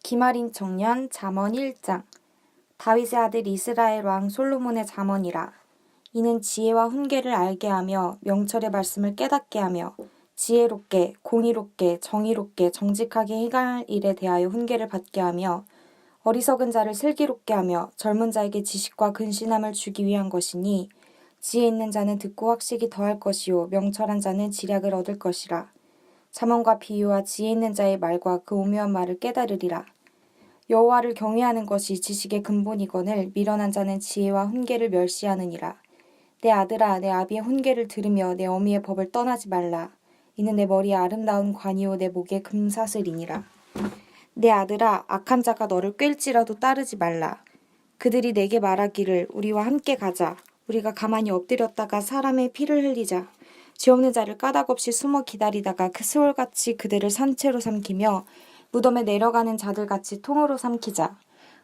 기말인 청년 잠언 1장. 다윗의 아들 이스라엘 왕 솔로몬의 잠언이라. 이는 지혜와 훈계를 알게 하며 명철의 말씀을 깨닫게 하며 지혜롭게 공의롭게 정의롭게 정직하게 행할 일에 대하여 훈계를 받게 하며 어리석은 자를 슬기롭게 하며 젊은 자에게 지식과 근신함을 주기 위한 것이니, 지혜 있는 자는 듣고 학식이 더할 것이요 명철한 자는 지략을 얻을 것이라. 잠언과 비유와 지혜 있는 자의 말과 그 오묘한 말을 깨달으리라. 여호와를 경외하는 것이 지식의 근본이거늘 미련한 자는 지혜와 훈계를 멸시하느니라. 내 아들아, 내 아비의 훈계를 들으며 내 어미의 법을 떠나지 말라. 이는 내 머리에 아름다운 관이요 내 목에 금사슬이니라. 내 아들아, 악한 자가 너를 꿰일지라도 따르지 말라. 그들이 내게 말하기를 우리와 함께 가자. 우리가 가만히 엎드렸다가 사람의 피를 흘리자. 죄 없는 자를 까닭없이 숨어 기다리다가 그 스올같이 그들을 산채로 삼키며 무덤에 내려가는 자들같이 통으로 삼키자.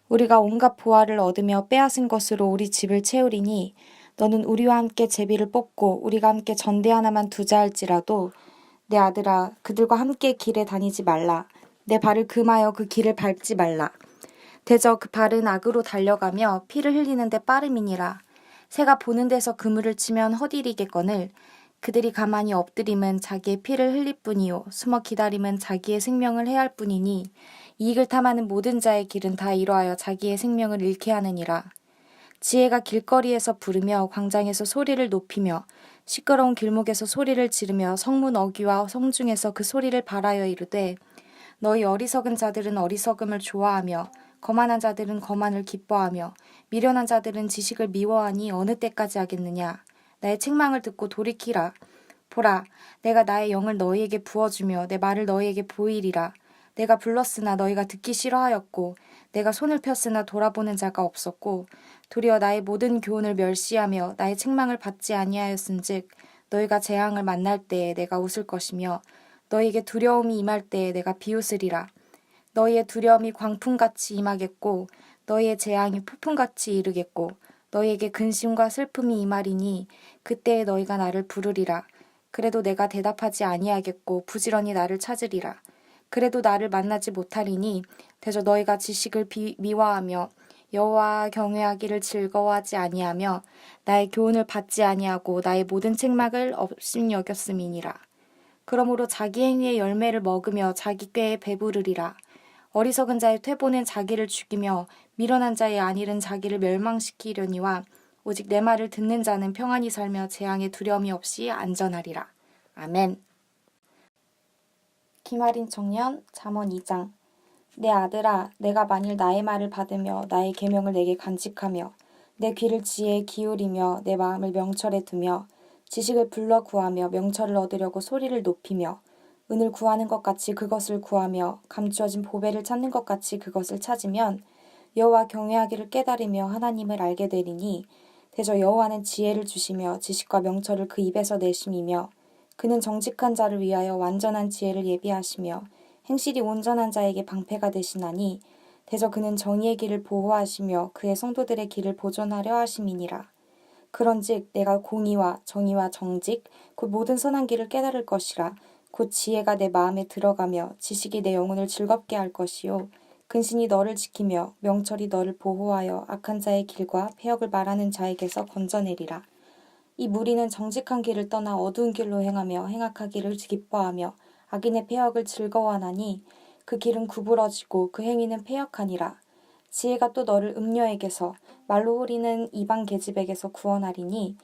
우리가 온갖 보화를 얻으며 빼앗은 것으로 우리 집을 채우리니, 너는 우리와 함께 제비를 뽑고 우리가 함께 전대 하나만 두자 할지라도 내 아들아, 그들과 함께 길에 다니지 말라. 내 발을 금하여 그 길을 밟지 말라. 대저 그 발은 악으로 달려가며 피를 흘리는데 빠름이니라. 새가 보는 데서 그물을 치면 허디리겠거늘 그들이 가만히 엎드림은 자기의 피를 흘릴 뿐이요 숨어 기다림은 자기의 생명을 해할 뿐이니, 이익을 탐하는 모든 자의 길은 다 이러하여 자기의 생명을 잃게 하느니라. 지혜가 길거리에서 부르며 광장에서 소리를 높이며 시끄러운 길목에서 소리를 지르며 성문 어귀와 성중에서 그 소리를 발하여 이르되, 너희 어리석은 자들은 어리석음을 좋아하며 거만한 자들은 거만을 기뻐하며 미련한 자들은 지식을 미워하니 어느 때까지 하겠느냐. 나의 책망을 듣고 돌이키라. 보라, 내가 나의 영을 너희에게 부어주며 내 말을 너희에게 보이리라. 내가 불렀으나 너희가 듣기 싫어하였고 내가 손을 폈으나 돌아보는 자가 없었고, 도리어 나의 모든 교훈을 멸시하며 나의 책망을 받지 아니하였은즉 너희가 재앙을 만날 때에 내가 웃을 것이며 너희에게 두려움이 임할 때에 내가 비웃으리라. 너희의 두려움이 광풍같이 임하겠고 너희의 재앙이 폭풍같이 이르겠고 너희에게 근심과 슬픔이 임하리니 그때에 너희가 나를 부르리라. 그래도 내가 대답하지 아니하겠고 부지런히 나를 찾으리라. 그래도 나를 만나지 못하리니 대저 너희가 지식을 미워하며 여호와 경외하기를 즐거워하지 아니하며 나의 교훈을 받지 아니하고 나의 모든 책망을 업신여겼음이니라. 그러므로 자기 행위의 열매를 먹으며 자기 꾀에 배부르리라. 어리석은 자의 퇴보는 자기를 죽이며 미련한 자의 안일은 자기를 멸망시키려니와 오직 내 말을 듣는 자는 평안히 살며 재앙의 두려움이 없이 안전하리라. 아멘. 기말인 청년 잠언 2장. 내 아들아, 내가 만일 나의 말을 받으며 나의 계명을 내게 간직하며 내 귀를 지혜에 기울이며 내 마음을 명철에 두며 지식을 불러 구하며 명철을 얻으려고 소리를 높이며 은을 구하는 것 같이 그것을 구하며 감추어진 보배를 찾는 것 같이 그것을 찾으면 여호와 경외하기를 깨달으며 하나님을 알게 되리니, 대저 여호와는 지혜를 주시며 지식과 명철을 그 입에서 내심이며 그는 정직한 자를 위하여 완전한 지혜를 예비하시며 행실이 온전한 자에게 방패가 되시나니, 대저 그는 정의의 길을 보호하시며 그의 성도들의 길을 보존하려 하심이니라. 그런즉 내가 공의와 정의와 정직 곧 모든 선한 길을 깨달을 것이라. 곧 지혜가 내 마음에 들어가며 지식이 내 영혼을 즐겁게 할 것이요 근신이 너를 지키며 명철이 너를 보호하여 악한 자의 길과 패역을 말하는 자에게서 건져내리라. 이 무리는 정직한 길을 떠나 어두운 길로 행하며 행악하기를 기뻐하며 악인의 패역을 즐거워하나니 그 길은 구부러지고 그 행위는 패역하니라. 지혜가 또 너를 음녀에게서 말로 후리는 이방 계집에게서 구원하리니,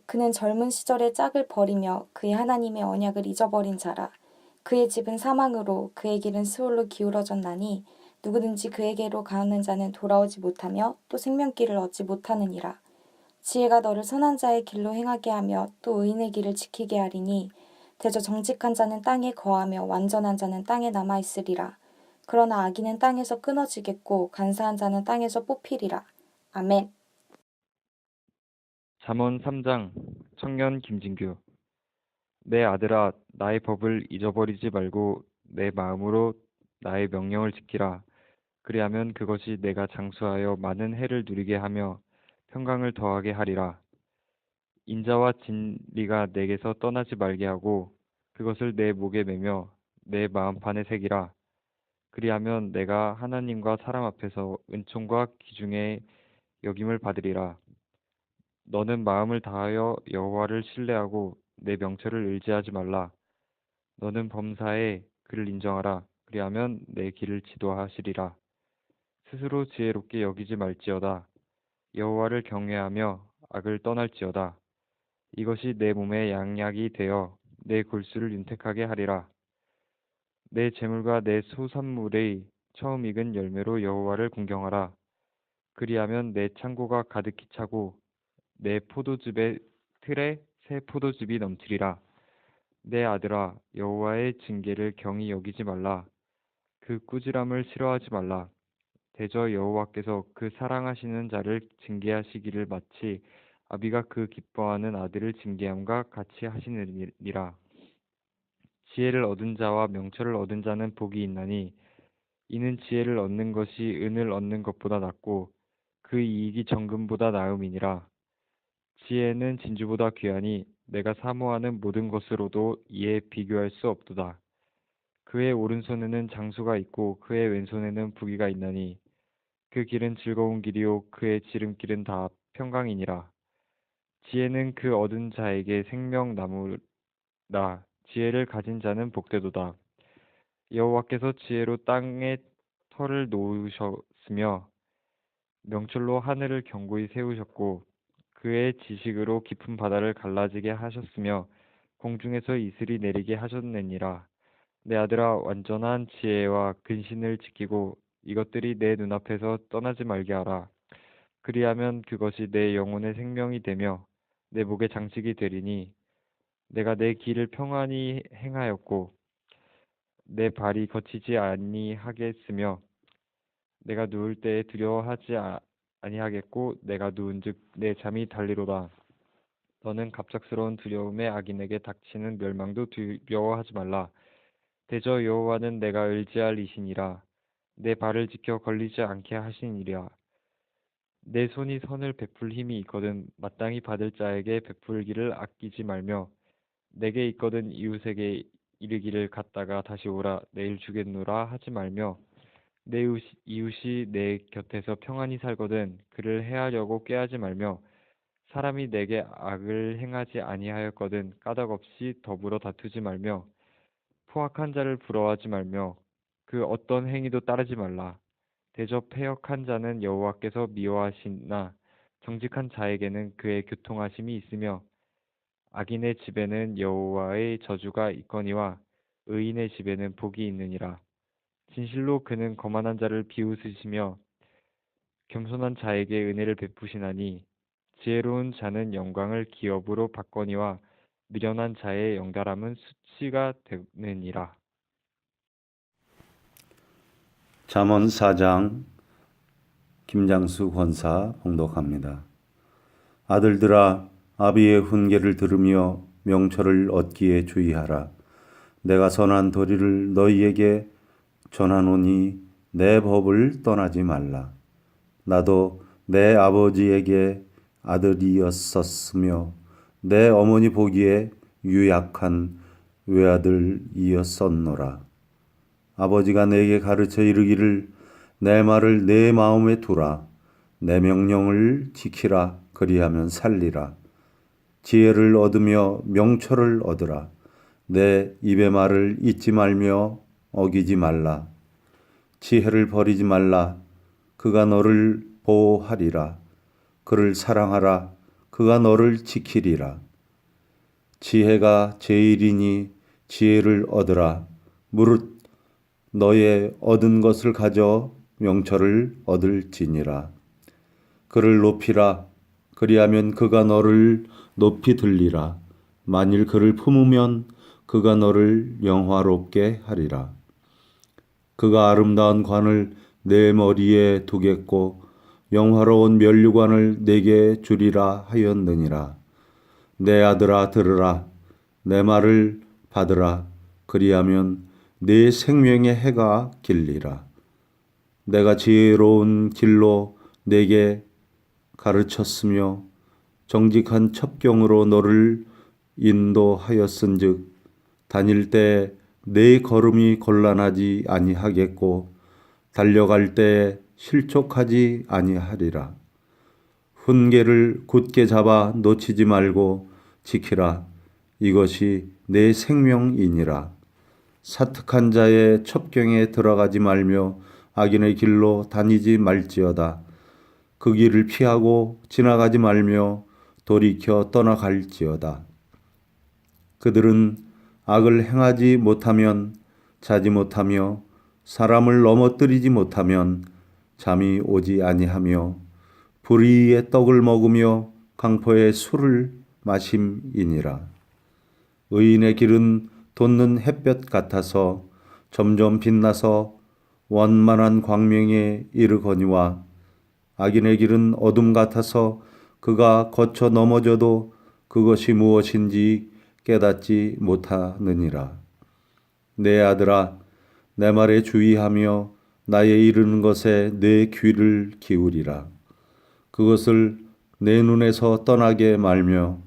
그는 젊은 시절의 짝을 버리며 그의 하나님의 언약을 잊어버린 자라. 그의 집은 사망으로 그의 길은 스올로 기울어졌나니 누구든지 그에게로 가는 자는 돌아오지 못하며 또 생명길을 얻지 못하느니라. 지혜가 너를 선한 자의 길로 행하게 하며 또 의인의 길을 지키게 하리니, 대저 정직한 자는 땅에 거하며 완전한 자는 땅에 남아있으리라. 그러나 악인은 땅에서 끊어지겠고 간사한 자는 땅에서 뽑히리라. 아멘. 잠언 3장. 청년 김진규. 내 아들아, 나의 법을 잊어버리지 말고 내 마음으로 나의 명령을 지키라. 그리하면 그것이 내가 장수하여 많은 해를 누리게 하며 평강을 더하게 하리라. 인자와 진리가 내게서 떠나지 말게 하고 그것을 내 목에 매며 내 마음판에 새기라. 그리하면 내가 하나님과 사람 앞에서 은총과 귀중에 여김을 받으리라. 너는 마음을 다하여 여호와를 신뢰하고 내 명철을 의지하지 말라. 너는 범사에 그를 인정하라. 그리하면 내 길을 지도하시리라. 스스로 지혜롭게 여기지 말지어다. 여호와를 경외하며 악을 떠날지어다. 이것이 내 몸에 양약이 되어 내 골수를 윤택하게 하리라. 내 재물과 내 소산물의 처음 익은 열매로 여호와를 공경하라. 그리하면 내 창고가 가득히 차고 내 포도즙의 틀에 새 포도즙이 넘치리라. 내 아들아, 여호와의 징계를 경히 여기지 말라. 그 꾸지람을 싫어하지 말라. 대저 여호와께서 그 사랑하시는 자를 징계하시기를 마치 아비가 그 기뻐하는 아들을 징계함과 같이 하시느니라. 지혜를 얻은 자와 명철을 얻은 자는 복이 있나니 이는 지혜를 얻는 것이 은을 얻는 것보다 낫고 그 이익이 정금보다 나음이니라. 지혜는 진주보다 귀하니 내가 사모하는 모든 것으로도 이에 비교할 수 없도다. 그의 오른손에는 장수가 있고 그의 왼손에는 부귀가 있나니 그 길은 즐거운 길이요 그의 지름길은 다 평강이니라. 지혜는 그 얻은 자에게 생명나무라. 지혜를 가진 자는 복되도다. 여호와께서 지혜로 땅에 터를 놓으셨으며 명철로 하늘을 견고히 세우셨고 그의 지식으로 깊은 바다를 갈라지게 하셨으며 공중에서 이슬이 내리게 하셨느니라. 내 아들아, 완전한 지혜와 근신을 지키고 이것들이 내 눈앞에서 떠나지 말게 하라. 그리하면 그것이 내 영혼의 생명이 되며 내 목의 장식이 되리니 내가 내 길을 평안히 행하였고 내 발이 거치지 아니하겠으며 내가 누울 때에 두려워하지 아니하겠고 내가 누운즉 내 잠이 달리로다. 너는 갑작스러운 두려움에 악인에게 닥치는 멸망도 두려워하지 말라. 대저 여호와는 내가 의지할 이시니라. 내 발을 지켜 걸리지 않게 하시니라. 내 손이 선을 베풀 힘이 있거든 마땅히 받을 자에게 베풀기를 아끼지 말며 내게 있거든 이웃에게 이르기를 갔다가 다시 오라 내일 주겠노라 하지 말며 내 이웃이 내 곁에서 평안히 살거든 그를 해하려고 꾀하지 말며 사람이 내게 악을 행하지 아니하였거든 까닭없이 더불어 다투지 말며 포악한 자를 부러워하지 말며 그 어떤 행위도 따르지 말라. 대저 패역한 자는 여호와께서 미워하시나 정직한 자에게는 그의 교통하심이 있으며 악인의 집에는 여호와의 저주가 있거니와 의인의 집에는 복이 있느니라. 진실로 그는 거만한 자를 비웃으시며 겸손한 자에게 은혜를 베푸시나니 지혜로운 자는 영광을 기업으로 받거니와 미련한 자의 영달함은 수치가 되느니라. 잠언 4장 김장수 권사 봉독합니다. 아들들아 아비의 훈계를 들으며 명철을 얻기에 주의하라. 내가 선한 도리를 너희에게 전하노니 내 법을 떠나지 말라. 나도 내 아버지에게 아들이었었으며 내 어머니 보기에 유약한 외아들이었었노라. 아버지가 내게 가르쳐 이르기를 내 말을 내 마음에 두라. 내 명령을 지키라. 그리하면 살리라. 지혜를 얻으며 명철을 얻으라. 내 입의 말을 잊지 말며 어기지 말라. 지혜를 버리지 말라. 그가 너를 보호하리라. 그를 사랑하라. 그가 너를 지키리라. 지혜가 제일이니 지혜를 얻으라. 무릇 너의 얻은 것을 가져 명철을 얻을지니라. 그를 높이라. 그리하면 그가 너를 높이 들리라. 만일 그를 품으면 그가 너를 영화롭게 하리라. 그가 아름다운 관을 내 머리에 두겠고 영화로운 면류관을 내게 주리라 하였느니라. 내 아들아 들으라. 내 말을 받으라. 그리하면 네 생명의 해가 길리라. 내가 지혜로운 길로 내게 가르쳤으며 정직한 첩경으로 너를 인도하였은즉 다닐 때 내 걸음이 곤란하지 아니하겠고 달려갈 때에 실족하지 아니하리라. 훈계를 굳게 잡아 놓치지 말고 지키라. 이것이 내 생명이니라. 사특한 자의 첩경에 들어가지 말며 악인의 길로 다니지 말지어다. 그 길을 피하고 지나가지 말며 돌이켜 떠나갈지어다. 그들은 악을 행하지 못하면 자지 못하며 사람을 넘어뜨리지 못하면 잠이 오지 아니하며 불의의 떡을 먹으며 강포의 술을 마심이니라. 의인의 길은 돋는 햇볕 같아서 점점 빛나서 원만한 광명에 이르거니와 악인의 길은 어둠 같아서 그가 거쳐 넘어져도 그것이 무엇인지 깨닫지 못하느니라. 내 아들아, 내 말에 주의하며 나의 이르는 것에 내 귀를 기울이라. 그것을 내 눈에서 떠나게 말며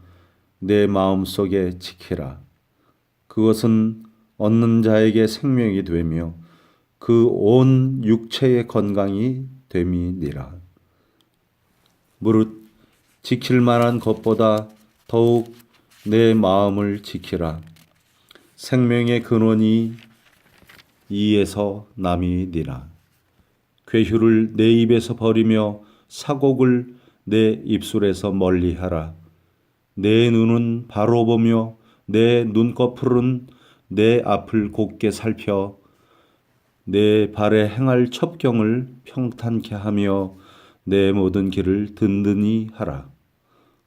내 마음속에 지키라. 그것은 얻는 자에게 생명이 되며 그 온 육체의 건강이 됨이니라. 무릇 지킬 만한 것보다 더욱 내 마음을 지키라. 생명의 근원이 이에서 남이니라. 괴휴를 내 입에서 버리며 사곡을 내 입술에서 멀리하라. 내 눈은 바로 보며 내 눈꺼풀은 내 앞을 곱게 살펴 내 발에 행할 첩경을 평탄케 하며 내 모든 길을 든든히 하라.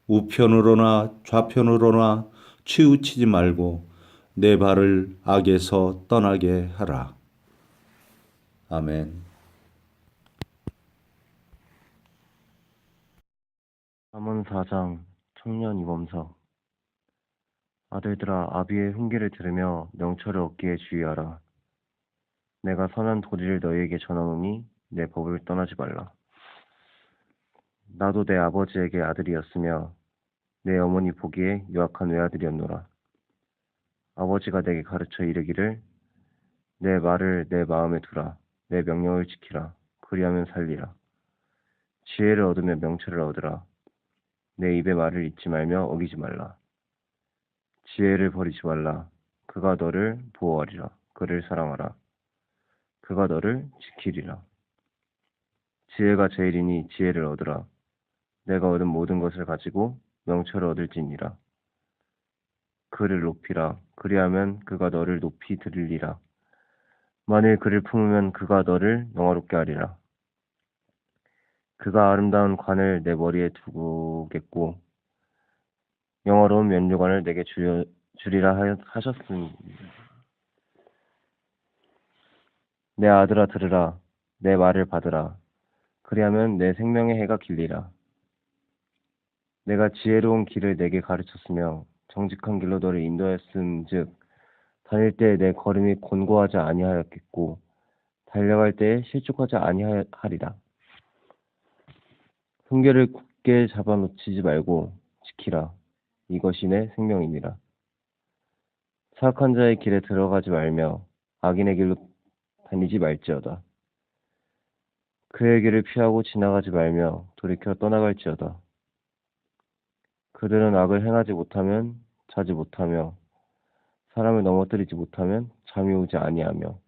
우편으로나 좌편으로나 치우치지 말고 내 발을 악에서 떠나게 하라. 아멘. 잠언 4장 청년 이범서. 아들들아, 아비의 훈계를 들으며 명철을 얻기에 주의하라. 내가 선한 도리를 너희에게 전하노니 내 법을 떠나지 말라. 나도 내 아버지에게 아들이었으며 내 어머니 보기에 유악한 외아들이었노라. 아버지가 내게 가르쳐 이르기를 내 말을 내 마음에 두라. 내 명령을 지키라. 그리하면 살리라. 지혜를 얻으며 명철을 얻으라. 내 입의 말을 잊지 말며 어기지 말라. 지혜를 버리지 말라. 그가 너를 보호하리라. 그를 사랑하라. 그가 너를 지키리라. 지혜가 제일이니 지혜를 얻으라. 내가 얻은 모든 것을 가지고 명철을 얻을지니라. 그를 높이라. 그리하면 그가 너를 높이 들으리라. 만일 그를 품으면 그가 너를 영화롭게 하리라. 그가 아름다운 관을 내 머리에 두겠고 영화로운 면류관을 내게 주리라 하셨으니. 내 아들아, 들으라. 내 말을 받으라. 그리하면 내 생명의 해가 길리라. 내가 지혜로운 길을 내게 가르쳤으며 정직한 길로 너를 인도하였음즉 다닐 때에 내 걸음이 곤고하지 아니하였겠고 달려갈 때에 실족하지 아니하리라. 훈계를 굳게 잡아놓치지 말고 지키라. 이것이 내 생명이니라. 사악한 자의 길에 들어가지 말며 악인의 길로 다니지 말지어다. 그의 길을 피하고 지나가지 말며 돌이켜 떠나갈지어다. 그들은 악을 행하지 못하면 자지 못하며 사람을 넘어뜨리지 못하면 잠이 오지 아니하며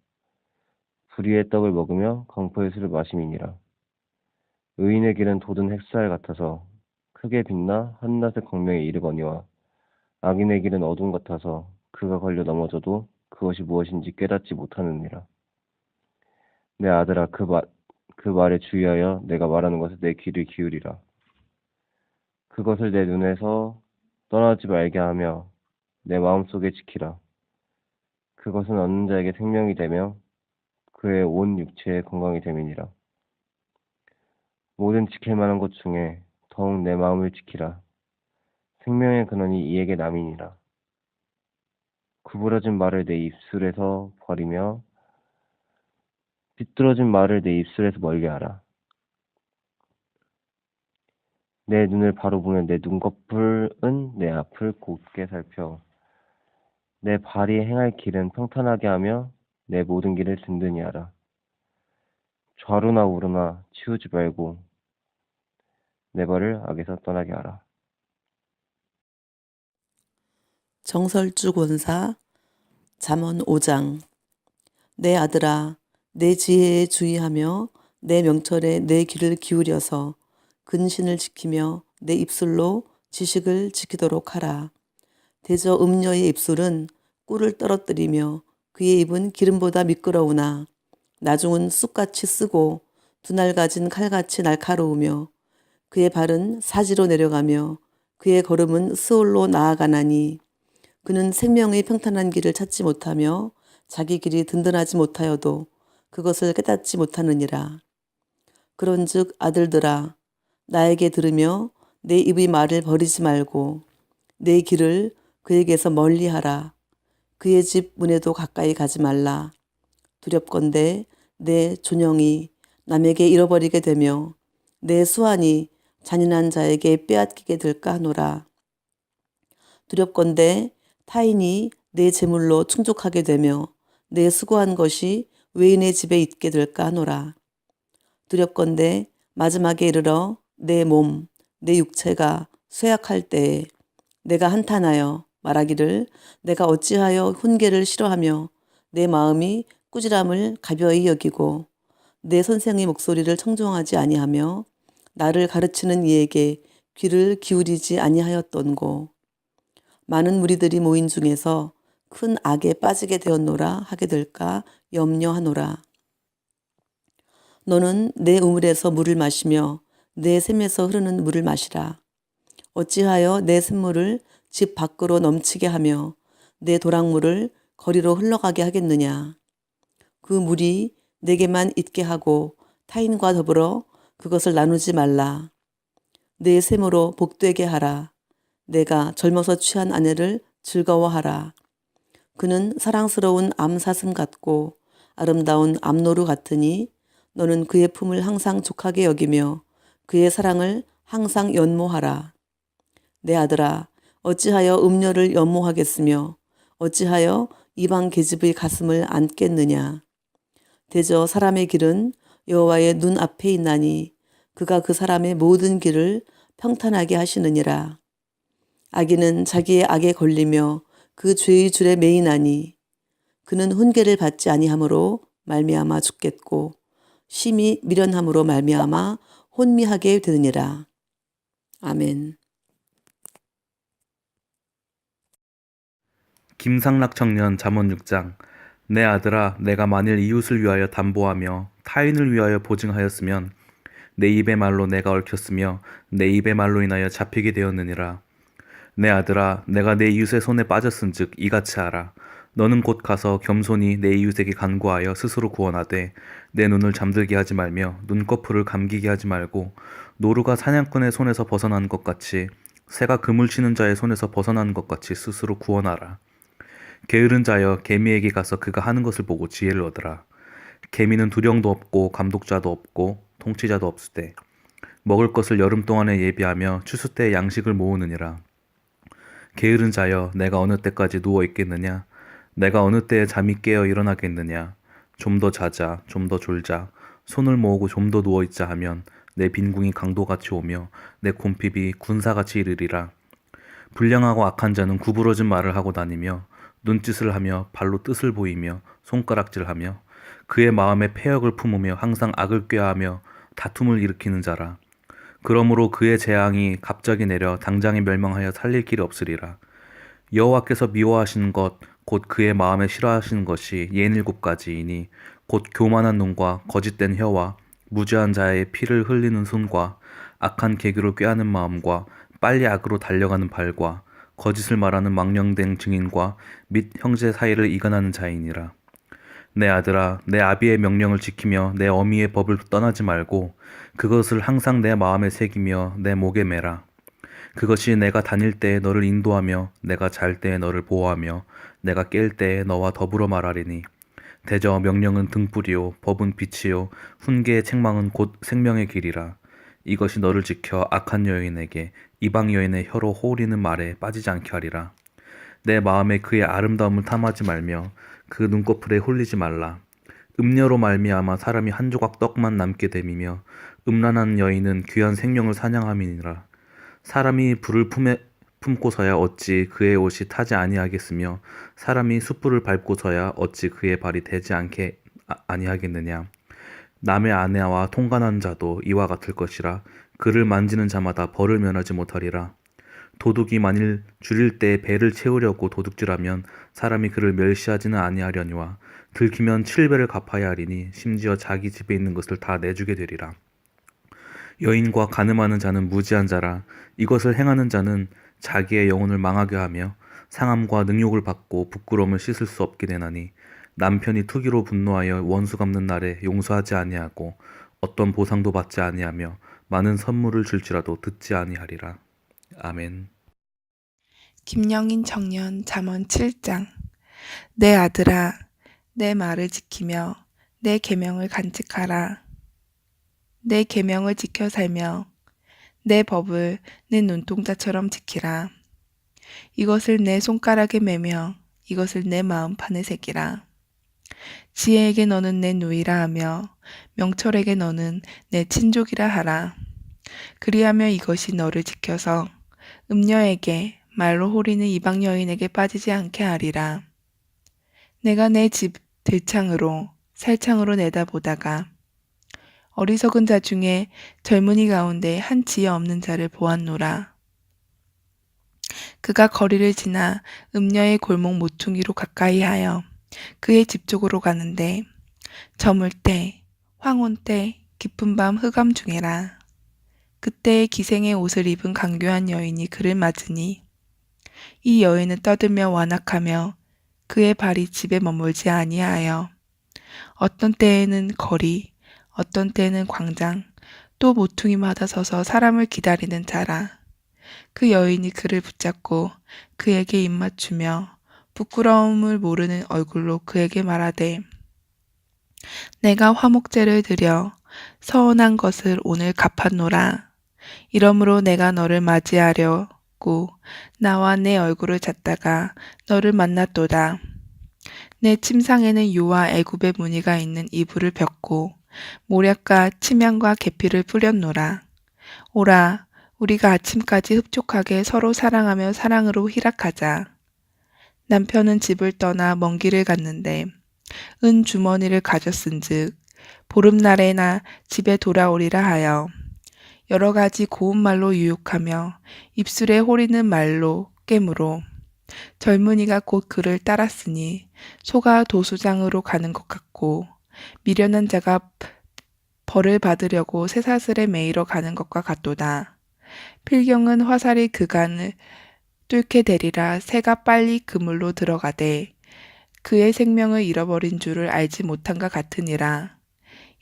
불의의 떡을 먹으며 강포의 술을 마심이니라. 의인의 길은 돋은 햇살 같아서 크게 빛나 한낮의 광명에 이르거니와 악인의 길은 어둠 같아서 그가 걸려 넘어져도 그것이 무엇인지 깨닫지 못하느니라. 내 아들아, 그 말에 주의하여 내가 말하는 것에 내 귀를 기울이라. 그것을 내 눈에서 떠나지 말게 하며 내 마음속에 지키라. 그것은 얻는 자에게 생명이 되며 그의 온 육체의 건강이 됨이니라. 모든 지킬 만한 것 중에 더욱 내 마음을 지키라. 생명의 근원이 이에게 남이니라. 구부러진 말을 내 입술에서 버리며 비뚤어진 말을 내 입술에서 멀리하라. 내 눈을 바로 보면 내 눈꺼풀은 내 앞을 곱게 살펴 내 발이 행할 길은 평탄하게 하며 내 모든 길을 든든히 하라. 좌로나 우로나 치우지 말고 내 발을 악에서 떠나게 하라. 정설주 권사 잠언 5장. 내 아들아, 내 지혜에 주의하며 내 명철에 내 귀를 기울여서 근신을 지키며 내 입술로 지식을 지키도록 하라. 대저 음녀의 입술은 꿀을 떨어뜨리며 그의 입은 기름보다 미끄러우나 나중은 쑥같이 쓰고 두날 가진 칼같이 날카로우며 그의 발은 사지로 내려가며 그의 걸음은 스올로 나아가나니 그는 생명의 평탄한 길을 찾지 못하며 자기 길이 든든하지 못하여도 그것을 깨닫지 못하느니라. 그런즉 아들들아, 나에게 들으며 내 입의 말을 버리지 말고 내 길을 그에게서 멀리하라. 그의 집 문에도 가까이 가지 말라. 두렵건대 내 존영이 남에게 잃어버리게 되며 내 수완이 잔인한 자에게 빼앗기게 될까 하노라. 두렵건대 타인이 내 재물로 충족하게 되며 내 수고한 것이 외인의 집에 있게 될까 하노라. 두렵건대 마지막에 이르러 내 몸, 내 육체가 쇠약할 때에 내가 한탄하여 말하기를 내가 어찌하여 훈계를 싫어하며 내 마음이 꾸지람을 가벼이 여기고 내 선생의 목소리를 청종하지 아니하며 나를 가르치는 이에게 귀를 기울이지 아니하였던고. 많은 무리들이 모인 중에서 큰 악에 빠지게 되었노라 하게 될까 염려하노라. 너는 내 우물에서 물을 마시며 내 샘에서 흐르는 물을 마시라. 어찌하여 내 샘물을 집 밖으로 넘치게 하며 내 도랑물을 거리로 흘러가게 하겠느냐. 그 물이 내게만 있게 하고 타인과 더불어 그것을 나누지 말라. 내 샘으로 복되게 하라. 내가 젊어서 취한 아내를 즐거워하라. 그는 사랑스러운 암사슴 같고 아름다운 암노루 같으니 너는 그의 품을 항상 족하게 여기며 그의 사랑을 항상 연모하라. 내 아들아, 어찌하여 음녀를 연모하겠으며 어찌하여 이방 계집의 가슴을 안겠느냐. 대저 사람의 길은 여호와의 눈 앞에 있나니 그가 그 사람의 모든 길을 평탄하게 하시느니라. 악인은 자기의 악에 걸리며 그 죄의 줄에 매이나니 그는 훈계를 받지 아니하므로 말미암아 죽겠고 심히 미련함으로 말미암아 혼미하게 되느니라. 아멘. 김상락 청년 잠언 6장. 내 아들아, 내가 만일 이웃을 위하여 담보하며 타인을 위하여 보증하였으면 내 입의 말로 내가 얽혔으며 내 입의 말로 인하여 잡히게 되었느니라. 내 아들아, 내가 내 이웃의 손에 빠졌은즉 이같이 하라. 너는 곧 가서 겸손히 내 이웃에게 간구하여 스스로 구원하되 내 눈을 잠들게 하지 말며 눈꺼풀을 감기게 하지 말고 노루가 사냥꾼의 손에서 벗어난 것 같이 새가 그물 치는 자의 손에서 벗어난 것 같이 스스로 구원하라. 게으른 자여, 개미에게 가서 그가 하는 것을 보고 지혜를 얻으라. 개미는 두령도 없고 감독자도 없고 통치자도 없으되 먹을 것을 여름 동안에 예비하며 추수 때에 양식을 모으느니라. 게으른 자여, 내가 어느 때까지 누워 있겠느냐? 내가 어느 때에 잠이 깨어 일어나겠느냐? 좀 더 자자, 좀 더 졸자, 손을 모으고 좀 더 누워 있자 하면 내 빈궁이 강도같이 오며 내 곰핍이 군사같이 이르리라. 불량하고 악한 자는 구부러진 말을 하고 다니며 눈짓을 하며 발로 뜻을 보이며 손가락질하며 그의 마음에 패역을 품으며 항상 악을 꾀하며 다툼을 일으키는 자라. 그러므로 그의 재앙이 갑자기 내려 당장에 멸망하여 살릴 길이 없으리라. 여호와께서 미워하시는 것 곧 그의 마음에 싫어하시는 것이 67가지이니 곧 교만한 눈과 거짓된 혀와 무죄한 자의 피를 흘리는 손과 악한 계교를 꾀하는 마음과 빨리 악으로 달려가는 발과 거짓을 말하는 망령된 증인과 및 형제 사이를 이간하는 자이니라. 내 아들아, 내 아비의 명령을 지키며 내 어미의 법을 떠나지 말고 그것을 항상 내 마음에 새기며 내 목에 매라. 그것이 내가 다닐 때에 너를 인도하며 내가 잘 때에 너를 보호하며 내가 깰 때에 너와 더불어 말하리니 대저 명령은 등불이요 법은 빛이요 훈계의 책망은 곧 생명의 길이라. 이것이 너를 지켜 악한 여인에게 이방 여인의 혀로 호우리는 말에 빠지지 않게 하리라. 내 마음에 그의 아름다움을 탐하지 말며 그 눈꺼풀에 홀리지 말라. 음녀로 말미암아 사람이 한 조각 떡만 남게 됨이며 음란한 여인은 귀한 생명을 사냥함이니라. 사람이 불을 품고서야 어찌 그의 옷이 타지 아니하겠으며 사람이 숯불을 밟고서야 어찌 그의 발이 되지 아니하겠느냐. 남의 아내와 통관한 자도 이와 같을 것이라. 그를 만지는 자마다 벌을 면하지 못하리라. 도둑이 만일 줄일 때 배를 채우려고 도둑질하면 사람이 그를 멸시하지는 아니하려니와 들키면 7배를 갚아야 하리니 심지어 자기 집에 있는 것을 다 내주게 되리라. 여인과 간음하는 자는 무지한 자라. 이것을 행하는 자는 자기의 영혼을 망하게 하며 상함과 능욕을 받고 부끄러움을 씻을 수 없게 되나니 남편이 투기로 분노하여 원수 갚는 날에 용서하지 아니하고 어떤 보상도 받지 아니하며 많은 선물을 줄지라도 듣지 아니하리라. 아멘. 김영인 청년 잠언 7장. 내 아들아, 내 말을 지키며 내 계명을 간직하라. 내 계명을 지켜 살며 내 법을 내 눈동자처럼 지키라. 이것을 내 손가락에 매며 이것을 내 마음판에 새기라. 지혜에게 너는 내 누이라 하며 명철에게 너는 내 친족이라 하라. 그리하며 이것이 너를 지켜서 음녀에게 말로 호리는 이방 여인에게 빠지지 않게 하리라. 내가 내 집 들창으로 살창으로 내다보다가 어리석은 자 중에 젊은이 가운데 한 지혜 없는 자를 보았노라. 그가 거리를 지나 음녀의 골목 모퉁이로 가까이 하여 그의 집 쪽으로 가는데 저물 때, 황혼 때, 깊은 밤 흑암 중에라. 그때의 기생의 옷을 입은 강교한 여인이 그를 맞으니 이 여인은 떠들며 완악하며 그의 발이 집에 머물지 아니하여 어떤 때에는 거리, 어떤 때에는 광장, 또 모퉁이마다 서서 사람을 기다리는 자라. 그 여인이 그를 붙잡고 그에게 입맞추며 부끄러움을 모르는 얼굴로 그에게 말하되 내가 화목제를 드려 서운한 것을 오늘 갚았노라. 이러므로 내가 너를 맞이하려고 나와 내 얼굴을 찾다가 너를 만났도다. 내 침상에는 유와 애굽의 무늬가 있는 이불을 벽고 모략과 침향과 계피를 뿌렸노라. 오라, 우리가 아침까지 흡족하게 서로 사랑하며 사랑으로 희락하자. 남편은 집을 떠나 먼 길을 갔는데 은 주머니를 가졌은즉 보름날에나 집에 돌아오리라 하여 여러 가지 고운 말로 유혹하며 입술에 호리는 말로 깨물어 젊은이가 곧 그를 따랐으니 소가 도수장으로 가는 것 같고 미련한 자가 벌을 받으려고 쇠사슬에 매이러 가는 것과 같도다. 필경은 화살이 그간을 뚫게 되리라. 새가 빨리 그물로 들어가되 그의 생명을 잃어버린 줄을 알지 못한가 같으니라.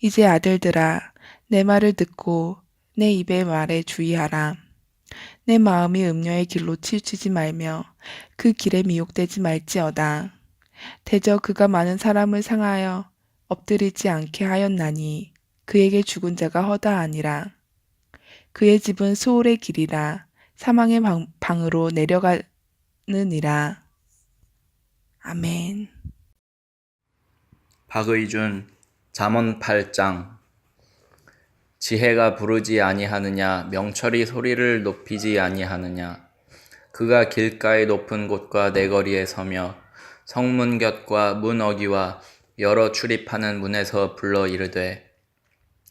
이제 아들들아, 내 말을 듣고 내 입의 말에 주의하라. 내 마음이 음녀의 길로 치우치지 말며 그 길에 미혹되지 말지어다. 대저 그가 많은 사람을 상하여 엎드리지 않게 하였나니 그에게 죽은 자가 허다하니라. 그의 집은 수올의 길이라 사망의 방으로 내려가느니라. 아멘. 박의준 잠언 8장. 지혜가 부르지 아니하느냐, 명철이 소리를 높이지 아니하느냐. 그가 길가의 높은 곳과 내거리에 서며 성문 곁과 문 어귀와 여러 출입하는 문에서 불러 이르되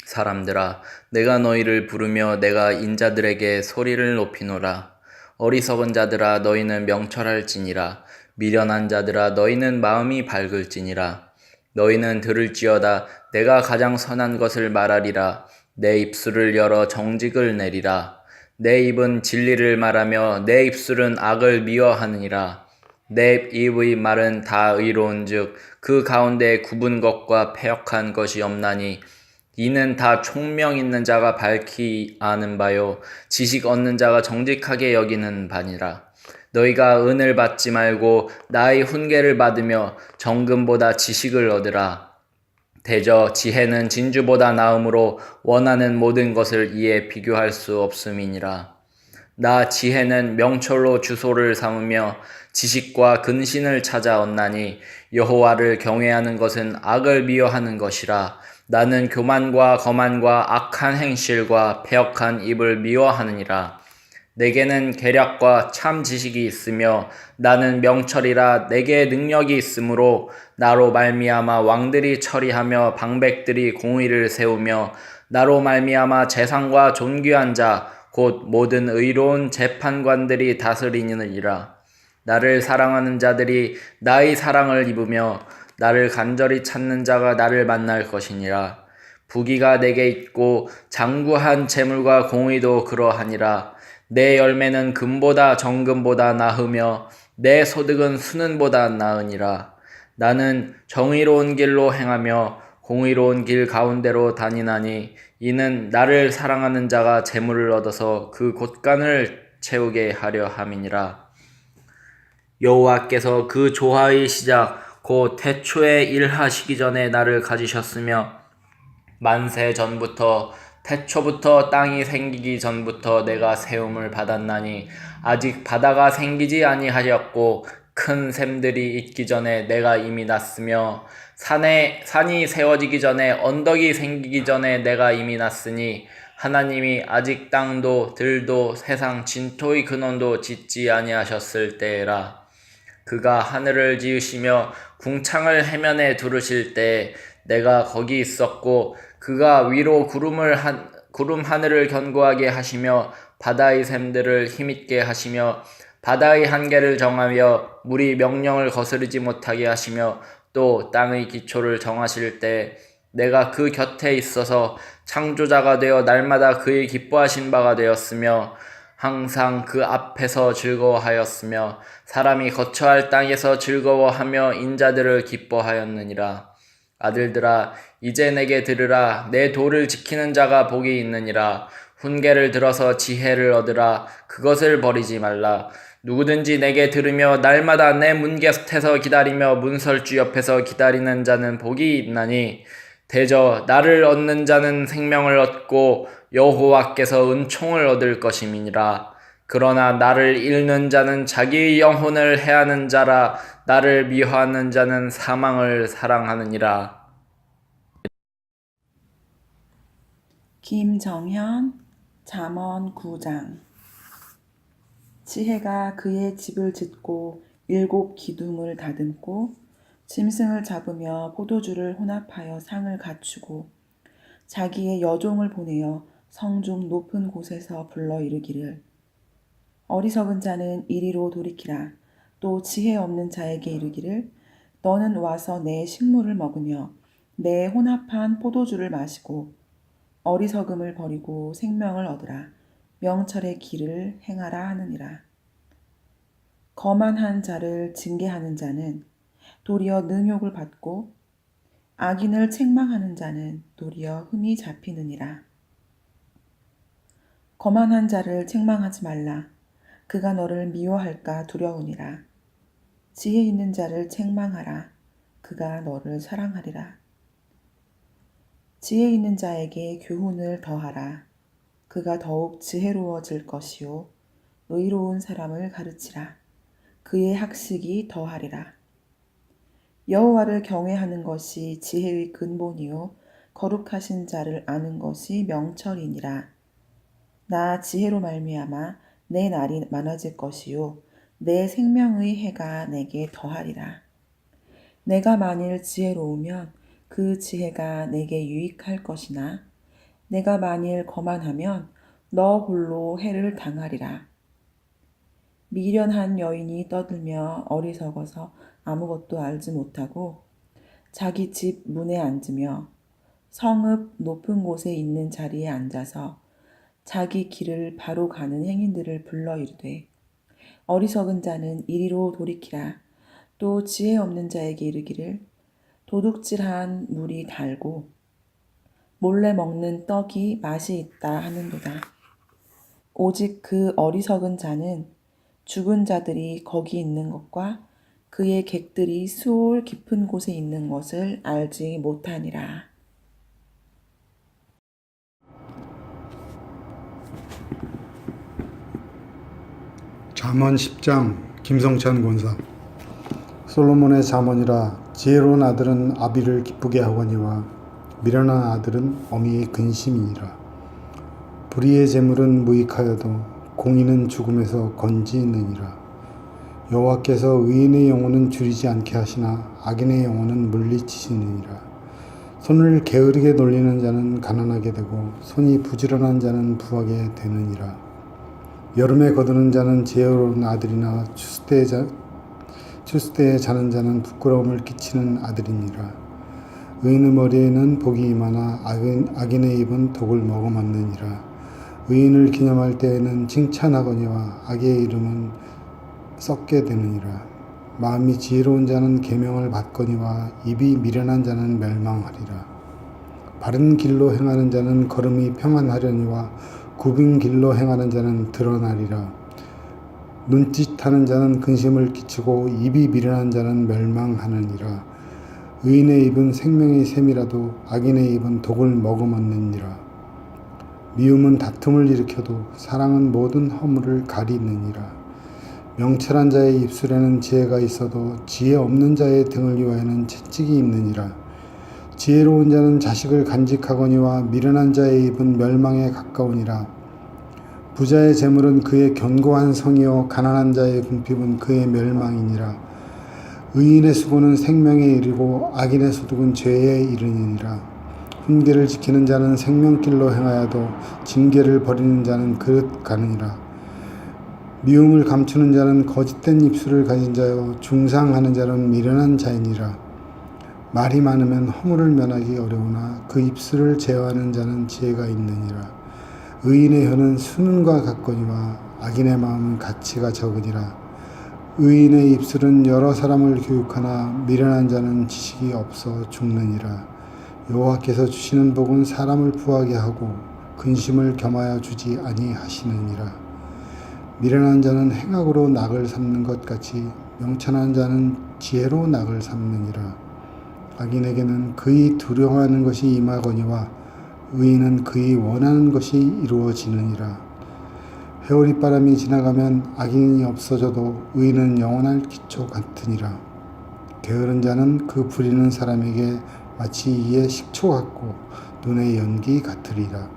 사람들아, 내가 너희를 부르며 내가 인자들에게 소리를 높이노라. 어리석은 자들아, 너희는 명철할지니라. 미련한 자들아, 너희는 마음이 밝을지니라. 너희는 들을지어다. 내가 가장 선한 것을 말하리라. 내 입술을 열어 정직을 내리라. 내 입은 진리를 말하며 내 입술은 악을 미워하느니라. 내 입의 말은 다 의로운즉 그 가운데 굽은 것과 패역한 것이 없나니 이는 다 총명 있는 자가 밝히 아는 바요 지식 얻는 자가 정직하게 여기는 바니라. 너희가 은을 받지 말고 나의 훈계를 받으며 정금보다 지식을 얻으라. 대저 지혜는 진주보다 나음으로 원하는 모든 것을 이에 비교할 수 없음이니라. 나 지혜는 명철로 주소를 삼으며 지식과 근신을 찾아 얻나니 여호와를 경외하는 것은 악을 미워하는 것이라. 나는 교만과 거만과 악한 행실과 패역한 입을 미워하느니라. 내게는 계략과 참 지식이 있으며 나는 명철이라. 내게 능력이 있으므로 나로 말미암아 왕들이 처리하며 방백들이 공의를 세우며 나로 말미암아 재상과 존귀한 자 곧 모든 의로운 재판관들이 다스리느니라. 나를 사랑하는 자들이 나의 사랑을 입으며 나를 간절히 찾는 자가 나를 만날 것이니라. 부귀가 내게 있고 장구한 재물과 공의도 그러하니라. 내 열매는 금보다 정금보다 나으며 내 소득은 수는보다 나으니라. 나는 정의로운 길로 행하며 공의로운 길 가운데로 다니나니 이는 나를 사랑하는 자가 재물을 얻어서 그 곳간을 채우게 하려 함이니라. 여호와께서 그 조화의 시작 곧 태초에 일하시기 전에 나를 가지셨으며 만세 전부터 태초부터 땅이 생기기 전부터 내가 세움을 받았나니 아직 바다가 생기지 아니하였고 큰 샘들이 있기 전에 내가 이미 났으며 산이 세워지기 전에 언덕이 생기기 전에 내가 이미 났으니 하나님이 아직 땅도 들도 세상 진토의 근원도 짓지 아니하셨을 때라. 그가 하늘을 지으시며 궁창을 해면에 두르실 때 내가 거기 있었고 그가 위로 구름 하늘을 견고하게 하시며 바다의 샘들을 힘있게 하시며 바다의 한계를 정하며 물이 명령을 거스르지 못하게 하시며 또 땅의 기초를 정하실 때 내가 그 곁에 있어서 창조자가 되어 날마다 그의 기뻐하신 바가 되었으며 항상 그 앞에서 즐거워하였으며 사람이 거처할 땅에서 즐거워하며 인자들을 기뻐하였느니라. 아들들아 이제 내게 들으라. 내 도를 지키는 자가 복이 있느니라. 훈계를 들어서 지혜를 얻으라. 그것을 버리지 말라. 누구든지 내게 들으며 날마다 내 문 곁에서 기다리며 문설주 옆에서 기다리는 자는 복이 있나니 대저 나를 얻는 자는 생명을 얻고 여호와께서 은총을 얻을 것임이니라. 그러나 나를 잃는 자는 자기의 영혼을 해하는 자라. 나를 미워하는 자는 사망을 사랑하느니라. 김정현 잠언 9장. 지혜가 그의 집을 짓고 7 기둥을 다듬고 짐승을 잡으며 포도주를 혼합하여 상을 갖추고 자기의 여종을 보내어 성중 높은 곳에서 불러 이르기를 어리석은 자는 이리로 돌이키라. 또 지혜 없는 자에게 이르기를 너는 와서 내 식물을 먹으며 내 혼합한 포도주를 마시고 어리석음을 버리고 생명을 얻으라. 명철의 길을 행하라 하느니라. 거만한 자를 징계하는 자는 도리어 능욕을 받고 악인을 책망하는 자는 도리어 흠이 잡히느니라. 거만한 자를 책망하지 말라. 그가 너를 미워할까 두려우니라. 지혜 있는 자를 책망하라. 그가 너를 사랑하리라. 지혜 있는 자에게 교훈을 더하라. 그가 더욱 지혜로워질 것이요 의로운 사람을 가르치라. 그의 학식이 더하리라. 여호와를 경외하는 것이 지혜의 근본이요 거룩하신 자를 아는 것이 명철이니라. 나 지혜로 말미암아 내 날이 많아질 것이요 내 생명의 해가 내게 더하리라. 내가 만일 지혜로우면 그 지혜가 내게 유익할 것이나 내가 만일 거만하면 너 홀로 해를 당하리라. 미련한 여인이 떠들며 어리석어서 아무것도 알지 못하고 자기 집 문에 앉으며 성읍 높은 곳에 있는 자리에 앉아서 자기 길을 바로 가는 행인들을 불러 이르되 어리석은 자는 이리로 돌이키라. 또 지혜 없는 자에게 이르기를 도둑질한 물이 달고 몰래 먹는 떡이 맛이 있다 하는도다. 오직 그 어리석은 자는 죽은 자들이 거기 있는 것과 그의 객들이 수올 깊은 곳에 있는 것을 알지 못하니라. 잠언 10장 김성찬 권사. 솔로몬의 잠언이라 지혜로운 아들은 아비를 기쁘게 하거니와 미련한 아들은 어미의 근심이니라. 불의의 재물은 무익하여도 공의는 죽음에서 건지느니라. 여호와께서 의인의 영혼은 줄이지 않게 하시나 악인의 영혼은 물리치시느니라. 손을 게으르게 놀리는 자는 가난하게 되고 손이 부지런한 자는 부하게 되느니라. 여름에 거두는 자는 지혜로운 아들이나 추수때에 자는 자는 부끄러움을 끼치는 아들이니라. 의인의 머리에는 복이 임하나 악인의 입은 독을 머금었느니라. 의인을 기념할 때에는 칭찬하거니와 악의 이름은 썩게 되느니라. 마음이 지혜로운 자는 계명을 받거니와 입이 미련한 자는 멸망하리라. 바른 길로 행하는 자는 걸음이 평안하려니와 굽은 길로 행하는 자는 드러나리라. 눈짓하는 자는 근심을 끼치고 입이 미련한 자는 멸망하느니라. 의인의 입은 생명의 샘이라도 악인의 입은 독을 머금었느니라. 미움은 다툼을 일으켜도 사랑은 모든 허물을 가리느니라. 명철한 자의 입술에는 지혜가 있어도 지혜 없는 자의 등을 위하여는 채찍이 있느니라. 지혜로운 자는 자식을 간직하거니와 미련한 자의 입은 멸망에 가까우니라. 부자의 재물은 그의 견고한 성이요 가난한 자의 궁핍은 그의 멸망이니라. 의인의 수고는 생명에 이르고 악인의 소득은 죄에 이르느니라. 훈계를 지키는 자는 생명길로 행하여도 징계를 버리는 자는 그릇 가느니라. 미움을 감추는 자는 거짓된 입술을 가진 자요 중상하는 자는 미련한 자이니라. 말이 많으면 허물을 면하기 어려우나 그 입술을 제어하는 자는 지혜가 있느니라. 의인의 혀는 수는과 같거니와 악인의 마음은 가치가 적으니라. 의인의 입술은 여러 사람을 교육하나 미련한 자는 지식이 없어 죽느니라. 여호와께서 주시는 복은 사람을 부하게 하고 근심을 겸하여 주지 아니하시느니라. 미련한 자는 행악으로 낙을 삼는 것 같이 명철한 자는 지혜로 낙을 삼느니라. 악인에게는 그의 두려워하는 것이 임하거니와 의인은 그의 원하는 것이 이루어지느니라. 회오리바람이 지나가면 악인이 없어져도 의인은 영원할 기초 같으니라. 게으른 자는 그 부리는 사람에게 마치 이에 식초 같고 눈의 연기 같으리라.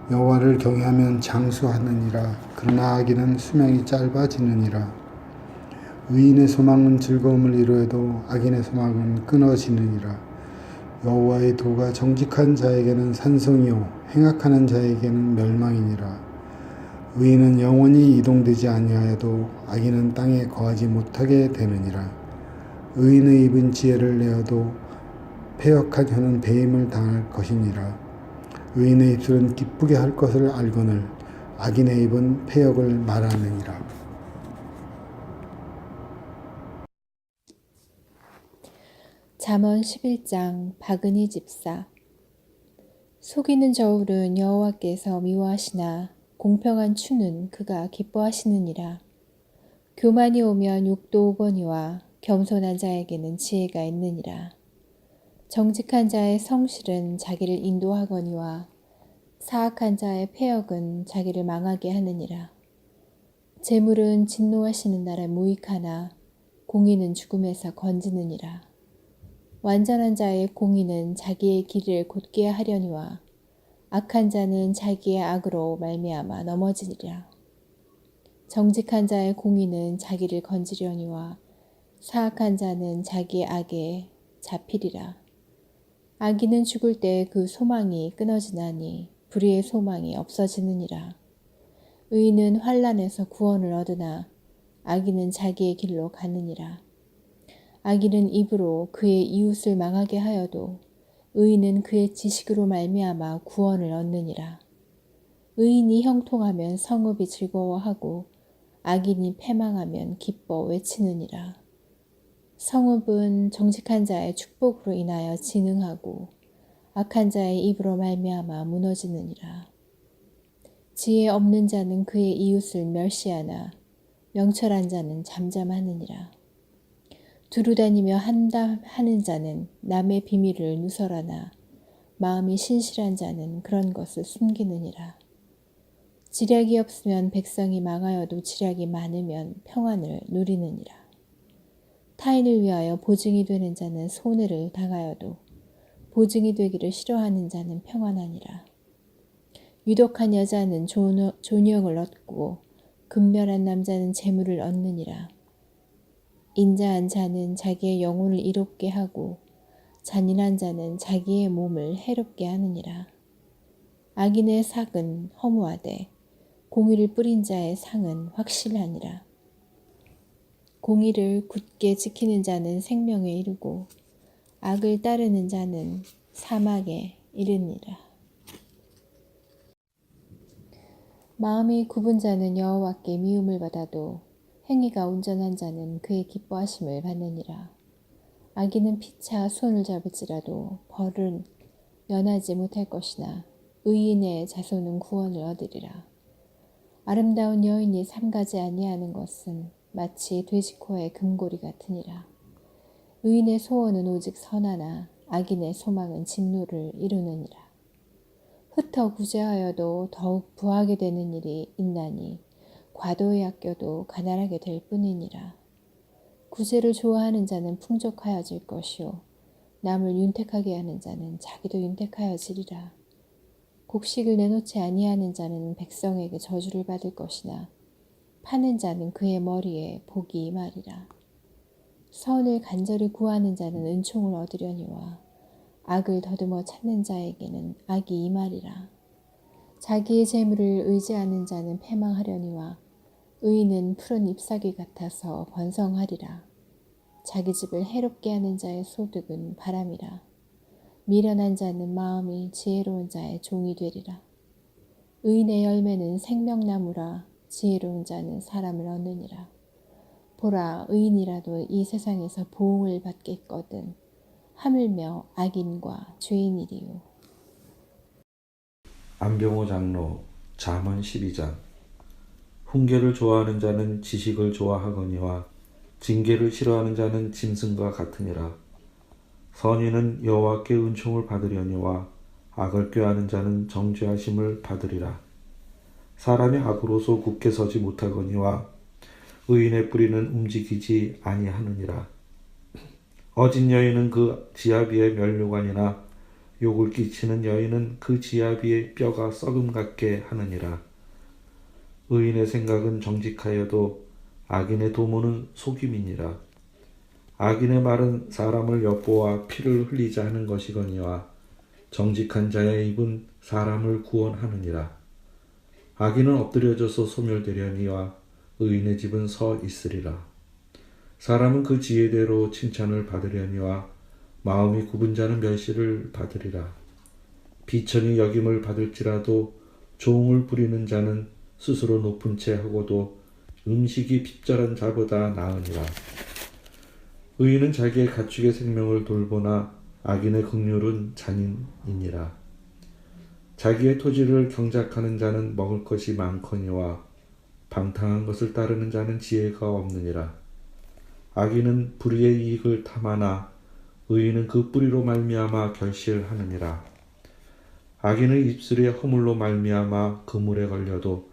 여호와를 경외하면 장수하느니라. 그러나 악인은 수명이 짧아지느니라. 의인의 소망은 즐거움을 이루어도 악인의 소망은 끊어지느니라. 여호와의 도가 정직한 자에게는 산성이요 행악하는 자에게는 멸망이니라. 의인은 영원히 이동되지 아니하여도 악인은 땅에 거하지 못하게 되느니라. 의인의 입은 지혜를 내어도 패역한 혀는 배임을 당할 것이니라. 의인의 입술은 기쁘게 할 것을 알거늘 악인의 입은 패역을 말하느니라. 잠언 11장 바그니 집사. 속이는 저울은 여호와께서 미워하시나 공평한 추는 그가 기뻐하시느니라. 교만이 오면 욕도 오거니와 겸손한 자에게는 지혜가 있느니라. 정직한 자의 성실은 자기를 인도하거니와 사악한 자의 패역은 자기를 망하게 하느니라. 재물은 진노하시는 날에 무익하나 공의는 죽음에서 건지느니라. 완전한 자의 공의는 자기의 길을 곧게 하려니와 악한 자는 자기의 악으로 말미암아 넘어지리라. 정직한 자의 공의는 자기를 건지려니와 사악한 자는 자기의 악에 잡히리라. 악인은 죽을 때 그 소망이 끊어지나니 불의의 소망이 없어지느니라. 의인은 환난에서 구원을 얻으나 악인은 자기의 길로 가느니라. 악인은 입으로 그의 이웃을 망하게 하여도 의인은 그의 지식으로 말미암아 구원을 얻느니라. 의인이 형통하면 성읍이 즐거워하고 악인이 패망하면 기뻐 외치느니라. 성읍은 정직한 자의 축복으로 인하여 진흥하고 악한 자의 입으로 말미암아 무너지느니라. 지혜 없는 자는 그의 이웃을 멸시하나 명철한 자는 잠잠하느니라. 두루다니며 한담하는 자는 남의 비밀을 누설하나 마음이 신실한 자는 그런 것을 숨기느니라. 지략이 없으면 백성이 망하여도 지략이 많으면 평안을 누리느니라. 타인을 위하여 보증이 되는 자는 손해를 당하여도 보증이 되기를 싫어하는 자는 평안하니라. 유독한 여자는 존영을 얻고 근면한 남자는 재물을 얻느니라. 인자한 자는 자기의 영혼을 이롭게 하고 잔인한 자는 자기의 몸을 해롭게 하느니라. 악인의 삭은 허무하되 공의를 뿌린 자의 상은 확실하니라. 공의를 굳게 지키는 자는 생명에 이르고 악을 따르는 자는 사막에 이르니라. 마음이 굽은 자는 여호와께 미움을 받아도 행위가 온전한 자는 그의 기뻐하심을 받느니라. 악인은 피차 손을 잡을지라도 벌은 면하지 못할 것이나 의인의 자손은 구원을 얻으리라. 아름다운 여인이 삼가지 아니하는 것은 마치 돼지코의 금고리 같으니라. 의인의 소원은 오직 선하나 악인의 소망은 진노를 이루느니라. 흩어 구제하여도 더욱 부하게 되는 일이 있나니 과도히 아껴도 가난하게 될 뿐이니라. 구제를 좋아하는 자는 풍족하여질 것이요 남을 윤택하게 하는 자는 자기도 윤택하여지리라. 곡식을 내놓지 아니하는 자는 백성에게 저주를 받을 것이나 파는 자는 그의 머리에 복이 임하리라. 선을 간절히 구하는 자는 은총을 얻으려니와 악을 더듬어 찾는 자에게는 악이 임하리라. 자기의 재물을 의지하는 자는 패망하려니와 의인은 푸른 잎사귀 같아서 번성하리라. 자기 집을 해롭게 하는 자의 소득은 바람이라. 미련한 자는 마음이 지혜로운 자의 종이 되리라. 의인의 열매는 생명나무라. 지혜로운 자는 사람을 얻느니라. 보라, 의인이라도 이 세상에서 보응을 받겠거든 하물며 악인과 죄인이리요. 안병호 장로 잠언 12장. 훈계를 좋아하는 자는 지식을 좋아하거니와 징계를 싫어하는 자는 짐승과 같으니라. 선인은 여호와께 은총을 받으려니와 악을 꾀하는 자는 정죄하심을 받으리라. 사람이 악으로서 굳게 서지 못하거니와 의인의 뿌리는 움직이지 아니하느니라. 어진 여인은 그 지아비의 면류관이나 욕을 끼치는 여인은 그 지아비의 뼈가 썩음 같게 하느니라. 의인의 생각은 정직하여도 악인의 도모는 속임이니라. 악인의 말은 사람을 엿보아 피를 흘리자 하는 것이거니와 정직한 자의 입은 사람을 구원하느니라. 악인은 엎드려져서 소멸되려니와 의인의 집은 서 있으리라. 사람은 그 지혜대로 칭찬을 받으려니와 마음이 굽은 자는 멸시를 받으리라. 비천히 여김을 받을지라도 종을 부리는 자는 스스로 높은 채 하고도 음식이 핍절한 자보다 나으니라. 의인은 자기의 가축의 생명을 돌보나 악인의 긍휼은 잔인이니라. 자기의 토지를 경작하는 자는 먹을 것이 많거니와 방탕한 것을 따르는 자는 지혜가 없느니라. 악인은 불의의 이익을 탐하나 의인은 그 뿌리로 말미암아 결실하느니라. 악인의 입술의 허물로 말미암아 그물에 걸려도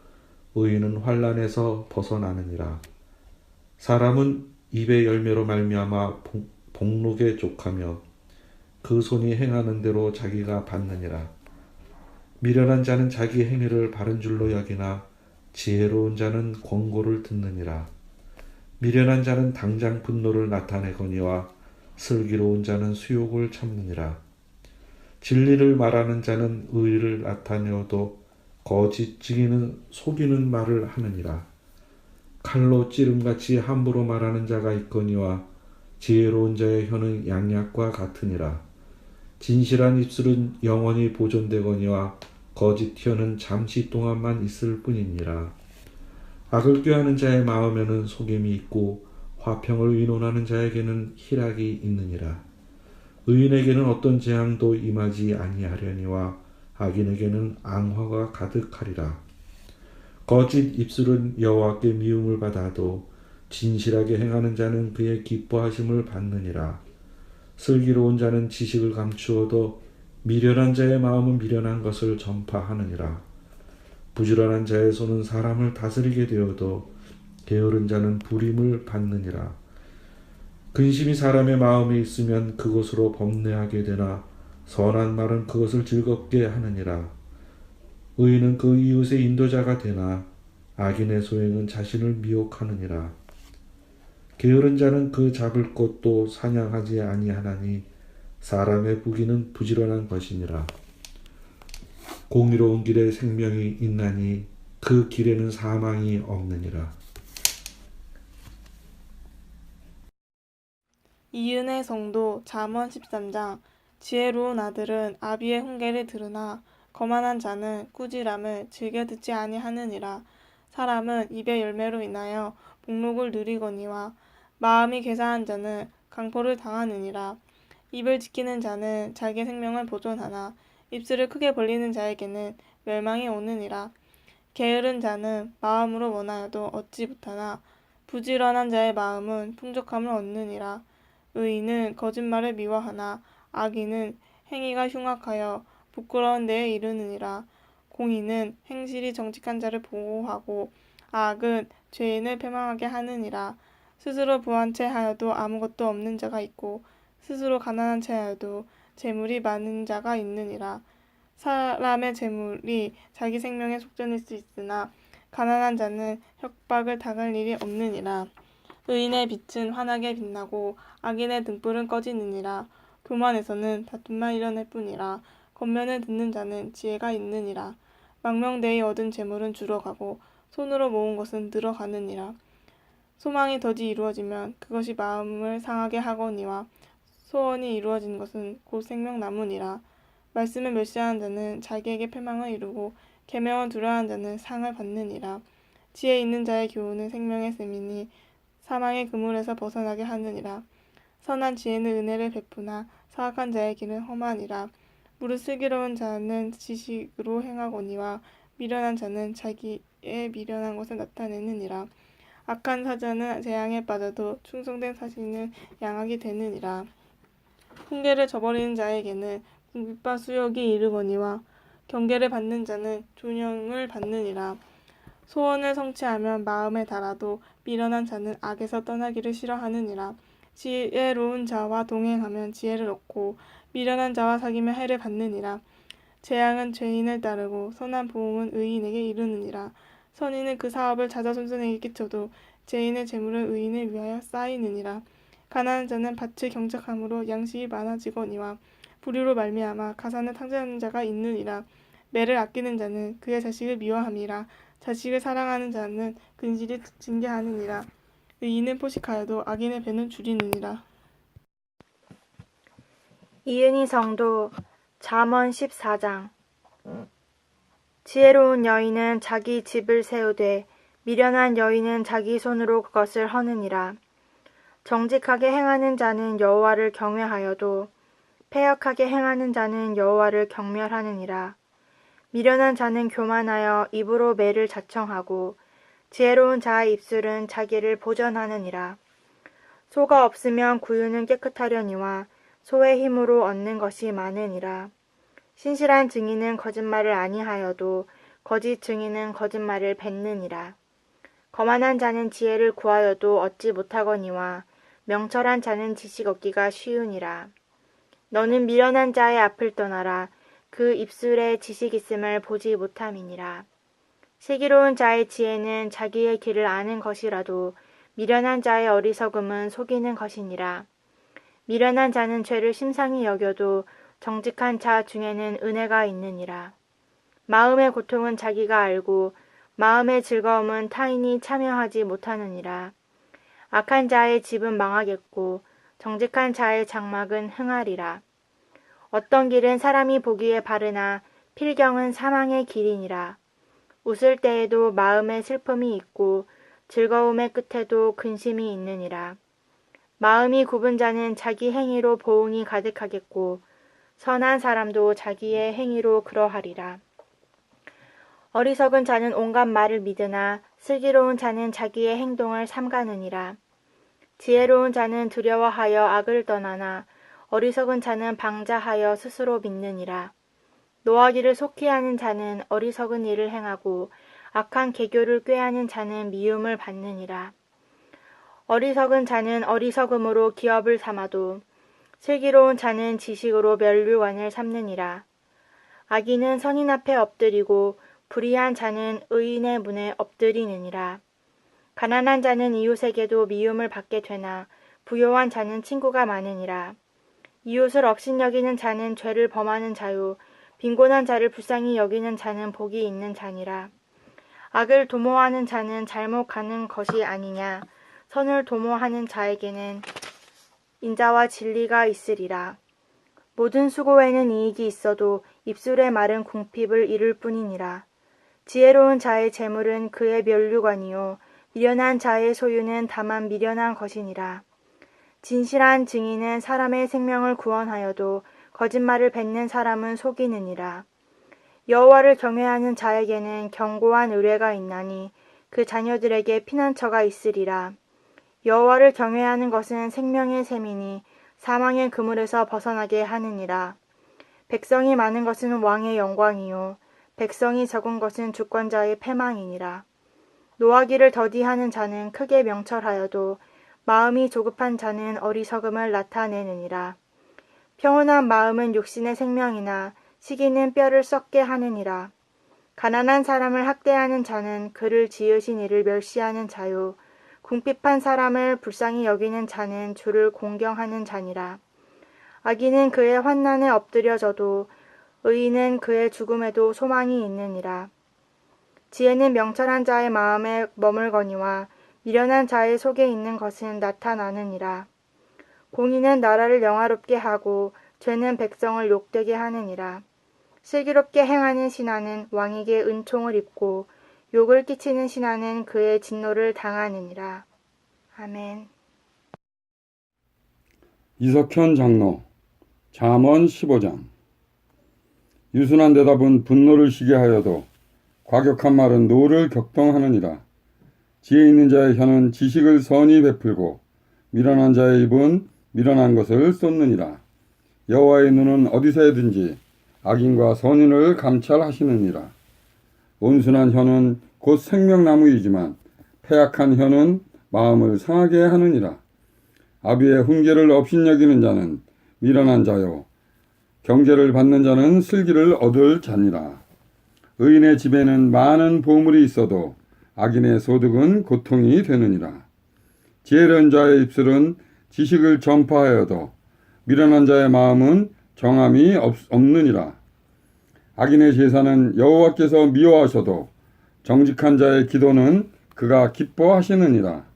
의인은 환난에서 벗어나느니라. 사람은 입의 열매로 말미암아 복록에 족하며 그 손이 행하는 대로 자기가 받느니라. 미련한 자는 자기 행위를 바른 줄로 여기나 지혜로운 자는 권고를 듣느니라. 미련한 자는 당장 분노를 나타내거니와 슬기로운 자는 수욕을 참느니라. 진리를 말하는 자는 의를 나타내어도 거짓 증인은 속이는 말을 하느니라. 칼로 찌름같이 함부로 말하는 자가 있거니와 지혜로운 자의 혀는 양약과 같으니라. 진실한 입술은 영원히 보존되거니와 거짓 혀는 잠시 동안만 있을 뿐이니라. 악을 꾀하는 자의 마음에는 속임이 있고 화평을 의논하는 자에게는 희락이 있느니라. 의인에게는 어떤 재앙도 임하지 아니하려니와 악인에게는 앙화가 가득하리라. 거짓 입술은 여호와께 미움을 받아도 진실하게 행하는 자는 그의 기뻐하심을 받느니라. 슬기로운 자는 지식을 감추어도 미련한 자의 마음은 미련한 것을 전파하느니라. 부지런한 자의 손은 사람을 다스리게 되어도 게으른 자는 불임을 받느니라. 근심이 사람의 마음에 있으면 그것으로 범례하게 되나 선한 말은 그것을 즐겁게 하느니라. 의인은 그 이웃의 인도자가 되나 악인의 소행은 자신을 미혹하느니라. 게으른 자는 그 잡을 것도 사냥하지 아니하나니 사람의 부귀는 부지런한 것이니라. 공의로운 길에 생명이 있나니 그 길에는 사망이 없느니라. 이은혜 성도 잠언 13장. 지혜로운 아들은 아비의 훈계를 들으나 거만한 자는 꾸지람을 즐겨 듣지 아니하느니라. 사람은 입의 열매로 인하여 복록을 누리거니와 마음이 괴사한 자는 강포를 당하느니라. 입을 지키는 자는 자기 생명을 보존하나 입술을 크게 벌리는 자에게는 멸망이 오느니라. 게으른 자는 마음으로 원하여도 얻지 못하나 부지런한 자의 마음은 풍족함을 얻느니라. 의인은 거짓말을 미워하나 악인은 행위가 흉악하여 부끄러운 데에 이르느니라. 공의는 행실이 정직한 자를 보호하고 악은 죄인을 패망하게 하느니라. 스스로 부한 채 하여도 아무것도 없는 자가 있고 스스로 가난한 채 하여도 재물이 많은 자가 있느니라. 사람의 재물이 자기 생명의 속전일 수 있으나 가난한 자는 협박을 당할 일이 없느니라. 의인의 빛은 환하게 빛나고 악인의 등불은 꺼지느니라. 교만에서는 다툼만 일어날 뿐이라. 권면을 듣는 자는 지혜가 있느니라. 망명되이 얻은 재물은 줄어가고 손으로 모은 것은 늘어가느니라. 소망이 더디 이루어지면 그것이 마음을 상하게 하거니와 소원이 이루어진 것은 곧 생명나무니라. 말씀을 멸시하는 자는 자기에게 패망을 이루고 계명을 두려워하는 자는 상을 받느니라. 지혜 있는 자의 교훈은 생명의 셈이니 사망의 그물에서 벗어나게 하느니라. 선한 지혜는 은혜를 베푸나 사악한 자의 길은 험하니라. 무릇 슬기로운 자는 지식으로 행하거니와 미련한 자는 자기의 미련한 것을 나타내느니라. 악한 사자는 재앙에 빠져도 충성된 사신은 양악이 되느니라. 훈계를 저버리는 자에게는 궁핍과 수욕이 이르거니와 경계를 받는 자는 존영을 받느니라. 소원을 성취하면 마음에 달아도 미련한 자는 악에서 떠나기를 싫어하느니라. 지혜로운 자와 동행하면 지혜를 얻고 미련한 자와 사귀면 해를 받느니라. 재앙은 죄인을 따르고 선한 보응은 의인에게 이르느니라. 선인은 그 사업을 자자손손에게 끼쳐도 죄인의 재물은 의인을 위하여 쌓이느니라. 가난한 자는 밭을 경작함으로 양식이 많아지거니와 불의로 말미암아 가산을 탕진하는 자가 있느니라. 매를 아끼는 자는 그의 자식을 미워함이라. 자식을 사랑하는 자는 근실이 징계하느니라. 의인은 포식하여도 악인의 배는 줄이느니라. 이은희 성도 잠언 14장. 지혜로운 여인은 자기 집을 세우되 미련한 여인은 자기 손으로 그것을 허느니라. 정직하게 행하는 자는 여호와를 경외하여도 패역하게 행하는 자는 여호와를 경멸하느니라. 미련한 자는 교만하여 입으로 매를 자청하고 지혜로운 자의 입술은 자기를 보전하느니라. 소가 없으면 구유는 깨끗하려니와 소의 힘으로 얻는 것이 많으니라. 신실한 증인은 거짓말을 아니하여도 거짓 증인은 거짓말을 뱉느니라. 거만한 자는 지혜를 구하여도 얻지 못하거니와 명철한 자는 지식 얻기가 쉬우니라. 너는 미련한 자의 앞을 떠나라. 그 입술에 지식 있음을 보지 못함이니라. 슬기로운 자의 지혜는 자기의 길을 아는 것이라도 미련한 자의 어리석음은 속이는 것이니라. 미련한 자는 죄를 심상히 여겨도 정직한 자 중에는 은혜가 있느니라. 마음의 고통은 자기가 알고 마음의 즐거움은 타인이 참여하지 못하느니라. 악한 자의 집은 망하겠고 정직한 자의 장막은 흥하리라. 어떤 길은 사람이 보기에 바르나 필경은 사망의 길이니라. 웃을 때에도 마음에 슬픔이 있고 즐거움의 끝에도 근심이 있느니라. 마음이 굽은 자는 자기 행위로 보응이 가득하겠고 선한 사람도 자기의 행위로 그러하리라. 어리석은 자는 온갖 말을 믿으나 슬기로운 자는 자기의 행동을 삼가느니라. 지혜로운 자는 두려워하여 악을 떠나나 어리석은 자는 방자하여 스스로 믿느니라. 노하기를 속히 하는 자는 어리석은 일을 행하고 악한 계교를 꾀하는 자는 미움을 받느니라. 어리석은 자는 어리석음으로 기업을 삼아도 슬기로운 자는 지식으로 면류관을 삼느니라. 악인은 선인 앞에 엎드리고 불의한 자는 의인의 문에 엎드리느니라. 가난한 자는 이웃에게도 미움을 받게 되나 부요한 자는 친구가 많으니라. 이웃을 업신여기는 자는 죄를 범하는 자요 빈곤한 자를 불쌍히 여기는 자는 복이 있는 자니라. 악을 도모하는 자는 잘못 가는 것이 아니냐. 선을 도모하는 자에게는 인자와 진리가 있으리라. 모든 수고에는 이익이 있어도 입술의 말은 궁핍을 이룰 뿐이니라. 지혜로운 자의 재물은 그의 면류관이요 미련한 자의 소유는 다만 미련한 것이니라. 진실한 증인은 사람의 생명을 구원하여도 거짓말을 뱉는 사람은 속이느니라. 여호와를 경외하는 자에게는 견고한 의뢰가 있나니 그 자녀들에게 피난처가 있으리라. 여호와를 경외하는 것은 생명의 셈이니 사망의 그물에서 벗어나게 하느니라. 백성이 많은 것은 왕의 영광이요 백성이 적은 것은 주권자의 패망이니라. 노하기를 더디하는 자는 크게 명철하여도 마음이 조급한 자는 어리석음을 나타내느니라. 평온한 마음은 육신의 생명이나 시기는 뼈를 썩게 하느니라. 가난한 사람을 학대하는 자는 그를 지으신 이를 멸시하는 자요 궁핍한 사람을 불쌍히 여기는 자는 주를 공경하는 자니라. 악인은 그의 환난에 엎드려져도 의인은 그의 죽음에도 소망이 있느니라. 지혜는 명철한 자의 마음에 머물거니와 미련한 자의 속에 있는 것은 나타나느니라. 공의는 나라를 영화롭게 하고 죄는 백성을 욕되게 하느니라. 슬기롭게 행하는 신하는 왕에게 은총을 입고 욕을 끼치는 신하는 그의 진노를 당하느니라. 아멘. 이석현 장로 잠언 15장. 유순한 대답은 분노를 시게 하여도 과격한 말은 노를 격동하느니라. 지혜 있는 자의 혀는 지식을 선히 베풀고 미련한 자의 입은 미련한 것을 쏟느니라. 여호와의 눈은 어디서든지 악인과 선인을 감찰하시느니라. 온순한 혀는 곧 생명나무이지만 패악한 혀는 마음을 상하게 하느니라. 아비의 훈계를 업신여기는 자는 미련한 자요 경계를 받는 자는 슬기를 얻을 자니라. 의인의 집에는 많은 보물이 있어도 악인의 소득은 고통이 되느니라. 지혜로운 자의 입술은 지식을 전파하여도 미련한 자의 마음은 정함이 없느니라. 악인의 제사는 여호와께서 미워하셔도 정직한 자의 기도는 그가 기뻐하시느니라.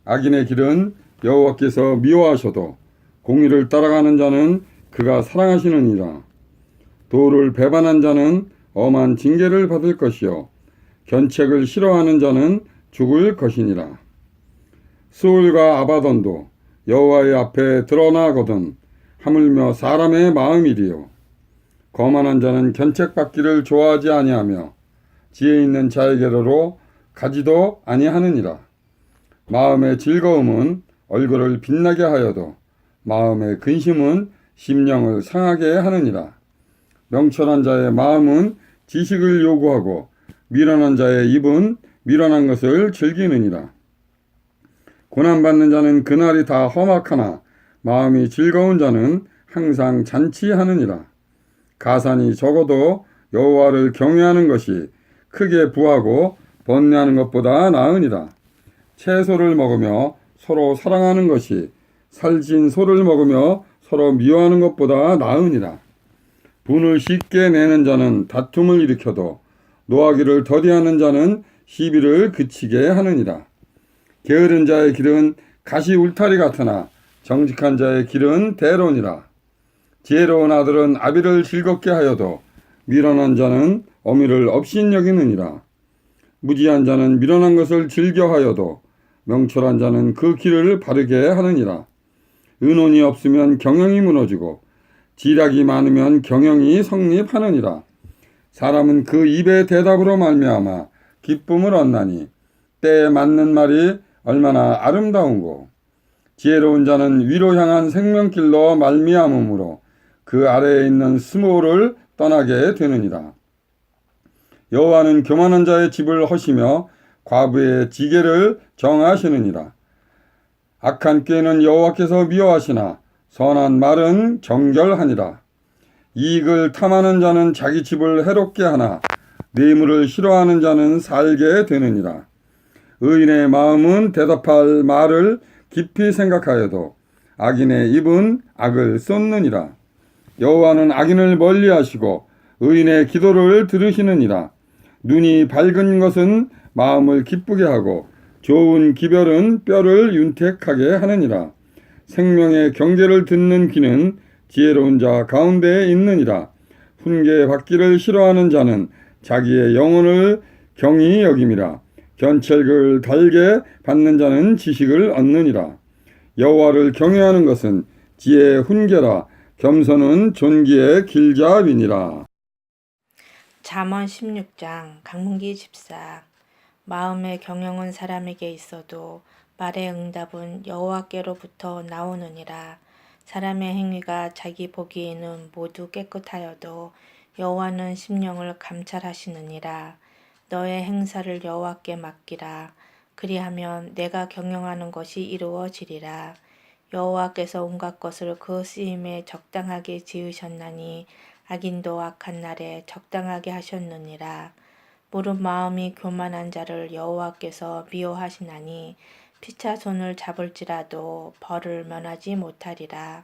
악인의 길은 여호와께서 미워하셔도 공의를 따라가는 자는 그가 사랑하시느니라. 도를 배반한 자는 엄한 징계를 받을 것이요 견책을 싫어하는 자는 죽을 것이니라. 수울과 아바돈도 여호와의 앞에 드러나거든 하물며 사람의 마음이리요. 거만한 자는 견책받기를 좋아하지 아니하며 지혜 있는 자에게로 가지도 아니하느니라. 마음의 즐거움은 얼굴을 빛나게 하여도 마음의 근심은 심령을 상하게 하느니라. 명철한 자의 마음은 지식을 요구하고 미련한 자의 입은 미련한 것을 즐기느니라. 고난받는 자는 그날이 다 험악하나 마음이 즐거운 자는 항상 잔치하느니라. 가산이 적어도 여호와를 경외하는 것이 크게 부하고 번뇌하는 것보다 나으니라. 채소를 먹으며 서로 사랑하는 것이 살진 소를 먹으며 서로 미워하는 것보다 나으니라. 분을 쉽게 내는 자는 다툼을 일으켜도 노하기를 더디하는 자는 시비를 그치게 하느니라. 게으른 자의 길은 가시 울타리 같으나 정직한 자의 길은 대로니라. 지혜로운 아들은 아비를 즐겁게 하여도 미련한 자는 어미를 업신여기느니라. 무지한 자는 미련한 것을 즐겨하여도 명철한 자는 그 길을 바르게 하느니라. 의논이 없으면 경영이 무너지고 지략이 많으면 경영이 성립하느니라. 사람은 그 입의 대답으로 말미암아 기쁨을 얻나니 때에 맞는 말이 얼마나 아름다운고. 지혜로운 자는 위로 향한 생명길로 말미암으므로 그 아래에 있는 수모를 떠나게 되느니라. 여호와는 교만한 자의 집을 허시며 과부의 지게를 정하시느니라. 악한 꾀는 여호와께서 미워하시나 선한 말은 정결하니라. 이익을 탐하는 자는 자기 집을 해롭게 하나 뇌물을 싫어하는 자는 살게 되느니라. 의인의 마음은 대답할 말을 깊이 생각하여도 악인의 입은 악을 쏟느니라. 여호와는 악인을 멀리하시고 의인의 기도를 들으시느니라. 눈이 밝은 것은 마음을 기쁘게 하고 좋은 기별은 뼈를 윤택하게 하느니라. 생명의 경계를 듣는 귀는 지혜로운 자 가운데에 있느니라. 훈계받기를 싫어하는 자는 자기의 영혼을 경히 여김이라. 견책을 달게 받는 자는 지식을 얻느니라. 여호와를 경외하는 것은 지혜의 훈계라. 겸손은 존귀의 길잡이니라. 잠언 16장 강문기 집사. 마음의 경영은 사람에게 있어도 말의 응답은 여호와께로부터 나오느니라. 사람의 행위가 자기 보기에는 모두 깨끗하여도 여호와는 심령을 감찰하시느니라. 너의 행사를 여호와께 맡기라. 그리하면 내가 경영하는 것이 이루어지리라. 여호와께서 온갖 것을 그 쓰임에 적당하게 지으셨나니 악인도 악한 날에 적당하게 하셨느니라. 모른 마음이 교만한 자를 여호와께서 미워하시나니 피차 손을 잡을지라도 벌을 면하지 못하리라.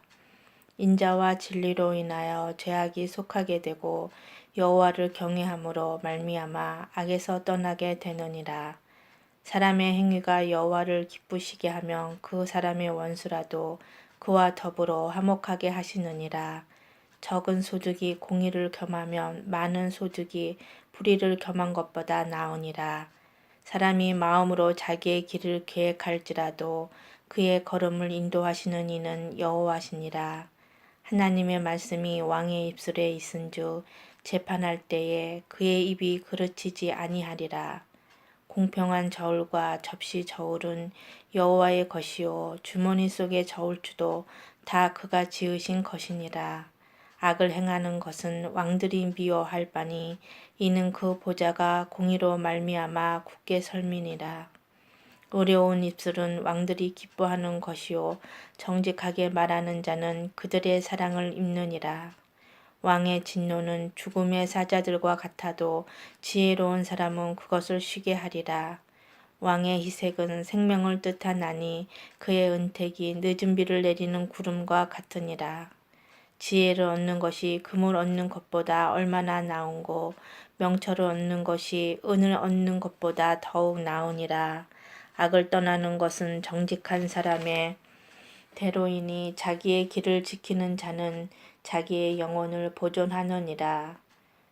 인자와 진리로 인하여 죄악이 속하게 되고 여호와를 경외함으로 말미암아 악에서 떠나게 되느니라. 사람의 행위가 여호와를 기쁘시게 하면 그 사람의 원수라도 그와 더불어 화목하게 하시느니라. 적은 소득이 공의를 겸하면 많은 소득이 불의를 겸한 것보다 나으니라. 사람이 마음으로 자기의 길을 계획할지라도 그의 걸음을 인도하시는 이는 여호와시니라. 하나님의 말씀이 왕의 입술에 있은즉 재판할 때에 그의 입이 그르치지 아니하리라. 공평한 저울과 접시 저울은 여호와의 것이요 주머니 속의 저울추도 다 그가 지으신 것이니라. 악을 행하는 것은 왕들이 미워할 바니 이는 그 보좌가 공의로 말미암아 굳게 설민이라. 어려운 입술은 왕들이 기뻐하는 것이요 정직하게 말하는 자는 그들의 사랑을 입느니라. 왕의 진노는 죽음의 사자들과 같아도 지혜로운 사람은 그것을 쉬게 하리라. 왕의 희색은 생명을 뜻하나니 그의 은택이 늦은 비를 내리는 구름과 같으니라. 지혜를 얻는 것이 금을 얻는 것보다 얼마나 나은고 명철을 얻는 것이 은을 얻는 것보다 더욱 나으니라. 악을 떠나는 것은 정직한 사람의 대로이니 자기의 길을 지키는 자는 자기의 영혼을 보존하느니라.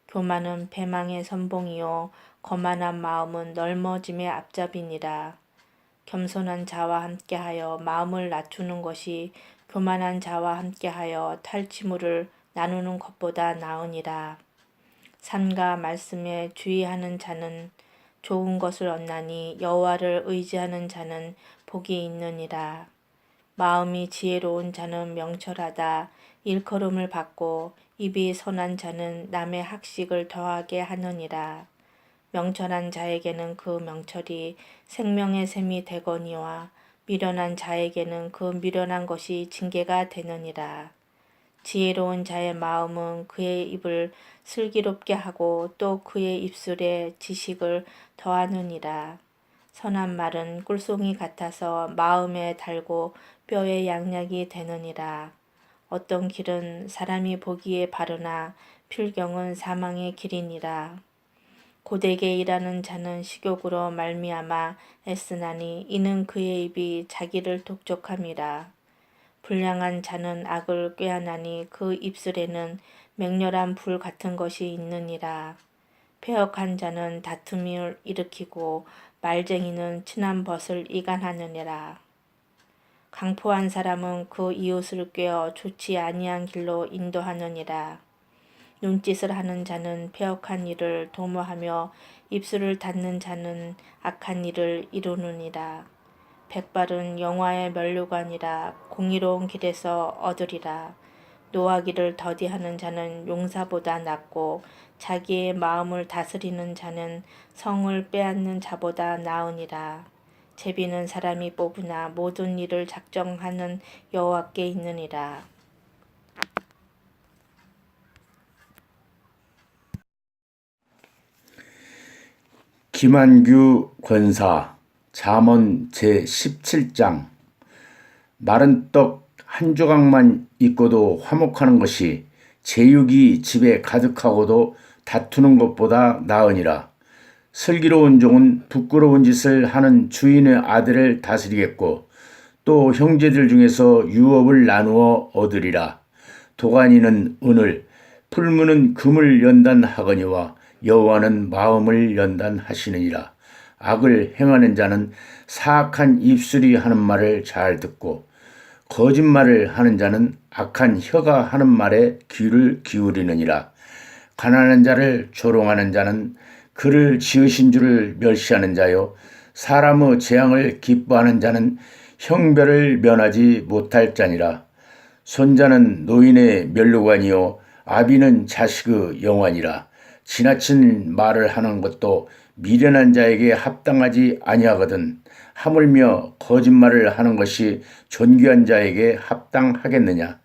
교만은 패망의 선봉이요 거만한 마음은 넓어짐의 앞잡이니라. 겸손한 자와 함께하여 마음을 낮추는 것이 교만한 자와 함께하여 탈취물을 나누는 것보다 나으니라. 산과 말씀에 주의하는 자는 좋은 것을 얻나니 여호와를 의지하는 자는 복이 있느니라. 마음이 지혜로운 자는 명철하다. 일컬음을 받고 입이 선한 자는 남의 학식을 더하게 하느니라. 명철한 자에게는 그 명철이 생명의 샘이 되거니와 미련한 자에게는 그 미련한 것이 징계가 되느니라. 지혜로운 자의 마음은 그의 입을 슬기롭게 하고 또 그의 입술에 지식을 더하느니라. 선한 말은 꿀송이 같아서 마음에 달고 뼈에 양약이 되느니라. 어떤 길은 사람이 보기에 바르나 필경은 사망의 길이니라. 고되게 일하는 자는 식욕으로 말미암아 애쓰나니 이는 그의 입이 자기를 독촉함이라. 불량한 자는 악을 꾀하나니 그 입술에는 맹렬한 불 같은 것이 있느니라. 패역한 자는 다툼을 일으키고 말쟁이는 친한 벗을 이간하느니라. 강포한 사람은 그 이웃을 꾀어 좋지 아니한 길로 인도하느니라. 눈짓을 하는 자는 패역한 일을 도모하며 입술을 닫는 자는 악한 일을 이루느니라. 백발은 영화의 면류관이라 공의로운 길에서 얻으리라. 노하기를 더디하는 자는 용사보다 낫고 자기의 마음을 다스리는 자는 성을 빼앗는 자보다 나으니라. 제비는 사람이 뽑으나 모든 일을 작정하는 여호와께 있느니라. 김한규 권사 잠언 제17장 마른 떡 한 조각만 있고도 화목하는 것이 제육이 집에 가득하고도 다투는 것보다 나으니라. 슬기로운 종은 부끄러운 짓을 하는 주인의 아들을 다스리겠고 또 형제들 중에서 유업을 나누어 얻으리라. 도가니는 은을 풀무는 금을 연단하거니와 여호와는 마음을 연단하시느니라. 악을 행하는 자는 사악한 입술이 하는 말을 잘 듣고 거짓말을 하는 자는 악한 혀가 하는 말에 귀를 기울이느니라. 가난한 자를 조롱하는 자는 그를 지으신 줄을 멸시하는 자요 사람의 재앙을 기뻐하는 자는 형벌을 면하지 못할 자니라. 손자는 노인의 면류관이요 아비는 자식의 영환이라. 지나친 말을 하는 것도 미련한 자에게 합당하지 아니하거든 하물며 거짓말을 하는 것이 존귀한 자에게 합당하겠느냐.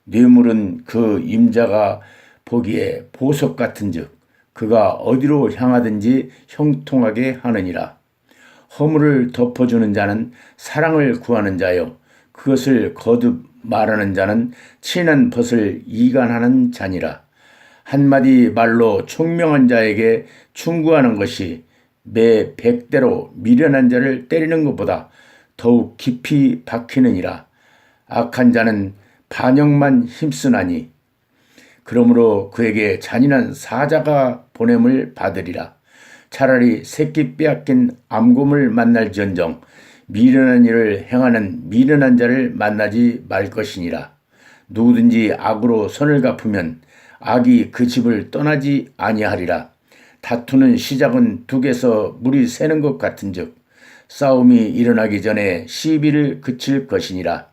뇌물은 그 임자가 보기에 보석 같은즉 그가 어디로 향하든지 형통하게 하느니라. 허물을 덮어주는 자는 사랑을 구하는 자요 그것을 거듭 말하는 자는 친한 벗을 이간하는 자니라. 한마디 말로 총명한 자에게 충고하는 것이 매 100대로 미련한 자를 때리는 것보다 더욱 깊이 박히느니라. 악한 자는 반역만 힘쓰나니 그러므로 그에게 잔인한 사자가 보냄을 받으리라. 차라리 새끼 빼앗긴 암곰을 만날지언정 미련한 일을 행하는 미련한 자를 만나지 말 것이니라. 누구든지 악으로 선을 갚으면 악이 그 집을 떠나지 아니하리라. 다투는 시작은 둑에서 물이 새는 것 같은즉 싸움이 일어나기 전에 시비를 그칠 것이니라.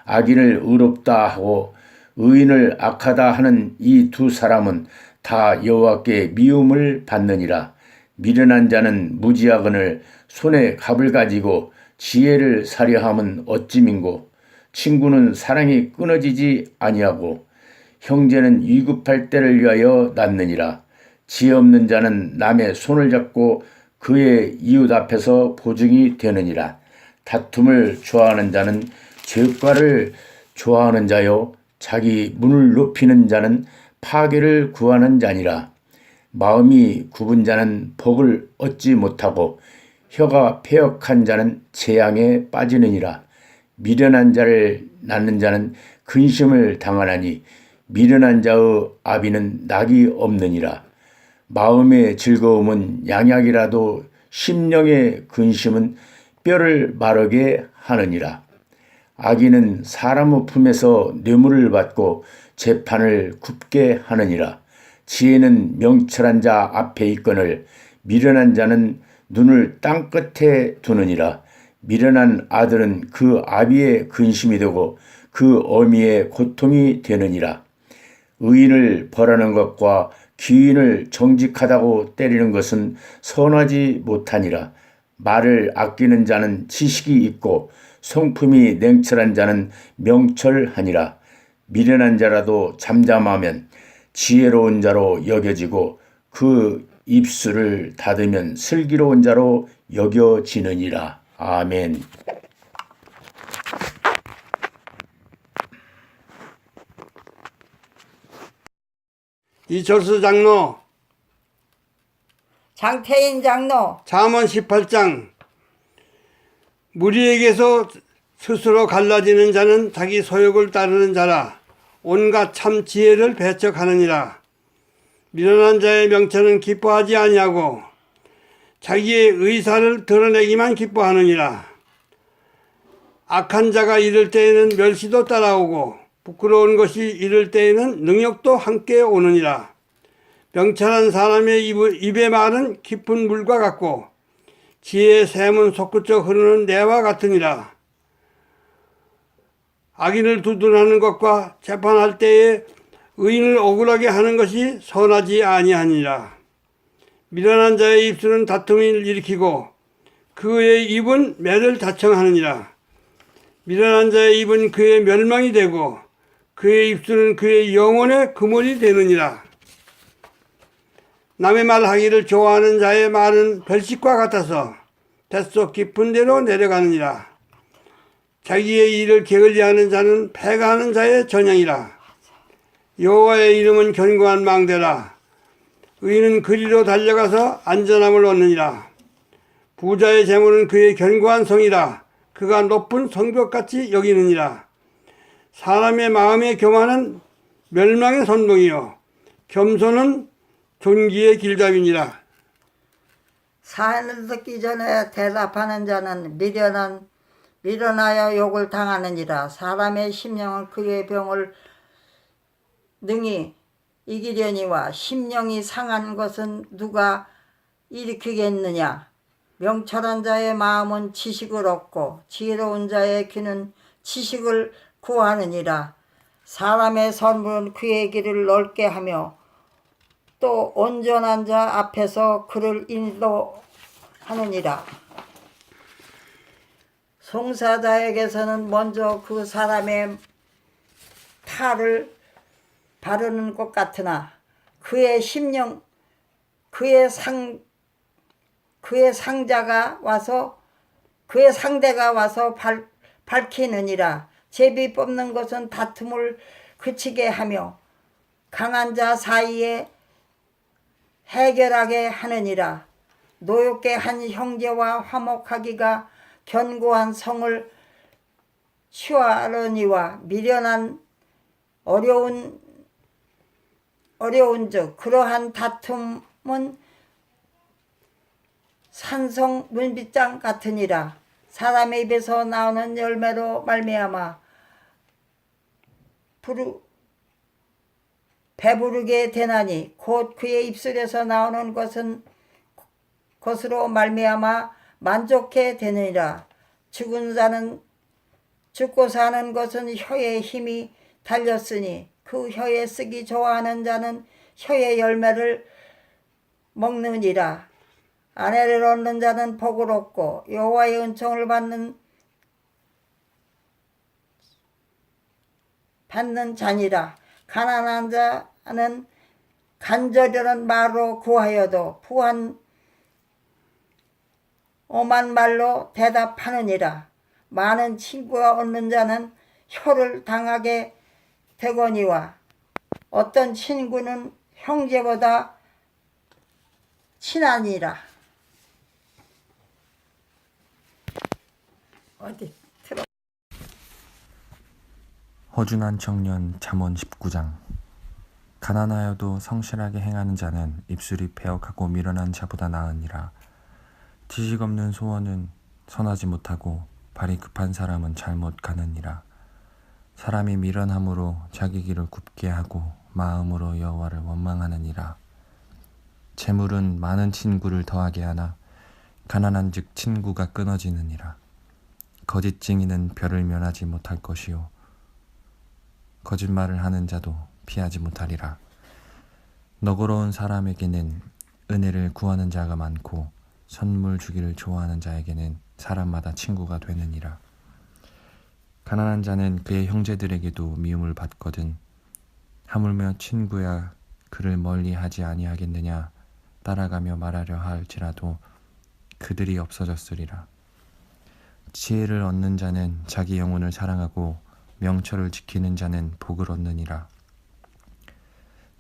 악인을 의롭다 하고 의인을 악하다 하는 이 두 사람은 다 여호와께 미움을 받느니라. 미련한 자는 무지하거늘 손에 갑을 가지고 지혜를 사려함은 어찌민고. 친구는 사랑이 끊어지지 아니하고 형제는 위급할 때를 위하여 낳느니라. 지혜 없는 자는 남의 손을 잡고 그의 이웃 앞에서 보증이 되느니라. 다툼을 좋아하는 자는 죄과를 좋아하는 자요 자기 문을 높이는 자는 파괴를 구하는 자니라. 마음이 굽은 자는 복을 얻지 못하고 혀가 패역한 자는 재앙에 빠지느니라. 미련한 자를 낳는 자는 근심을 당하나니 미련한 자의 아비는 낙이 없느니라. 마음의 즐거움은 양약이라도 심령의 근심은 뼈를 마르게 하느니라. 악인은 사람의 품에서 뇌물을 받고 재판을 굽게 하느니라. 지혜는 명철한 자 앞에 있거늘 미련한 자는 눈을 땅 끝에 두느니라. 미련한 아들은 그 아비의 근심이 되고 그 어미의 고통이 되느니라. 의인을 벌하는 것과 귀인을 정직하다고 때리는 것은 선하지 못하니라. 말을 아끼는 자는 지식이 있고 성품이 냉철한 자는 명철하니라. 미련한 자라도 잠잠하면 지혜로운 자로 여겨지고 그 입술을 닫으면 슬기로운 자로 여겨지느니라. 아멘. 이철수 장로, 장태인 장로, 잠언 18장. 무리에게서 스스로 갈라지는 자는 자기 소욕을 따르는 자라. 온갖 참 지혜를 배척하느니라. 미련한 자의 명철은 기뻐하지 아니하고 자기의 의사를 드러내기만 기뻐하느니라. 악한 자가 이를 때에는 멸시도 따라오고 부끄러운 것이 이를 때에는 능욕도 함께 오느니라. 명철한 사람의 입의 말은 깊은 물과 같고 지혜의 샘은 솟구쳐 흐르는 내와 같으니라. 악인을 두둔하는 것과 재판할 때에 의인을 억울하게 하는 것이 선하지 아니하니라. 미련한 자의 입술은 다툼을 일으키고 그의 입은 매를 자청하느니라. 미련한 자의 입은 그의 멸망이 되고 그의 입술은 그의 영혼의 그물이 되느니라. 남의 말하기를 좋아하는 자의 말은 별식과 같아서 뱃속 깊은 데로 내려가느니라. 자기의 일을 게을리하는 자는 패가하는 자의 전형이라. 여호와의 이름은 견고한 망대라. 의인은 그리로 달려가서 안전함을 얻느니라. 부자의 재물은 그의 견고한 성이라. 그가 높은 성벽같이 여기느니라. 사람의 마음의 교만은 멸망의 선봉이요 겸손은 존귀의 길잡이니라. 사안을 듣기 전에 대답하는 자는 미련하여 욕을 당하느니라. 사람의 심령은 그의 병을 능히 이기려니와 심령이 상한 것은 누가 일으키겠느냐. 명철한 자의 마음은 지식을 얻고 지혜로운 자의 귀는 지식을 구하느니라. 사람의 선물은 그의 길을 넓게 하며 또 온전한 자 앞에서 그를 인도하느니라. 송사자에게서는 먼저 그 사람의 탈을 바르는 것 같으나 그의 상대가 와서 밝히느니라. 제비 뽑는 것은 다툼을 그치게 하며 강한 자 사이에 해결하게 하느니라. 노엽게 한 형제와 화목하기가 견고한 성을 취하려니와 미련한 어려운즉 그러한 다툼은 산성 문빗장 같으니라. 사람의 입에서 나오는 열매로 말미암아 배부르게 되나니 곧 그의 입술에서 나오는 것으로 말미암아 만족해 되느니라. 죽고 사는 것은 혀에 힘이 달렸으니 그 혀에 쓰기 좋아하는 자는 혀의 열매를 먹느니라. 아내를 얻는 자는 복을 얻고 여호와의 은총을 받는 자니라. 가난한 자는 간절한 말로 구하여도 오만 말로 대답하느니라. 많은 친구가 얻는 자는 혀를 당하게 되거니와 어떤 친구는 형제보다 친하니라. 어디 들어. 허준한 청년 잠언 19장. 가난하여도 성실하게 행하는 자는 입술이 배역하고 미련한 자보다 나으니라. 지식 없는 소원은 선하지 못하고 발이 급한 사람은 잘못 가느니라. 사람이 미련함으로 자기 길을 굽게 하고 마음으로 여호와를 원망하느니라. 재물은 많은 친구를 더하게 하나 가난한즉 친구가 끊어지느니라. 거짓 증인은 별을 면하지 못할 것이요 거짓말을 하는 자도 피하지 못하리라. 너그러운 사람에게는 은혜를 구하는 자가 많고 선물 주기를 좋아하는 자에게는 사람마다 친구가 되느니라. 가난한 자는 그의 형제들에게도 미움을 받거든 하물며 친구야 그를 멀리하지 아니하겠느냐. 따라가며 말하려 할지라도 그들이 없어졌으리라. 지혜를 얻는 자는 자기 영혼을 사랑하고 명철을 지키는 자는 복을 얻느니라.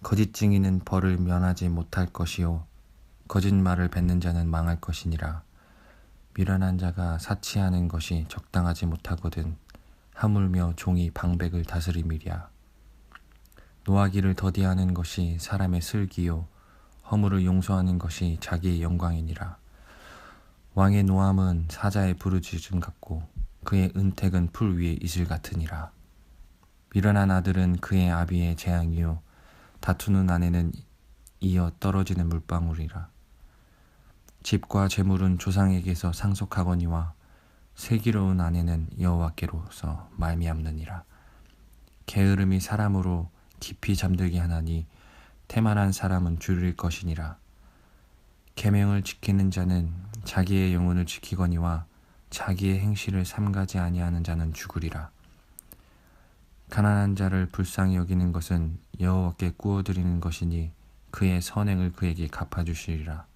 거짓 증인은 벌을 면하지 못할 것이요 거짓말을 뱉는 자는 망할 것이니라. 미련한 자가 사치하는 것이 적당하지 못하거든 하물며 종이 방백을 다스림이랴. 노하기를 더디하는 것이 사람의 슬기요 허물을 용서하는 것이 자기의 영광이니라. 왕의 노함은 사자의 부르짖음 같고 그의 은택은 풀 위에 이슬 같으니라. 미련한 아들은 그의 아비의 재앙이요 다투는 아내는 이어 떨어지는 물방울이라. 집과 재물은 조상에게서 상속하거니와 슬기로운 아내는 여호와께로서 말미암느니라. 게으름이 사람으로 깊이 잠들게 하나니 태만한 사람은 줄일 것이니라. 계명을 지키는 자는 자기의 영혼을 지키거니와 자기의 행실을 삼가지 아니하는 자는 죽으리라. 가난한 자를 불쌍히 여기는 것은 여호와께 구워드리는 것이니 그의 선행을 그에게 갚아주시리라.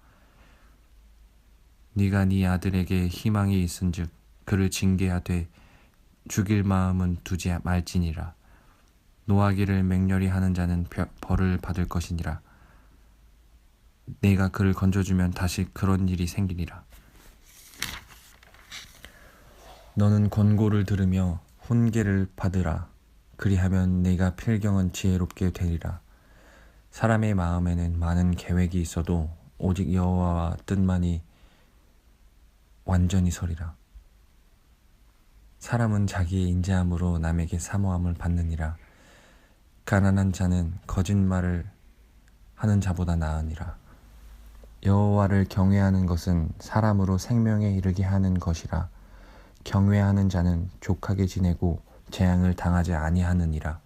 네가 네 아들에게 희망이 있은즉 그를 징계하되 죽일 마음은 두지 말지니라. 노하기를 맹렬히 하는 자는 벌을 받을 것이니라. 내가 그를 건져주면 다시 그런 일이 생기리라. 너는 권고를 들으며 훈계를 받으라. 그리하면 네가 필경은 지혜롭게 되리라. 사람의 마음에는 많은 계획이 있어도 오직 여호와와 뜻만이 완전히 서리라. 사람은 자기의 인자함으로 남에게 사모함을 받느니라. 가난한 자는 거짓말을 하는 자보다 나으니라. 여호와를 경외하는 것은 사람으로 생명에 이르게 하는 것이라. 경외하는 자는 족하게 지내고 재앙을 당하지 아니하느니라.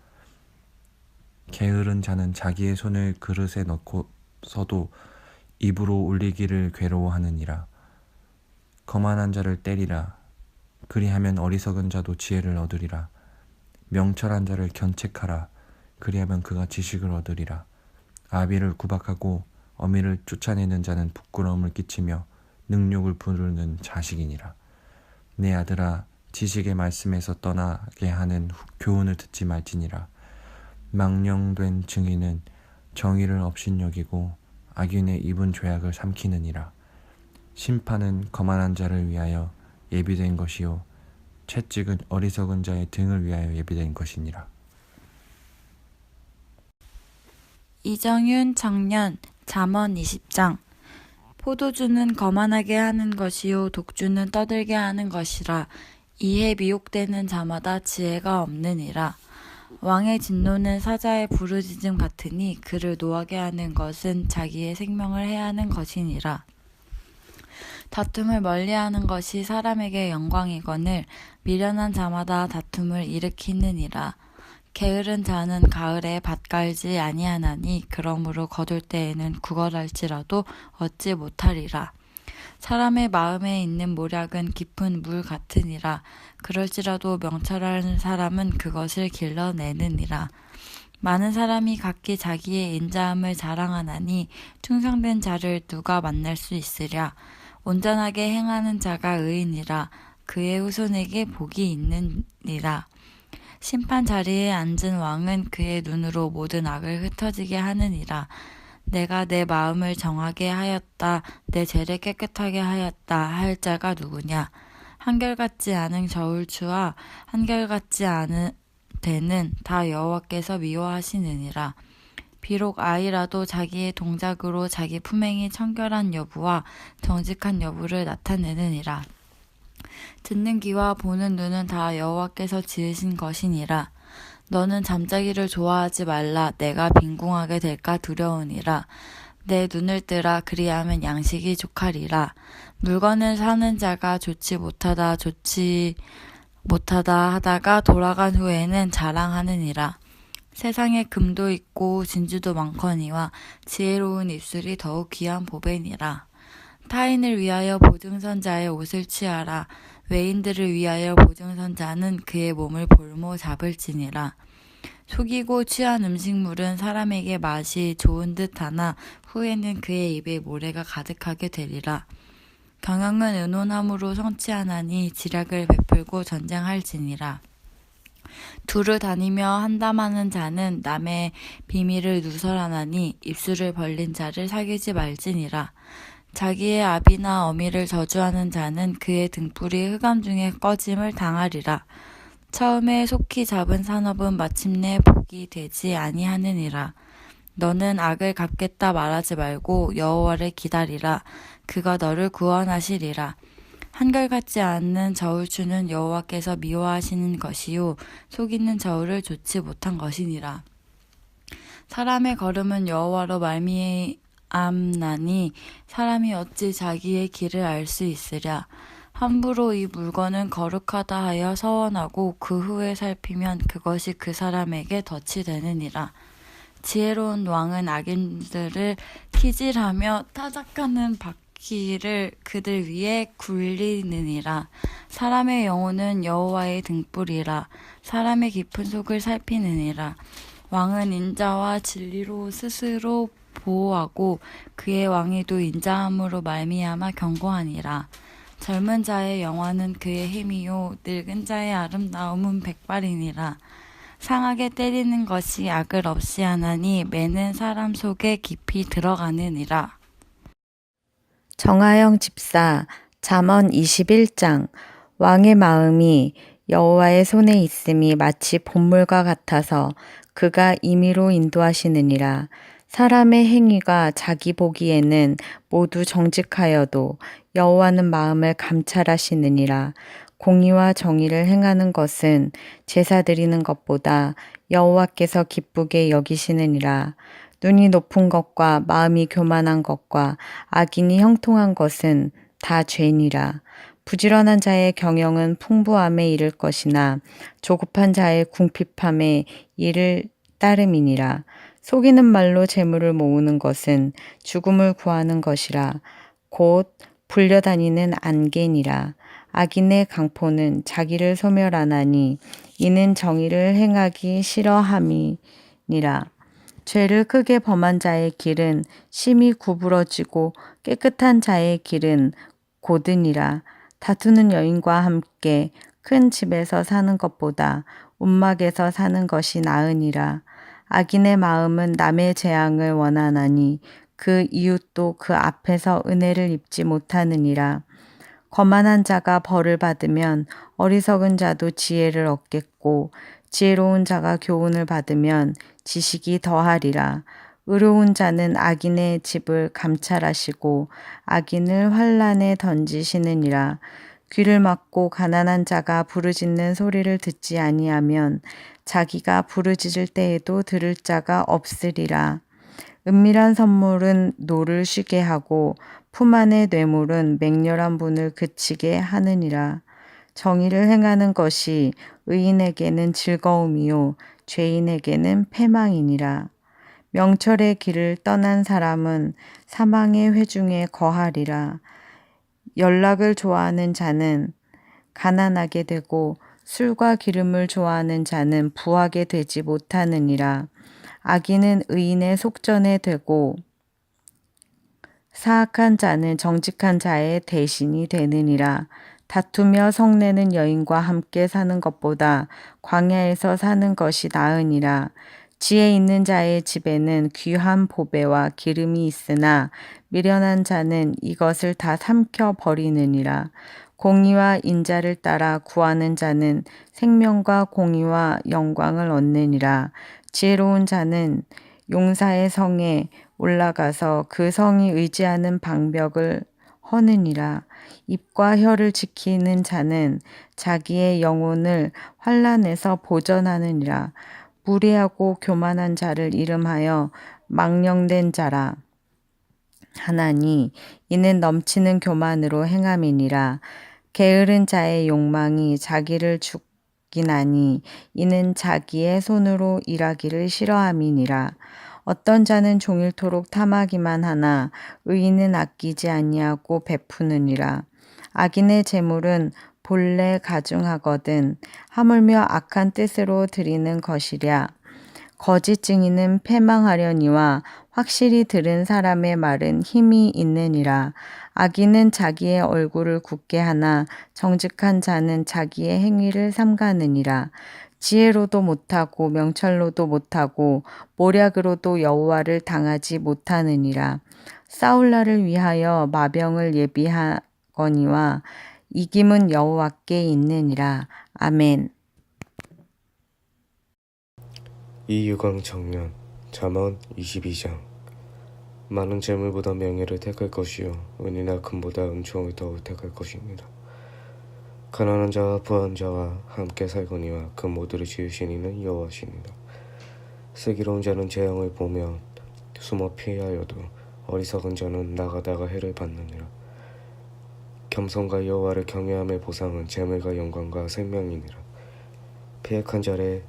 게으른 자는 자기의 손을 그릇에 넣고서도 입으로 올리기를 괴로워하느니라. 거만한 자를 때리라. 그리하면 어리석은 자도 지혜를 얻으리라. 명철한 자를 견책하라. 그리하면 그가 지식을 얻으리라. 아비를 구박하고 어미를 쫓아내는 자는 부끄러움을 끼치며 능욕을 부르는 자식이니라. 내 아들아, 지식의 말씀에서 떠나게 하는 교훈을 듣지 말지니라. 망령된 증인은 정의를 업신여기고 악인의 입은 죄악을 삼키느니라. 심판은 거만한 자를 위하여 예비된 것이요 채찍은 어리석은 자의 등을 위하여 예비된 것이니라. 이정윤 청년 잠언 20장. 포도주는 거만하게 하는 것이요 독주는 떠들게 하는 것이라. 이에 미혹되는 자마다 지혜가 없느니라. 왕의 진노는 사자의 부르짖음 같으니 그를 노하게 하는 것은 자기의 생명을 해하는 것이니라. 다툼을 멀리하는 것이 사람에게 영광이거늘 미련한 자마다 다툼을 일으키느니라. 게으른 자는 가을에 밭 갈지 아니하나니 그러므로 거둘 때에는 구걸할지라도 얻지 못하리라. 사람의 마음에 있는 모략은 깊은 물 같으니라. 그럴지라도 명철한 사람은 그것을 길러내느니라. 많은 사람이 각기 자기의 인자함을 자랑하나니 충성된 자를 누가 만날 수 있으랴. 온전하게 행하는 자가 의인이라. 그의 후손에게 복이 있느니라. 심판 자리에 앉은 왕은 그의 눈으로 모든 악을 흩어지게 하느니라. 내가 내 마음을 정하게 하였다. 내 죄를 깨끗하게 하였다. 할 자가 누구냐? 한결같지 않은 저울추와 한결같지 않은 대는 다 여호와께서 미워하시느니라. 비록 아이라도 자기의 동작으로 자기 품행이 청결한 여부와 정직한 여부를 나타내느니라. 듣는 귀와 보는 눈은 다 여호와께서 지으신 것이니라. 너는 잠자기를 좋아하지 말라. 내가 빈궁하게 될까 두려우니라. 내 눈을 뜨라. 그리하면 양식이 족하리라. 물건을 사는 자가 좋지 못하다 하다가 돌아간 후에는 자랑하느니라. 세상에 금도 있고 진주도 많거니와 지혜로운 입술이 더욱 귀한 보배니라. 타인을 위하여 보증선자의 옷을 취하라. 외인들을 위하여 보증선자는 그의 몸을 볼모 잡을지니라. 속이고 취한 음식물은 사람에게 맛이 좋은 듯하나 후에는 그의 입에 모래가 가득하게 되리라. 경영은 의논함으로 성취하나니 지략을 베풀고 전쟁할지니라. 두루 다니며 한담하는 자는 남의 비밀을 누설하나니 입술을 벌린 자를 사귀지 말지니라. 자기의 아비나 어미를 저주하는 자는 그의 등불이 흑암 중에 꺼짐을 당하리라. 처음에 속히 잡은 산업은 마침내 복이 되지 아니하느니라. 너는 악을 갚겠다 말하지 말고 여호와를 기다리라. 그가 너를 구원하시리라. 한결같지 않는 저울추는 여호와께서 미워하시는 것이요 속이는 저울을 좋지 못한 것이니라. 사람의 걸음은 여호와로 말미암나니 사람이 어찌 자기의 길을 알 수 있으랴. 함부로 이 물건은 거룩하다 하여 서원하고 그 후에 살피면 그것이 그 사람에게 덫이 되느니라. 지혜로운 왕은 악인들을 키질하며 타작하는 바퀴를 그들 위에 굴리느니라. 사람의 영혼은 여호와의 등불이라. 사람의 깊은 속을 살피느니라. 왕은 인자와 진리로 스스로 보호하고 그의 왕위도 인자함으로 말미암아 견고하니라. 젊은 자의 영화는 그의 힘이요 늙은 자의 아름다움은 백발이니라. 상하게 때리는 것이 악을 없이 하나니 매는 사람 속에 깊이 들어가느니라. 정하영 집사 잠언 21장. 왕의 마음이 여호와의 손에 있음이 마치 봇물과 같아서 그가 임의로 인도하시느니라. 사람의 행위가 자기 보기에는 모두 정직하여도 여호와는 마음을 감찰하시느니라. 공의와 정의를 행하는 것은 제사 드리는 것보다 여호와께서 기쁘게 여기시느니라. 눈이 높은 것과 마음이 교만한 것과 악인이 형통한 것은 다 죄니라. 부지런한 자의 경영은 풍부함에 이를 것이나 조급한 자의 궁핍함에 이를 따름이니라. 속이는 말로 재물을 모으는 것은 죽음을 구하는 것이라. 곧 불려다니는 안개니라. 악인의 강포는 자기를 소멸하나니 이는 정의를 행하기 싫어함이니라. 죄를 크게 범한 자의 길은 심히 구부러지고 깨끗한 자의 길은 고드니라. 다투는 여인과 함께 큰 집에서 사는 것보다 움막에서 사는 것이 나으니라. 악인의 마음은 남의 재앙을 원하나니 그 이웃도 그 앞에서 은혜를 입지 못하느니라. 거만한 자가 벌을 받으면 어리석은 자도 지혜를 얻겠고 지혜로운 자가 교훈을 받으면 지식이 더하리라. 의로운 자는 악인의 집을 감찰하시고 악인을 환란에 던지시느니라. 귀를 막고 가난한 자가 부르짖는 소리를 듣지 아니하면 자기가 부르짖을 때에도 들을 자가 없으리라. 은밀한 선물은 노를 쉬게 하고 품 안의 뇌물은 맹렬한 분을 그치게 하느니라. 정의를 행하는 것이 의인에게는 즐거움이요 죄인에게는 패망이니라. 명철의 길을 떠난 사람은 사망의 회중에 거하리라. 연락을 좋아하는 자는 가난하게 되고 술과 기름을 좋아하는 자는 부하게 되지 못하느니라. 악인은 의인의 속전에 되고 사악한 자는 정직한 자의 대신이 되느니라. 다투며 성내는 여인과 함께 사는 것보다 광야에서 사는 것이 나으니라. 지혜 있는 자의 집에는 귀한 보배와 기름이 있으나 미련한 자는 이것을 다 삼켜 버리느니라. 공의와 인자를 따라 구하는 자는 생명과 공의와 영광을 얻느니라. 지혜로운 자는 용사의 성에 올라가서 그 성이 의지하는 방벽을 허느니라. 입과 혀를 지키는 자는 자기의 영혼을 환난에서 보전하느니라. 무례하고 교만한 자를 이름하여 망령된 자라 하나니 이는 넘치는 교만으로 행함이니라. 게으른 자의 욕망이 자기를 죽이나니 이는 자기의 손으로 일하기를 싫어함이니라. 어떤 자는 종일토록 탐하기만 하나 의인은 아끼지 아니하고 베푸느니라. 악인의 재물은 본래 가중하거든 하물며 악한 뜻으로 드리는 것이랴. 거짓 증인은 패망하려니와 확실히 들은 사람의 말은 힘이 있느니라. 악인은 자기의 얼굴을 굳게 하나 정직한 자는 자기의 행위를 삼가느니라. 지혜로도 못하고 명철로도 못하고 모략으로도 여호와를 당하지 못하느니라. 싸울 날을 위하여 마병을 예비하거니와 이김은 여호와께 있느니라. 아멘. 이유강 청년 잠언 22장. 많은 재물보다 명예를 택할 것이요 은이나 금보다 은총을 더욱 택할 것입니다. 가난한 자와 부한 자와 함께 살거니와 그 모두를 지으신 이는 여호와시니라. 슬기로운 자는 재앙을 보며 숨어 피하여도 어리석은 자는 나가다가 해를 받느니라. 겸손과 여호와를 경외함의 보상은 재물과 영광과 생명이니라. 패역한 자의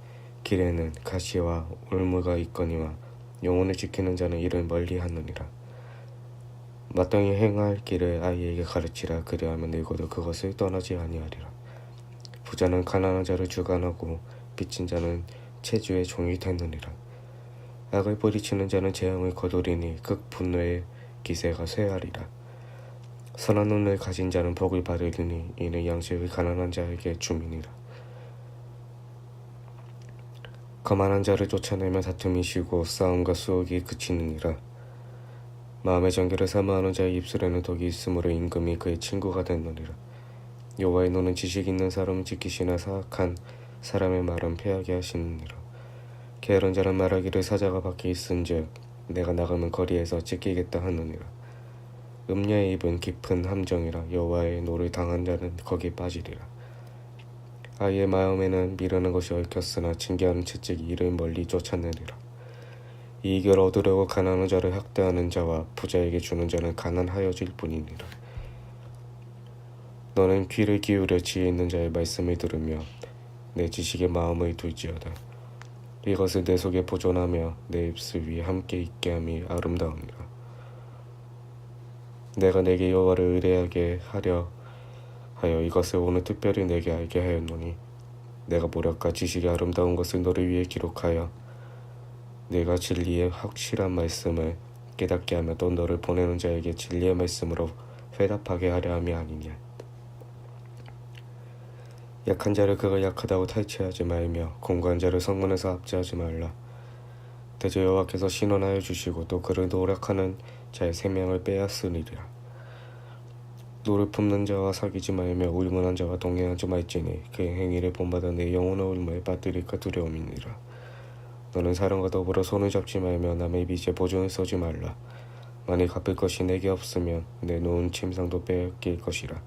길에는 가시와 올무가 있거니와 영혼을 지키는 자는 이를 멀리하느니라. 마땅히 행할 길을 아이에게 가르치라. 그리하면 늙어도 그것을 떠나지 아니하리라. 부자는 가난한 자를 주관하고 빚진 자는 체주의 종이 되느니라. 악을 뿌리치는 자는 재앙을 거두리니 극 분노의 기세가 쇠하리라. 선한 눈을 가진 자는 복을 받으리니 이는 양식을 가난한 자에게 주민이라. 거만한 자를 쫓아내면 다툼이 쉬고 싸움과 수혹이 그치느니라. 마음의 정결을 사모하는 자의 입술에는 독이 있으므로 임금이 그의 친구가 되느니라. 여호와의 노는 지식 있는 사람을 지키시나 사악한 사람의 말은 패하게 하시느니라. 게으른 자는 말하기를 사자가 밖에 있은즉 내가 나가면 거리에서 찢기겠다 하느니라. 음녀의 입은 깊은 함정이라. 여호와의 노를 당한 자는 거기에 빠지리라. 아이의 마음에는 미르는 것이 얽혔으나 징계하는 채찍이 이를 멀리 쫓아내리라. 이익을 얻으려고 가난한 자를 학대하는 자와 부자에게 주는 자는 가난하여질 뿐이니라. 너는 귀를 기울여 지혜 있는 자의 말씀을 들으며 내 지식에 마음을 둘지어다. 이것을 내 속에 보존하며 내 입술 위에 함께 있게 함이 아름다우니라. 내가 내게 여호와를 의뢰하게 하려 하여 이것을 오늘 특별히 내게 알게 하였노니 내가 모략과 지식의 아름다운 것을 너를 위해 기록하여 내가 진리의 확실한 말씀을 깨닫게 하며 또 너를 보내는 자에게 진리의 말씀으로 회답하게 하려 함이 아니냐. 약한 자를 그가 약하다고 탈취하지 말며 공고한 자를 성문에서 압제하지 말라. 대저 여호와께서 신원하여 주시고 또 그를 노력하는 자의 생명을 빼앗으리라. 노를 품는 자와 사귀지 말며 울문한 자와 동행하지 말지니 그의 행위를 본받아 내 영혼의 울무에 빠뜨릴까 두려움이니라. 너는 사람과 더불어 손을 잡지 말며 남의 빚에 보증을 서지 말라. 만일 갚을 것이 내게 없으면 내 놓은 침상도 빼앗길 것이라.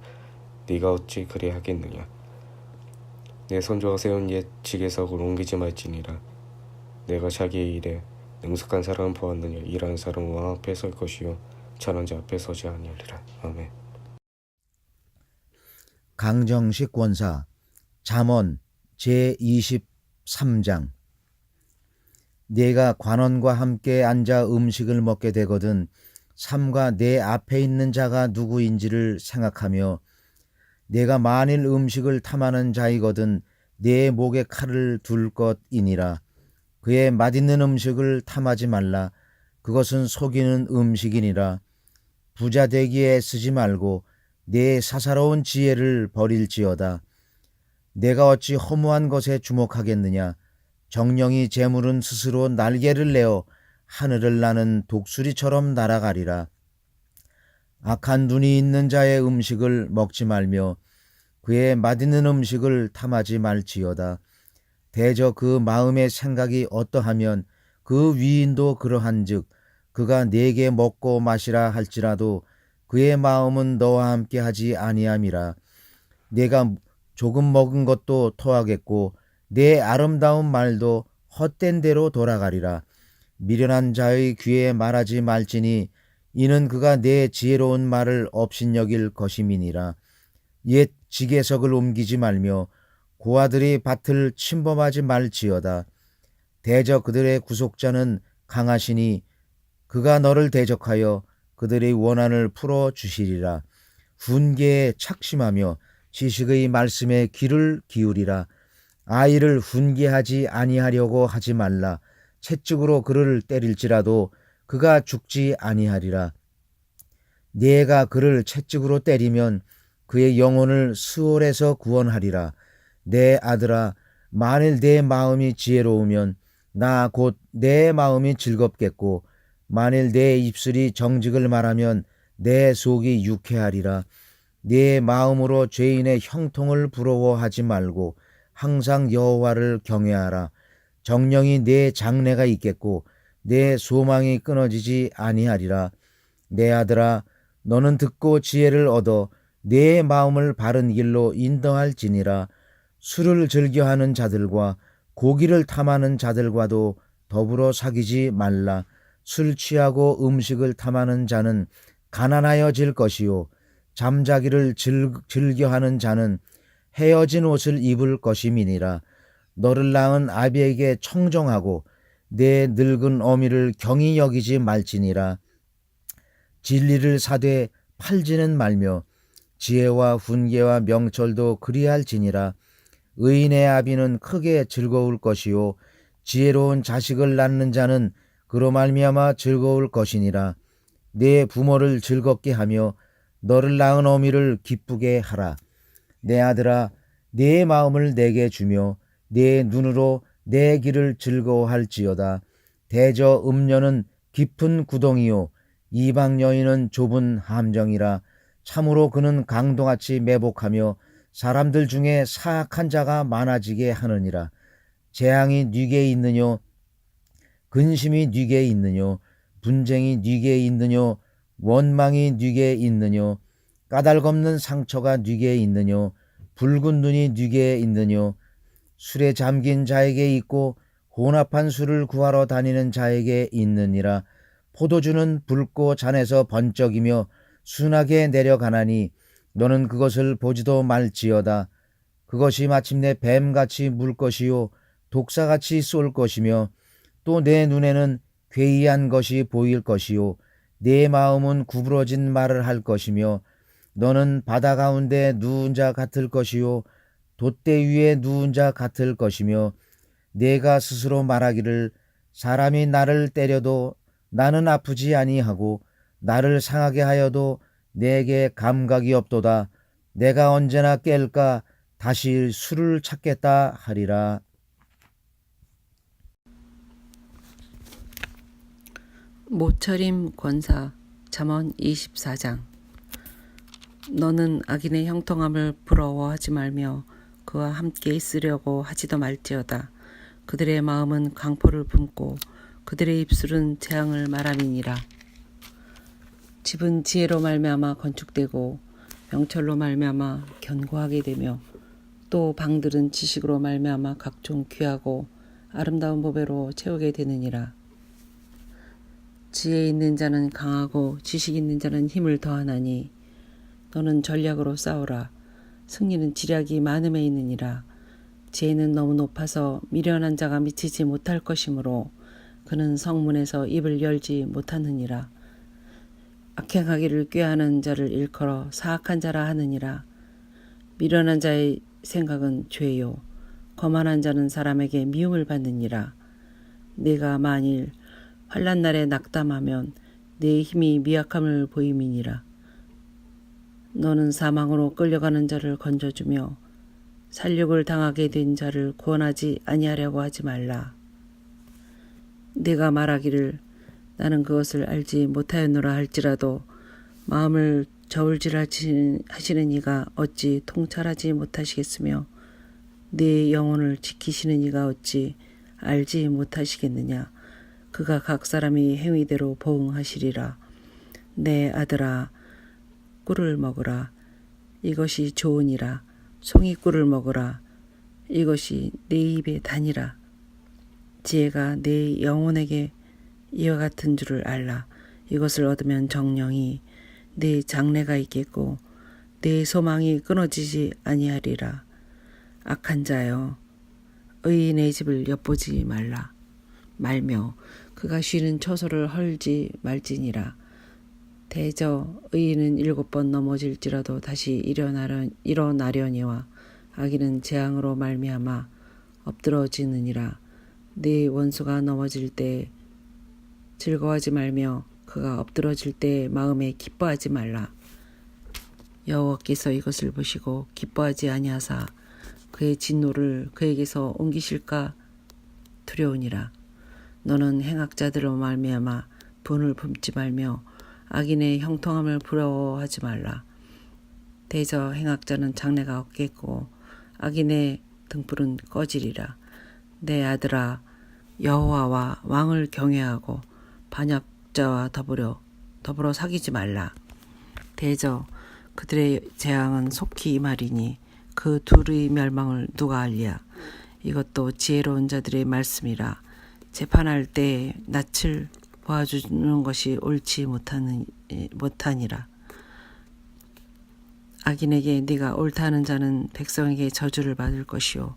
네가 어찌 그리 하겠느냐. 내 손주가 세운 옛 지게석을 옮기지 말지니라. 내가 자기의 일에 능숙한 사람을 보았느냐. 일하는 사람은 왕 앞에 설 것이요 천한 자 앞에 서지 아니하리라. 아멘. 강정식 권사 잠언 제23장. 내가 관원과 함께 앉아 음식을 먹게 되거든 삼가 내 앞에 있는 자가 누구인지를 생각하며 내가 만일 음식을 탐하는 자이거든 내 목에 칼을 둘 것이니라. 그의 맛있는 음식을 탐하지 말라. 그것은 속이는 음식이니라. 부자 되기에 쓰지 말고 내 사사로운 지혜를 버릴지어다. 내가 어찌 허무한 것에 주목하겠느냐. 정령이 재물은 스스로 날개를 내어 하늘을 나는 독수리처럼 날아가리라. 악한 눈이 있는 자의 음식을 먹지 말며 그의 맛있는 음식을 탐하지 말지어다. 대저 그 마음의 생각이 어떠하면 그 위인도 그러한즉 그가 네게 먹고 마시라 할지라도 그의 마음은 너와 함께 하지 아니함이라. 내가 조금 먹은 것도 토하겠고 내 아름다운 말도 헛된 대로 돌아가리라. 미련한 자의 귀에 말하지 말지니 이는 그가 내 지혜로운 말을 업신여길 것임이니라. 옛 지게석을 옮기지 말며 고아들이 밭을 침범하지 말지어다. 대저 그들의 구속자는 강하시니 그가 너를 대적하여 그들의 원한을 풀어주시리라. 훈계에 착심하며 지식의 말씀에 귀를 기울이라. 아이를 훈계하지 아니하려고 하지 말라. 채찍으로 그를 때릴지라도 그가 죽지 아니하리라. 네가 그를 채찍으로 때리면 그의 영혼을 스올에서 구원하리라. 내 아들아, 만일 내 마음이 지혜로우면 나 곧 내 마음이 즐겁겠고 만일 내 입술이 정직을 말하면 내 속이 유쾌하리라. 네 마음으로 죄인의 형통을 부러워하지 말고 항상 여호와를 경외하라. 정령이 내 장래가 있겠고 내 소망이 끊어지지 아니하리라. 내 아들아, 너는 듣고 지혜를 얻어 내 마음을 바른 길로 인도할지니라. 술을 즐겨하는 자들과 고기를 탐하는 자들과도 더불어 사귀지 말라. 술 취하고 음식을 탐하는 자는 가난하여질 것이요 잠자기를 즐겨하는 자는 헤어진 옷을 입을 것임이니라. 너를 낳은 아비에게 청정하고 내 늙은 어미를 경히 여기지 말지니라. 진리를 사되 팔지는 말며 지혜와 훈계와 명철도 그리할지니라. 의인의 아비는 크게 즐거울 것이요 지혜로운 자식을 낳는 자는 그로 말미암아 즐거울 것이니라. 내 부모를 즐겁게 하며 너를 낳은 어미를 기쁘게 하라. 내 아들아, 내 마음을 내게 주며 내 눈으로 내 길을 즐거워할지어다. 대저 음녀는 깊은 구덩이요 이방 여인은 좁은 함정이라. 참으로 그는 강도같이 매복하며 사람들 중에 사악한 자가 많아지게 하느니라. 재앙이 네게 있느뇨 근심이 네게 있느뇨 분쟁이 네게 있느뇨 원망이 네게 있느뇨 까닭없는 상처가 네게 있느뇨 붉은 눈이 네게 있느뇨 술에 잠긴 자에게 있고 혼합한 술을 구하러 다니는 자에게 있느니라. 포도주는 붉고 잔에서 번쩍이며 순하게 내려가나니 너는 그것을 보지도 말지어다. 그것이 마침내 뱀같이 물 것이요 독사같이 쏠 것이며 또 내 눈에는 괴이한 것이 보일 것이요 내 마음은 구부러진 말을 할 것이며 너는 바다 가운데 누운 자 같을 것이요 돛대 위에 누운 자 같을 것이며 내가 스스로 말하기를 사람이 나를 때려도 나는 아프지 아니하고 나를 상하게 하여도 내게 감각이 없도다. 내가 언제나 깰까 다시 술을 찾겠다 하리라. 모처림 권사 잠언 24장. 너는 악인의 형통함을 부러워하지 말며 그와 함께 있으려고 하지도 말지어다. 그들의 마음은 강포를 품고 그들의 입술은 재앙을 말함이니라. 집은 지혜로 말미암아 건축되고 명철로 말미암아 견고하게 되며 또 방들은 지식으로 말미암아 각종 귀하고 아름다운 보배로 채우게 되느니라. 지혜 있는 자는 강하고 지식 있는 자는 힘을 더하나니 너는 전략으로 싸우라. 승리는 지략이 많음에 있느니라. 지혜는 너무 높아서 미련한 자가 미치지 못할 것이므로 그는 성문에서 입을 열지 못하느니라. 악행하기를 꾀하는 자를 일컬어 사악한 자라 하느니라. 미련한 자의 생각은 죄요 거만한 자는 사람에게 미움을 받느니라. 네가 만일 환난 날에 낙담하면 네 힘이 미약함을 보임이니라. 너는 사망으로 끌려가는 자를 건져주며 살육을 당하게 된 자를 구원하지 아니하려고 하지 말라. 네가 말하기를 나는 그것을 알지 못하였노라 할지라도 마음을 저울질하시는 이가 어찌 통찰하지 못하시겠으며 네 영혼을 지키시는 이가 어찌 알지 못하시겠느냐. 그가 각 사람이 행위대로 보응하시리라. 내 아들아, 꿀을 먹으라. 이것이 좋으니라. 송이꿀을 먹으라. 이것이 내 입에 다니라. 지혜가 내 영혼에게 이와 같은 줄을 알라. 이것을 얻으면 정령이 내 장래가 있겠고 내 소망이 끊어지지 아니하리라. 악한 자여, 의인의 집을 엿보지 말며 그가 쉬는 처소를 헐지 말지니라. 대저 의인은 7번 넘어질지라도 다시 일어나려니와 악인은 재앙으로 말미암아 엎드러지느니라. 네 원수가 넘어질 때 즐거워하지 말며 그가 엎드러질 때 마음에 기뻐하지 말라. 여호와께서 이것을 보시고 기뻐하지 아니하사 그의 진노를 그에게서 옮기실까 두려우니라. 너는 행악자들로 말미암아 분을 품지 말며 악인의 형통함을 부러워하지 말라. 대저 행악자는 장래가 없겠고 악인의 등불은 꺼지리라. 내 아들아, 여호와와 왕을 경외하고 반역자와 더불어 사귀지 말라. 대저 그들의 재앙은 속히 임하리니 그 둘의 멸망을 누가 알랴. 이것도 지혜로운 자들의 말씀이라. 재판할 때 낯을 보아주는 것이 옳지 못하니라. 악인에게 네가 옳다 하는 자는 백성에게 저주를 받을 것이요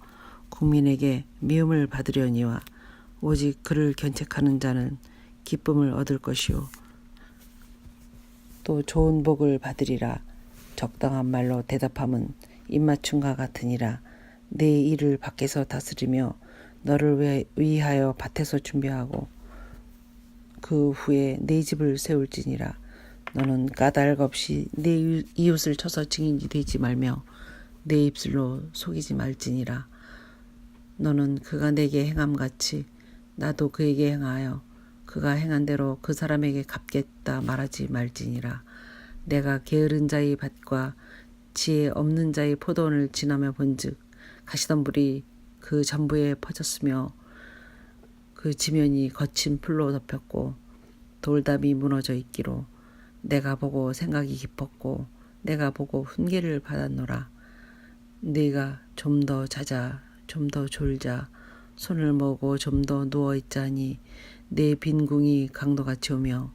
국민에게 미움을 받으려니와 오직 그를 견책하는 자는 기쁨을 얻을 것이요 또 좋은 복을 받으리라. 적당한 말로 대답함은 입맞춤과 같으니라. 네 일을 밖에서 다스리며 너를 위하여 밭에서 준비하고 그 후에 네 집을 세울지니라. 너는 까닭 없이 네 이웃을 쳐서 증인이 되지 말며 내 입술로 속이지 말지니라. 너는 그가 내게 행함같이 나도 그에게 행하여 그가 행한 대로 그 사람에게 갚겠다 말하지 말지니라. 내가 게으른 자의 밭과 지혜 없는 자의 포도원을 지나며 본즉 가시덤불이 그 전부에 퍼졌으며 그 지면이 거친 풀로 덮였고 돌담이 무너져 있기로 내가 보고 생각이 깊었고 내가 보고 훈계를 받았노라. 네가 좀 더 자자 좀 더 졸자 손을 모으고 좀 더 누워있자니 내 빈궁이 강도같이 오며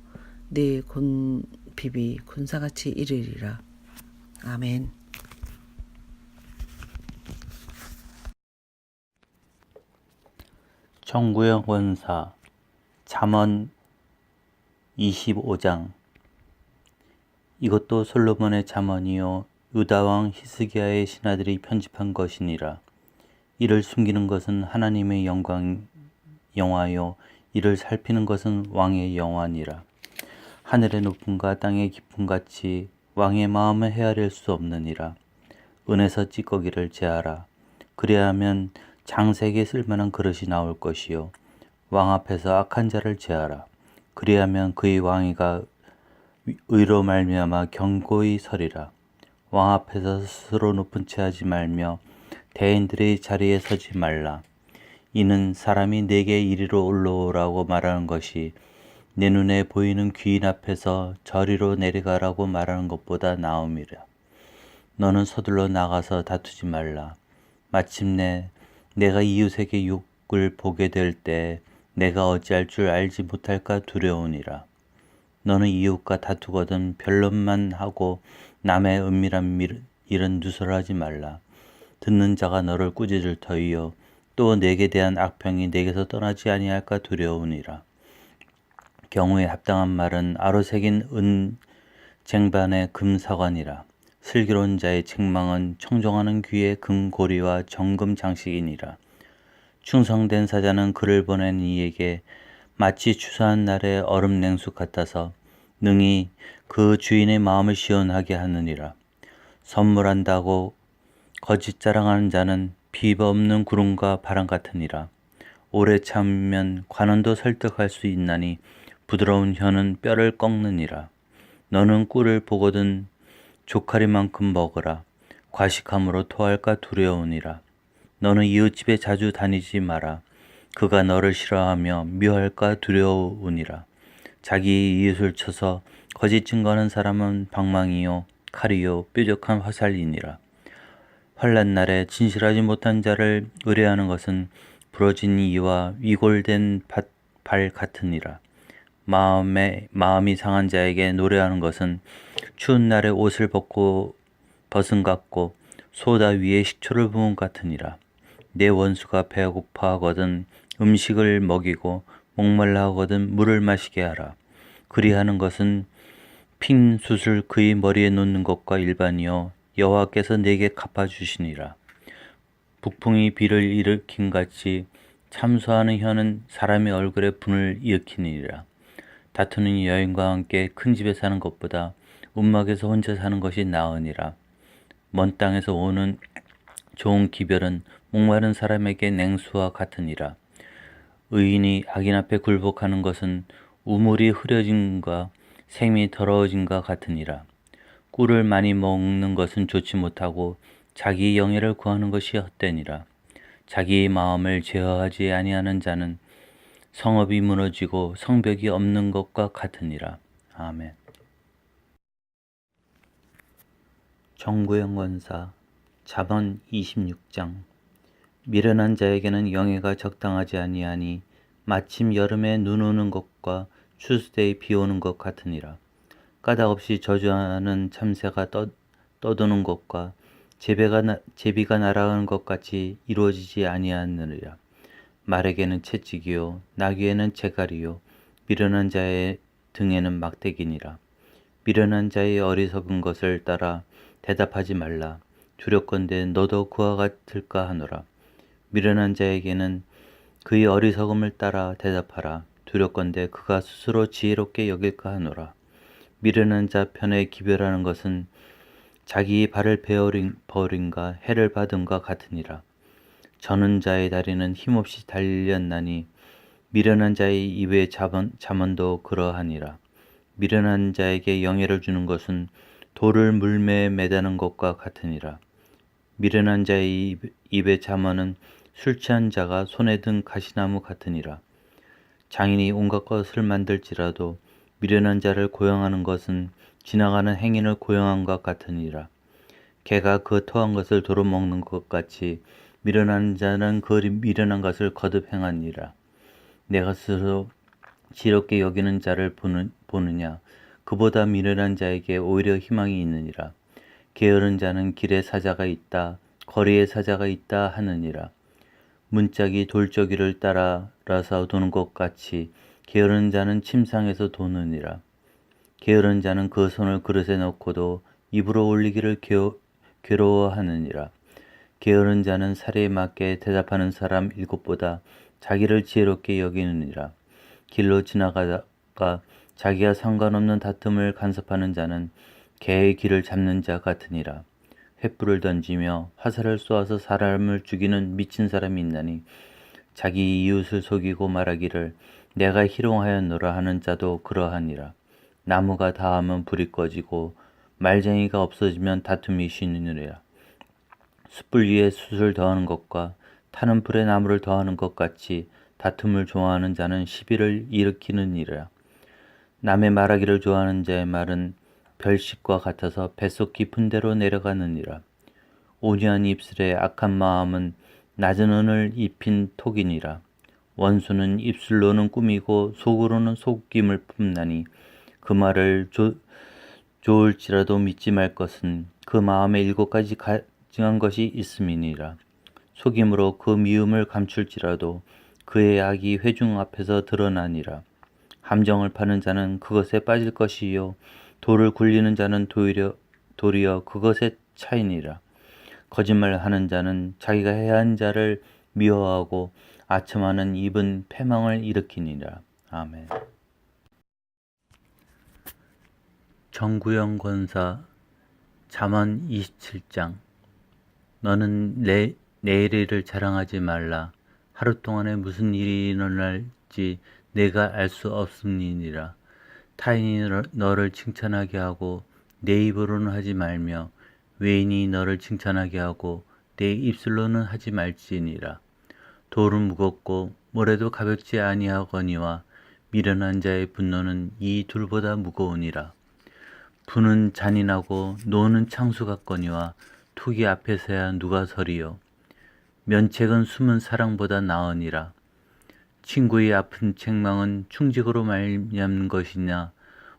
내 곤핍이 군사같이 이르리라. 아멘. 정구영 원사 잠언 25장. 이것도 솔로몬의 잠언이요 유다왕 히스기야의 신하들이 편집한 것이니라. 이를 숨기는 것은 하나님의 영화요 이를 살피는 것은 왕의 영화니라. 하늘의 높음과 땅의 깊음같이 왕의 마음을 헤아릴 수 없느니라. 은에서 찌꺼기를 제하라. 그리하면 장색에 쓸만한 그릇이 나올 것이요 왕 앞에서 악한 자를 제하라. 그리하면 그의 왕위가 의로 말미암아 견고히 서리라. 왕 앞에서 스스로 높은 채 하지 말며 대인들의 자리에 서지 말라. 이는 사람이 내게 이리로 올라오라고 말하는 것이 내 눈에 보이는 귀인 앞에서 저리로 내려가라고 말하는 것보다 나음이라. 너는 서둘러 나가서 다투지 말라. 마침내 내가 이웃에게 욕을 보게 될 때 내가 어찌할 줄 알지 못할까 두려우니라. 너는 이웃과 다투거든 변론만 하고 남의 은밀한 일은 누설하지 말라. 듣는 자가 너를 꾸짖을 터이요 또 내게 대한 악평이 내게서 떠나지 아니할까 두려우니라. 경우에 합당한 말은 아로 새긴 은 쟁반의 금사관이라. 슬기로운 자의 책망은 청종하는 귀의 금고리와 정금 장식이니라. 충성된 사자는 그를 보낸 이에게 마치 추수한 날의 얼음 냉수 같아서 능히 그 주인의 마음을 시원하게 하느니라. 선물한다고 거짓 자랑하는 자는 비바 없는 구름과 바람 같으니라. 오래 참으면 관원도 설득할 수 있나니 부드러운 혀는 뼈를 꺾느니라. 너는 꿀을 보거든 조카리만큼 먹으라. 과식함으로 토할까 두려우니라. 너는 이웃집에 자주 다니지 마라. 그가 너를 싫어하며 미워할까 두려우니라. 자기 이웃을 쳐서 거짓 증거하는 사람은 방망이요 칼이요 뾰족한 화살이니라. 환난 날에 진실하지 못한 자를 의뢰하는 것은 부러진 이와 위골된 발 같으니라. 마음이 상한 자에게 노래하는 것은 추운 날에 옷을 벗은 같고 소다 위에 식초를 부은 같으니라. 내 원수가 배고파 하거든 음식을 먹이고 목말라 하거든 물을 마시게 하라. 그리하는 것은 핀 숯을 그의 머리에 놓는 것과 일반이요 여호와께서 내게 갚아주시니라. 북풍이 비를 일으킨 같이 참소하는 혀는 사람의 얼굴에 분을 일으키니라. 다투는 여인과 함께 큰 집에 사는 것보다 움막에서 혼자 사는 것이 나으니라. 먼 땅에서 오는 좋은 기별은 목마른 사람에게 냉수와 같으니라. 의인이 악인 앞에 굴복하는 것은 우물이 흐려짐과 샘이 더러워짐과 같으니라. 꿀을 많이 먹는 것은 좋지 못하고 자기 영예를 구하는 것이 헛되니라. 자기의 마음을 제어하지 아니하는 자는 성읍이 무너지고 성벽이 없는 것과 같으니라. 아멘. 정구영 원사 잠언 26장. 미련한 자에게는 영예가 적당하지 아니하니 마침 여름에 눈 오는 것과 추수때에 비 오는 것 같으니라. 까닭 없이 저주하는 참새가 떠도는 것과 제비가 날아가는 것 같이 이루어지지 아니하느니라. 말에게는 채찍이요 나귀에는 재갈이요 미련한 자의 등에는 막대기니라. 미련한 자의 어리석은 것을 따라 대답하지 말라. 두렵건대 너도 그와 같을까 하노라. 미련한 자에게는 그의 어리석음을 따라 대답하라. 두렵건대 그가 스스로 지혜롭게 여길까 하노라. 미련한 자 편에 기별하는 것은 자기의 발을 베어린가 해를 받음과 같으니라. 저는 자의 다리는 힘없이 달렸나니 미련한 자의 입의 잠언도 그러하니라. 미련한 자에게 영예를 주는 것은 돌을 물매에 매다는 것과 같으니라. 미련한 자의 입의 잠언은 술 취한 자가 손에 든 가시나무 같으니라. 장인이 온갖 것을 만들지라도 미련한 자를 고용하는 것은 지나가는 행인을 고용함과 같으니라. 개가 그 토한 것을 도로 먹는 것 같이 미련한 자는 그 미련한 것을 거듭 행하니라. 내가 스스로 지롭게 여기는 자를 보느냐? 그보다 미련한 자에게 오히려 희망이 있느니라. 게으른 자는 길에 사자가 있다, 거리에 사자가 있다 하느니라. 문짝이 돌저귀를 따라서 도는 것 같이 게으른 자는 침상에서 도느니라. 게으른 자는 그 손을 그릇에 넣고도 입으로 올리기를 괴로워하느니라. 게으른 자는 사리에 맞게 대답하는 사람 7보다 자기를 지혜롭게 여기느니라. 길로 지나가다가 자기와 상관없는 다툼을 간섭하는 자는 개의 길을 잡는 자 같으니라. 횃불을 던지며 화살을 쏘아서 사람을 죽이는 미친 사람이 있나니 자기 이웃을 속이고 말하기를 내가 희롱하였노라 하는 자도 그러하니라. 나무가 다하면 불이 꺼지고 말쟁이가 없어지면 다툼이 쉬느니라. 숯불 위에 숯을 더하는 것과 타는 불에 나무를 더하는 것 같이 다툼을 좋아하는 자는 시비를 일으키느니라. 남의 말하기를 좋아하는 자의 말은 별식과 같아서 뱃속 깊은 데로 내려가느니라. 온유한 입술에 악한 마음은 낮은 은을 입힌 톡이니라. 원수는 입술로는 꾸미고 속으로는 속임을 품나니 그 말을 좋을지라도 믿지 말 것은 그 마음에 7가지 가증한 것이 있음이니라. 속임으로 그 미움을 감출지라도 그의 악이 회중 앞에서 드러나니라. 함정을 파는 자는 그것에 빠질 것이요 돌을 굴리는 자는 도리어 그것에 차이니라. 거짓말하는 자는 자기가 해한 자를 미워하고 아첨하는 입은 패망을 일으키니라. 아멘. 정구영 권사 잠언 27장. 너는 내일 일을 자랑하지 말라. 하루 동안에 무슨 일이 일어날지 내가 알 수 없음이니라. 타인이 너를 칭찬하게 하고 내 입으로는 하지 말며 외인이 너를 칭찬하게 하고 내 입술로는 하지 말지니라. 돌은 무겁고 모래도 가볍지 아니하거니와 미련한 자의 분노는 이 둘보다 무거우니라. 부는 잔인하고 노는 창수 같거니와 투기 앞에서야 누가 서리요. 면책은 숨은 사랑보다 나으니라. 친구의 아픈 책망은 충직으로 말미암는 것이냐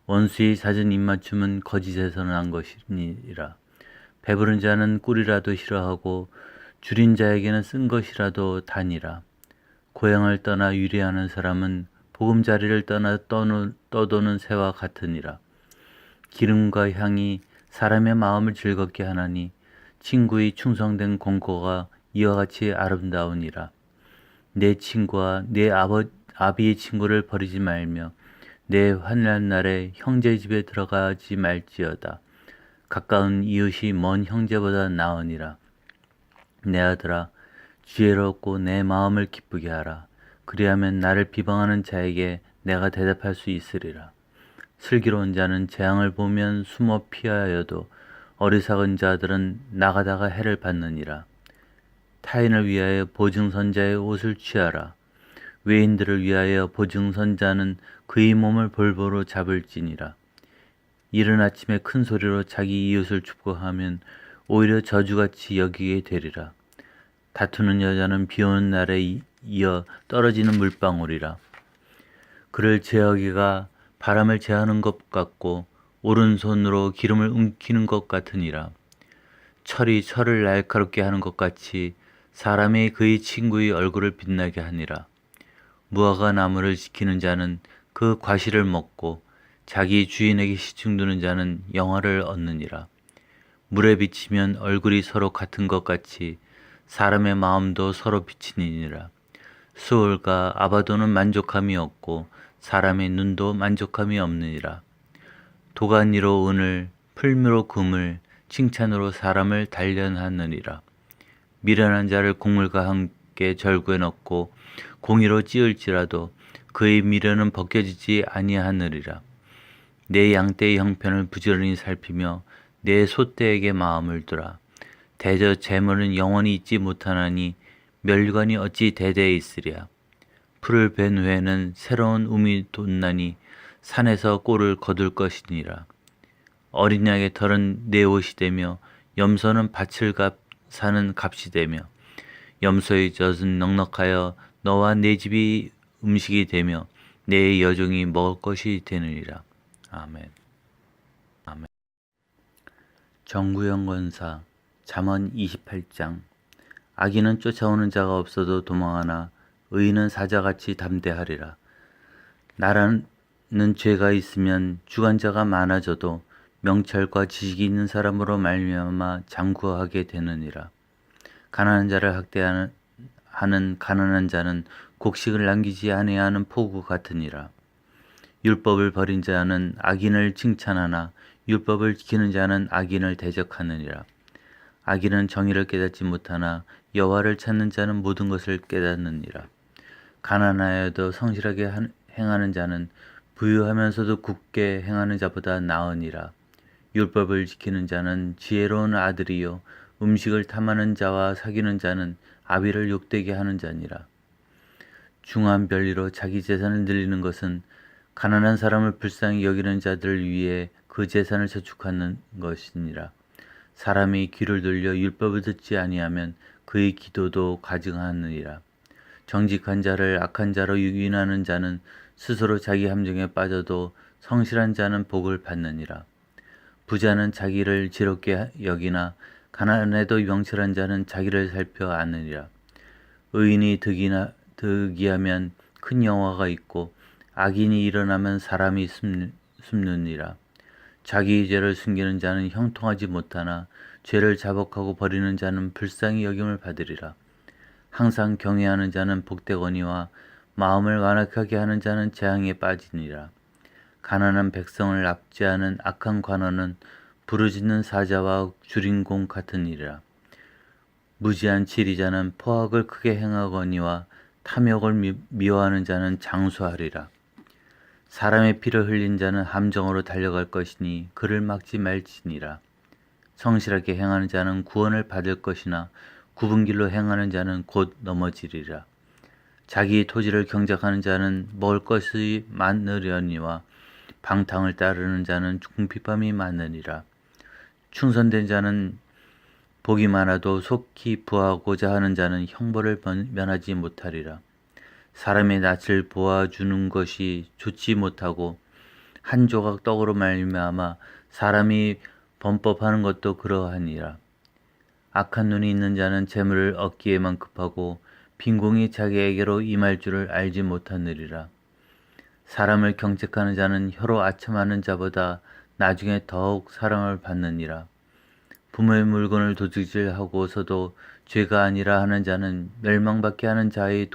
원수의 잦은 입맞춤은 거짓에서 난 것이니라. 배부른 자는 꿀이라도 싫어하고 줄인 자에게는 쓴 것이라도 다니라. 고향을 떠나 유리하는 사람은 보금자리를 떠나 떠도는 새와 같으니라. 기름과 향이 사람의 마음을 즐겁게 하나니 친구의 충성된 공고가 이와 같이 아름다우니라. 내 친구와 내 아비의 친구를 버리지 말며 내 환난 날에 형제 집에 들어가지 말지어다. 가까운 이웃이 먼 형제보다 나으니라. 내 아들아, 지혜롭고 내 마음을 기쁘게 하라. 그리하면 나를 비방하는 자에게 내가 대답할 수 있으리라. 슬기로운 자는 재앙을 보면 숨어 피하여도 어리석은 자들은 나가다가 해를 받느니라. 타인을 위하여 보증선자의 옷을 취하라. 외인들을 위하여 보증선자는 그의 몸을 볼보로 잡을지니라. 이른 아침에 큰 소리로 자기 이웃을 축복하면 오히려 저주같이 여기게 되리라. 다투는 여자는 비 오는 날에 이어 떨어지는 물방울이라. 그를 제어기가 바람을 제하는 것 같고 오른손으로 기름을 움키는 것 같으니라. 철이 철을 날카롭게 하는 것 같이 사람이 그의 친구의 얼굴을 빛나게 하니라. 무화과 나무를 지키는 자는 그 과실을 먹고 자기 주인에게 시충두는 자는 영화를 얻느니라. 물에 비치면 얼굴이 서로 같은 것 같이 사람의 마음도 서로 비치니라. 수월과 아바도는 만족함이 없고 사람의 눈도 만족함이 없느니라. 도가니로 은을, 풀무로 금을, 칭찬으로 사람을 단련하느니라. 미련한 자를 곡물과 함께 절구에 넣고 공의로 찌을지라도 그의 미련은 벗겨지지 아니하느니라. 내 양떼의 형편을 부지런히 살피며 내 소떼에게 마음을 두라. 대저 재물은 영원히 있지 못하나니 멸관이 어찌 대대에 있으랴. 풀을 벤 후에는 새로운 움이 돋나니 산에서 꼴을 거둘 것이니라. 어린 양의 털은 내 옷이 되며 염소는 밭을 사는 값이 되며 염소의 젖은 넉넉하여 너와 내 집이 음식이 되며 내 여종이 먹을 것이 되느니라. 아멘. 아멘. 정구영 권사 잠언 28장. 악인은 쫓아오는 자가 없어도 도망하나 의인은 사자같이 담대하리라. 나라는 죄가 있으면 주관자가 많아져도 명철과 지식이 있는 사람으로 말미암아 장구하게 되느니라. 가난한 자를 학대하는 가난한 자는 곡식을 남기지 아니하는 포구 같으니라. 율법을 버린 자는 악인을 칭찬하나 율법을 지키는 자는 악인을 대적하느니라. 악인은 정의를 깨닫지 못하나 여호와를 찾는 자는 모든 것을 깨닫느니라. 가난하여도 성실하게 행하는 자는 부유하면서도 굳게 행하는 자보다 나으니라. 율법을 지키는 자는 지혜로운 아들이요 음식을 탐하는 자와 사귀는 자는 아비를 욕되게 하는 자니라. 중한 별리로 자기 재산을 늘리는 것은 가난한 사람을 불쌍히 여기는 자들을 위해 그 재산을 저축하는 것이니라. 사람이 귀를 돌려 율법을 듣지 아니하면 그의 기도도 가증하느니라. 정직한 자를 악한 자로 유인하는 자는 스스로 자기 함정에 빠져도 성실한 자는 복을 받느니라. 부자는 자기를 지롭게 여기나 가난해도 명철한 자는 자기를 살펴 아느니라. 의인이 득이하면 큰 영화가 있고 악인이 일어나면 사람이 숨느니라. 자기의 죄를 숨기는 자는 형통하지 못하나 죄를 자복하고 버리는 자는 불쌍히 여김을 받으리라. 항상 경외하는 자는 복되거니와 마음을 완악하게 하는 자는 재앙에 빠지니라. 가난한 백성을 압제하는 악한 관원은 부르짖는 사자와 주린공 같으니라. 무지한 지리자는 포악을 크게 행하거니와 탐욕을 미워하는 자는 장수하리라. 사람의 피를 흘린 자는 함정으로 달려갈 것이니 그를 막지 말지니라. 성실하게 행하는 자는 구원을 받을 것이나 굽은 길로 행하는 자는 곧 넘어지리라. 자기 토지를 경작하는 자는 먹을 것이 많으려니와 방탕을 따르는 자는 궁핍함이 많으니라. 충성된 자는 복이 많아도 속히 부하고자 하는 자는 형벌을 면하지 못하리라. 사람의 낯을 보아주는 것이 좋지 못하고 한 조각 떡으로 말미암아 사람이 범법하는 것도 그러하니라. 악한 눈이 있는 자는 재물을 얻기에만 급하고 빈궁이 자기에게로 임할 줄을 알지 못하느니라. 사람을 경책하는 자는 혀로 아첨하는 자보다 나중에 더욱 사랑을 받느니라. 부모의 물건을 도둑질하고서도 죄가 아니라 하는 자는 멸망받게 하는 자의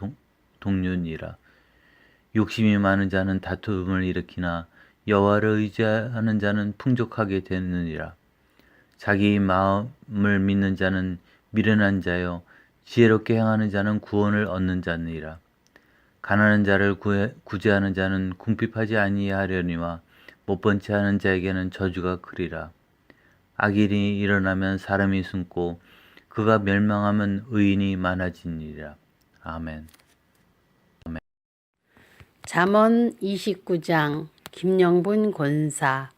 동료니라. 욕심이 많은 자는 다툼을 일으키나 여호와를 의지하는 자는 풍족하게 되느니라. 자기 마음을 믿는 자는 미련한 자요 지혜롭게 행하는 자는 구원을 얻는 자니라. 가난한 자를 구제하는 자는 궁핍하지 아니하려니와 못본 채 하는 자에게는 저주가 크리라. 악인이 일어나면 사람이 숨고 그가 멸망하면 의인이 많아지니라. 아멘. 아멘. 잠언 29장 김영분 권사.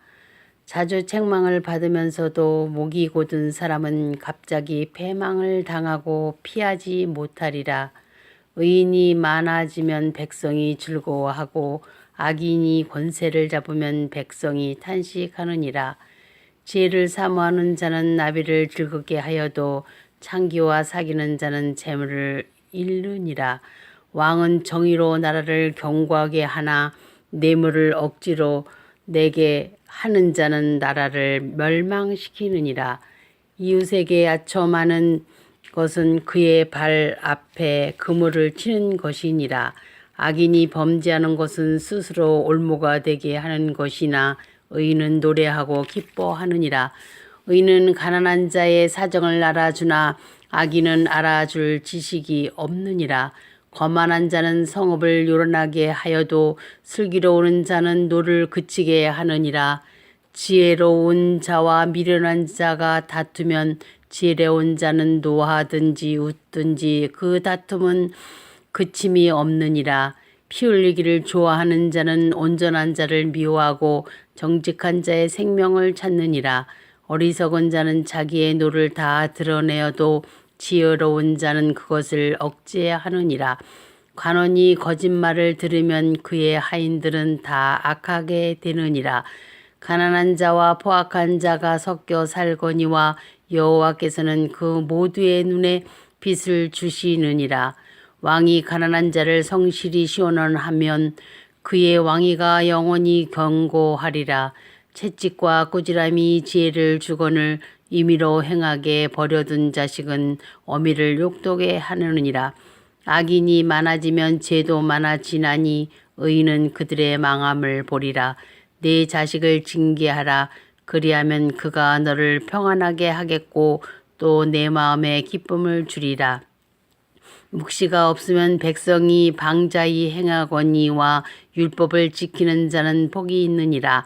자주 책망을 받으면서도 목이 곧은 사람은 갑자기 패망을 당하고 피하지 못하리라. 의인이 많아지면 백성이 즐거워하고 악인이 권세를 잡으면 백성이 탄식하느니라. 지혜를 사모하는 자는 나비를 즐겁게 하여도 창기와 사귀는 자는 재물을 잃느니라. 왕은 정의로 나라를 견고하게 하나 뇌물을 억지로 내게 하는 자는 나라를 멸망시키느니라. 이웃에게 아첨하는 것은 그의 발 앞에 그물을 치는 것이니라. 악인이 범죄하는 것은 스스로 올무가 되게 하는 것이나 의인은 노래하고 기뻐하느니라. 의인은 가난한 자의 사정을 알아주나 악인은 알아줄 지식이 없느니라. 거만한 자는 성읍을 요란하게 하여도 슬기로운 자는 노를 그치게 하느니라. 지혜로운 자와 미련한 자가 다투면 지혜로운 자는 노하든지 웃든지 그 다툼은 그침이 없느니라. 피 흘리기를 좋아하는 자는 온전한 자를 미워하고 정직한 자의 생명을 찾느니라. 어리석은 자는 자기의 노를 다 드러내어도 지혜로운 자는 그것을 억제하느니라. 관원이 거짓말을 들으면 그의 하인들은 다 악하게 되느니라. 가난한 자와 포악한 자가 섞여 살거니와 여호와께서는 그 모두의 눈에 빛을 주시느니라. 왕이 가난한 자를 성실히 시원하면 그의 왕위가 영원히 견고하리라. 채찍과 꾸지람이 지혜를 주거늘 임의로 행하게 버려둔 자식은 어미를 욕되게 하느니라. 악인이 많아지면 죄도 많아지나니 의인은 그들의 망함을 보리라. 내 자식을 징계하라. 그리하면 그가 너를 평안하게 하겠고 또 내 마음에 기쁨을 주리라. 묵시가 없으면 백성이 방자히 행하거니와 율법을 지키는 자는 복이 있느니라.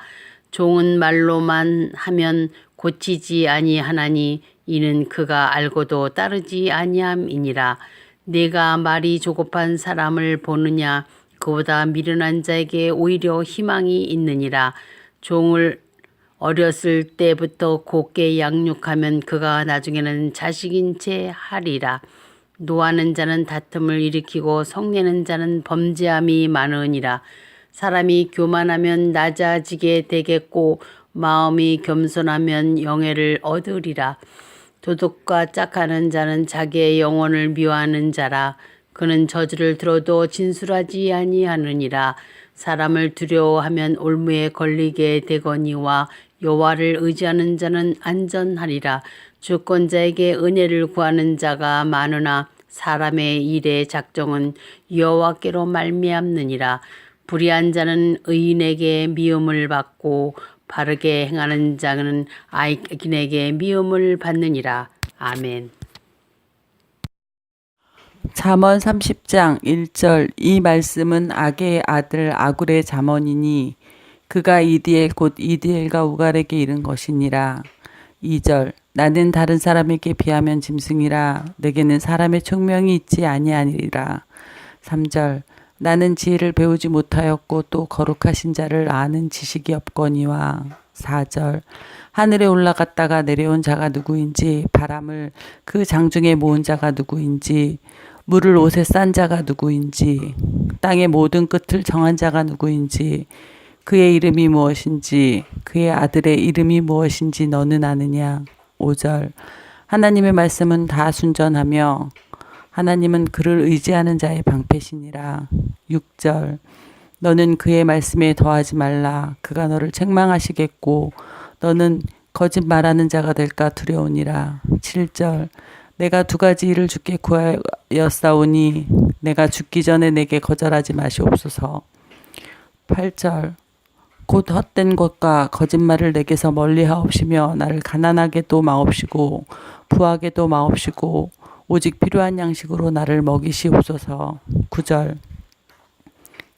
종은 말로만 하면 고치지 아니하나니 이는 그가 알고도 따르지 아니함이니라. 내가 말이 조급한 사람을 보느냐? 그보다 미련한 자에게 오히려 희망이 있느니라. 종을 어렸을 때부터 곱게 양육하면 그가 나중에는 자식인 채 하리라. 노하는 자는 다툼을 일으키고 성내는 자는 범죄함이 많으니라. 사람이 교만하면 낮아지게 되겠고 마음이 겸손하면 영예를 얻으리라. 도둑과 짝하는 자는 자기의 영혼을 미워하는 자라. 그는 저주를 들어도 진술하지 아니하느니라. 사람을 두려워하면 올무에 걸리게 되거니와 여호와를 의지하는 자는 안전하리라. 주권자에게 은혜를 구하는 자가 많으나 사람의 일의 작정은 여호와께로 말미암느니라. 불의한 자는 의인에게 미움을 받고 바르게 행하는 자는 악인에게 미움을 받느니라. 아멘. 잠언 30장 1절. 이 말씀은 악의 아들 아굴의 잠언이니 그가 이디엘 곧 이디엘과 우갈에게 이른 것이니라. 2절. 나는 다른 사람에게 비하면 짐승이라. 내게는 사람의 총명이 있지 아니하니라. 3절. 나는 지혜를 배우지 못하였고 또 거룩하신 자를 아는 지식이 없거니와. 4절. 하늘에 올라갔다가 내려온 자가 누구인지, 바람을 그 장중에 모은 자가 누구인지, 물을 옷에 싼 자가 누구인지, 땅의 모든 끝을 정한 자가 누구인지, 그의 이름이 무엇인지, 그의 아들의 이름이 무엇인지 너는 아느냐. 5절. 하나님의 말씀은 다 순전하며 하나님은 그를 의지하는 자의 방패시니라. 6절. 너는 그의 말씀에 더하지 말라. 그가 너를 책망하시겠고 너는 거짓말하는 자가 될까 두려우니라. 7절. 내가 두 가지 일을 주께 구하였사오니 내가 죽기 전에 내게 거절하지 마시옵소서. 8절. 곧 헛된 것과 거짓말을 내게서 멀리하옵시며 나를 가난하게도 마옵시고 부하게도 마옵시고 오직 필요한 양식으로 나를 먹이시옵소서. 9절.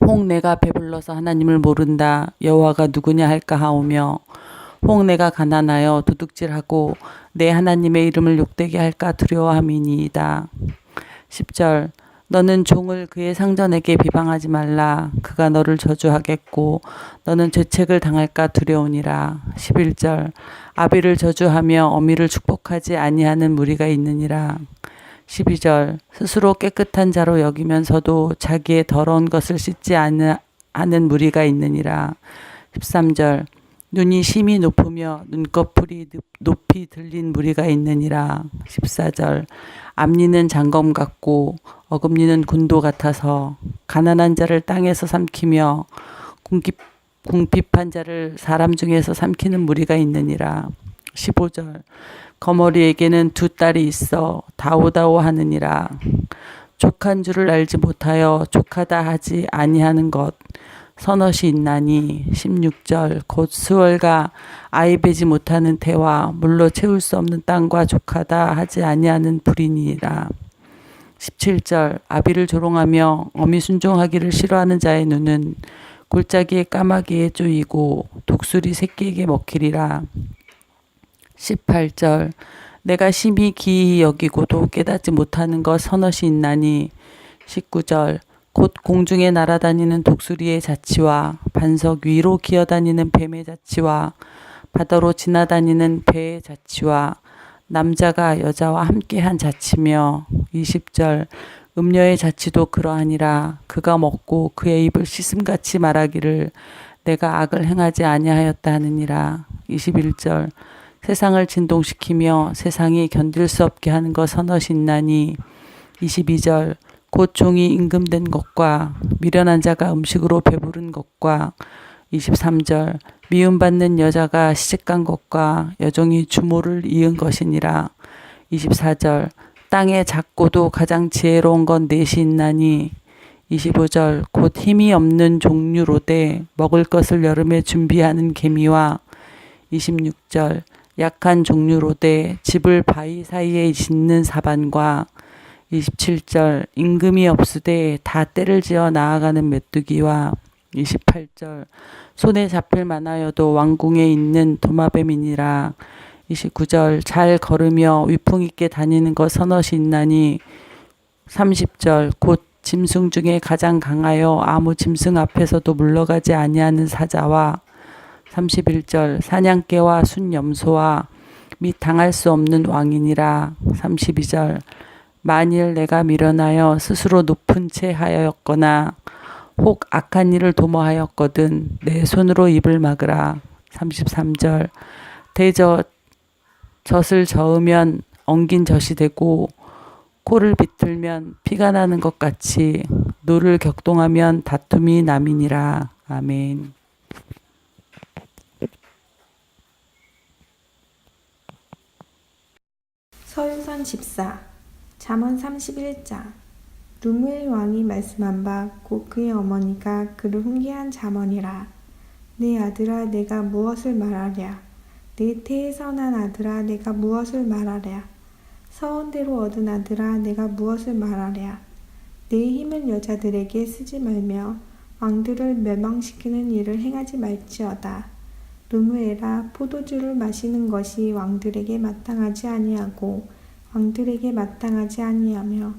혹 내가 배불러서 하나님을 모른다. 여호와가 누구냐 할까 하오며 혹 내가 가난하여 도둑질하고 내 하나님의 이름을 욕되게 할까 두려워함이니이다. 10절. 너는 종을 그의 상전에게 비방하지 말라. 그가 너를 저주하겠고 너는 죄책을 당할까 두려우니라. 11절. 아비를 저주하며 어미를 축복하지 아니하는 무리가 있느니라. 12절. 스스로 깨끗한 자로 여기면서도 자기의 더러운 것을 씻지 않는 무리가 있느니라. 13절. 눈이 심히 높으며 눈꺼풀이 높이 들린 무리가 있느니라. 14절 앞니는 장검 같고 어금니는 군도 같아서 가난한 자를 땅에서 삼키며 궁핍한 자를 사람 중에서 삼키는 무리가 있느니라. 15절 거머리에게는 두 딸이 있어 다오다오 하느니라. 족한 줄을 알지 못하여 족하다 하지 아니하는 것 서넛이 있나니. 16절 곧 수월과 아이 베지 못하는 태와 물로 채울 수 없는 땅과 족하다 하지 아니하는 불이니라. 17절 아비를 조롱하며 어미 순종하기를 싫어하는 자의 눈은 골짜기의 까마귀에 쪼이고 독수리 새끼에게 먹히리라. 18절 내가 심히 기이 여기고도 깨닫지 못하는 것 서넛이 있나니. 19절 곧 공중에 날아다니는 독수리의 자치와 반석 위로 기어다니는 뱀의 자치와 바다로 지나다니는 배의 자치와 남자가 여자와 함께한 자치며. 20절 음녀의 자치도 그러하니라. 그가 먹고 그의 입을 씻음같이 말하기를 내가 악을 행하지 아니하였다 하느니라. 21절 세상을 진동시키며 세상이 견딜 수 없게 하는 것 서넛이 있나니. 22절 곧 종이 임금된 것과 미련한 자가 음식으로 배부른 것과. 23절 미움받는 여자가 시집간 것과 여종이 주모를 이은 것이니라. 24절 땅에 작고도 가장 지혜로운 건 넷이 있나니. 25절 곧 힘이 없는 종류로되 먹을 것을 여름에 준비하는 개미와. 26절 약한 종류로되 집을 바위 사이에 짓는 사반과. 27절 임금이 없으되 다 때를 지어 나아가는 메뚜기와. 28절 손에 잡힐 만하여도 왕궁에 있는 도마뱀이니라. 29절 잘 걸으며 위풍 있게 다니는 것 서넛이 있나니. 30절 곧 짐승 중에 가장 강하여 아무 짐승 앞에서도 물러가지 아니하는 사자와. 31절 사냥개와 순염소와 및 당할 수 없는 왕이니라. 32절 만일 내가 미련하여 스스로 높은 채 하였거나 혹 악한 일을 도모하였거든 내 손으로 입을 막으라. 33절 젖을 저으면 엉긴 젖이 되고 코를 비틀면 피가 나는 것 같이 노를 격동하면 다툼이 남이니라. 아멘. 서유선 14 잠언 31장 르무엘 왕이 말씀한 바 곧 그의 어머니가 그를 훈계한 잠언이라. 내 아들아 내가 무엇을 말하랴. 내 태에서 난 아들아 내가 무엇을 말하랴. 서원대로 얻은 아들아 내가 무엇을 말하랴. 내 힘을 여자들에게 쓰지 말며 왕들을 멸망시키는 일을 행하지 말지어다. 르무엘아 포도주를 마시는 것이 왕들에게 마땅하지 아니하고 왕들에게 마땅하지 아니하며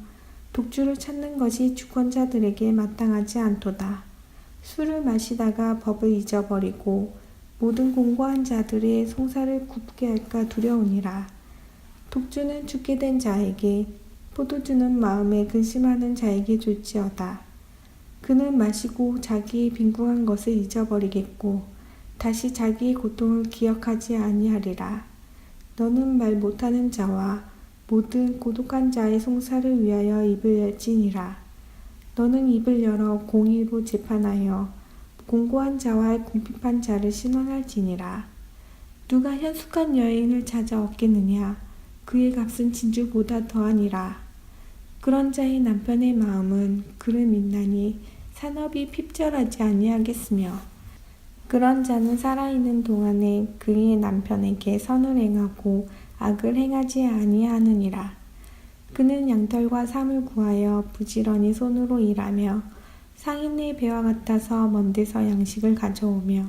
독주를 찾는 것이 주권자들에게 마땅하지 않도다. 술을 마시다가 법을 잊어버리고 모든 공고한 자들의 송사를 굽게 할까 두려우니라. 독주는 죽게 된 자에게 포도주는 마음에 근심하는 자에게 좋지어다. 그는 마시고 자기의 빈궁한 것을 잊어버리겠고 다시 자기의 고통을 기억하지 아니하리라. 너는 말 못하는 자와 모든 고독한 자의 송사를 위하여 입을 열지니라. 너는 입을 열어 공의로 재판하여 공고한 자와 궁핍한 자를 신원할지니라. 누가 현숙한 여인을 찾아 얻겠느냐. 그의 값은 진주보다 더하니라. 그런 자의 남편의 마음은 그를 믿나니 산업이 핍절하지 아니하겠으며 그런 자는 살아있는 동안에 그의 남편에게 선을 행하고 악을 행하지 아니하느니라. 그는 양털과 삼을 구하여 부지런히 손으로 일하며 상인의 배와 같아서 먼 데서 양식을 가져오며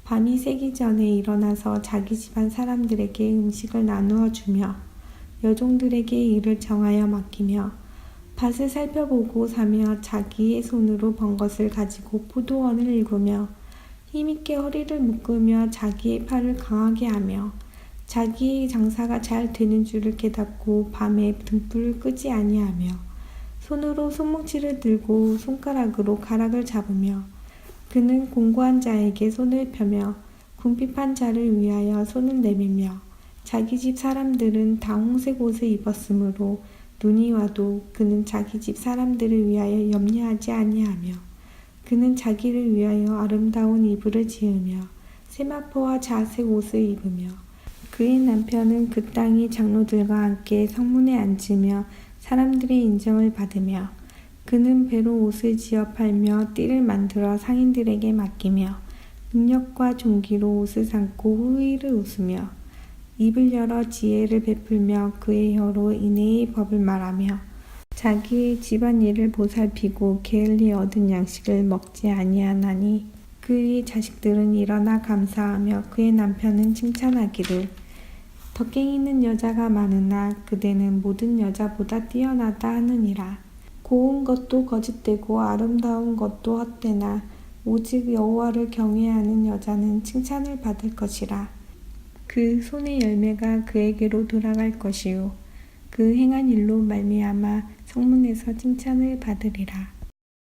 밤이 새기 전에 일어나서 자기 집안 사람들에게 음식을 나누어 주며 여종들에게 일을 정하여 맡기며 밭을 살펴보고 사며 자기의 손으로 번 것을 가지고 포도원을 일구며 힘있게 허리를 묶으며 자기의 팔을 강하게 하며 자기의 장사가 잘 되는 줄을 깨닫고 밤에 등불을 끄지 아니하며 손으로 손뭉치를 들고 손가락으로 가락을 잡으며 그는 공고한 자에게 손을 펴며 궁핍한 자를 위하여 손을 내밀며 자기 집 사람들은 다 홍색 옷을 입었으므로 눈이 와도 그는 자기 집 사람들을 위하여 염려하지 아니하며 그는 자기를 위하여 아름다운 이불을 지으며 세마포와 자색 옷을 입으며 그의 남편은 그 땅의 장로들과 함께 성문에 앉으며 사람들의 인정을 받으며 그는 배로 옷을 지어 팔며 띠를 만들어 상인들에게 맡기며 능력과 종기로 옷을 삼고 후의를 웃으며 입을 열어 지혜를 베풀며 그의 혀로 인애의 법을 말하며 자기의 집안일을 보살피고 게을리 얻은 양식을 먹지 아니하나니 그의 자식들은 일어나 감사하며 그의 남편은 칭찬하기를 덕갱이는 여자가 많으나 그대는 모든 여자보다 뛰어나다 하느니라. 고운 것도 거짓되고 아름다운 것도 헛되나 오직 여호와를 경외하는 여자는 칭찬을 받을 것이라. 그 손의 열매가 그에게로 돌아갈 것이요 그 행한 일로 말미암아 성문에서 칭찬을 받으리라.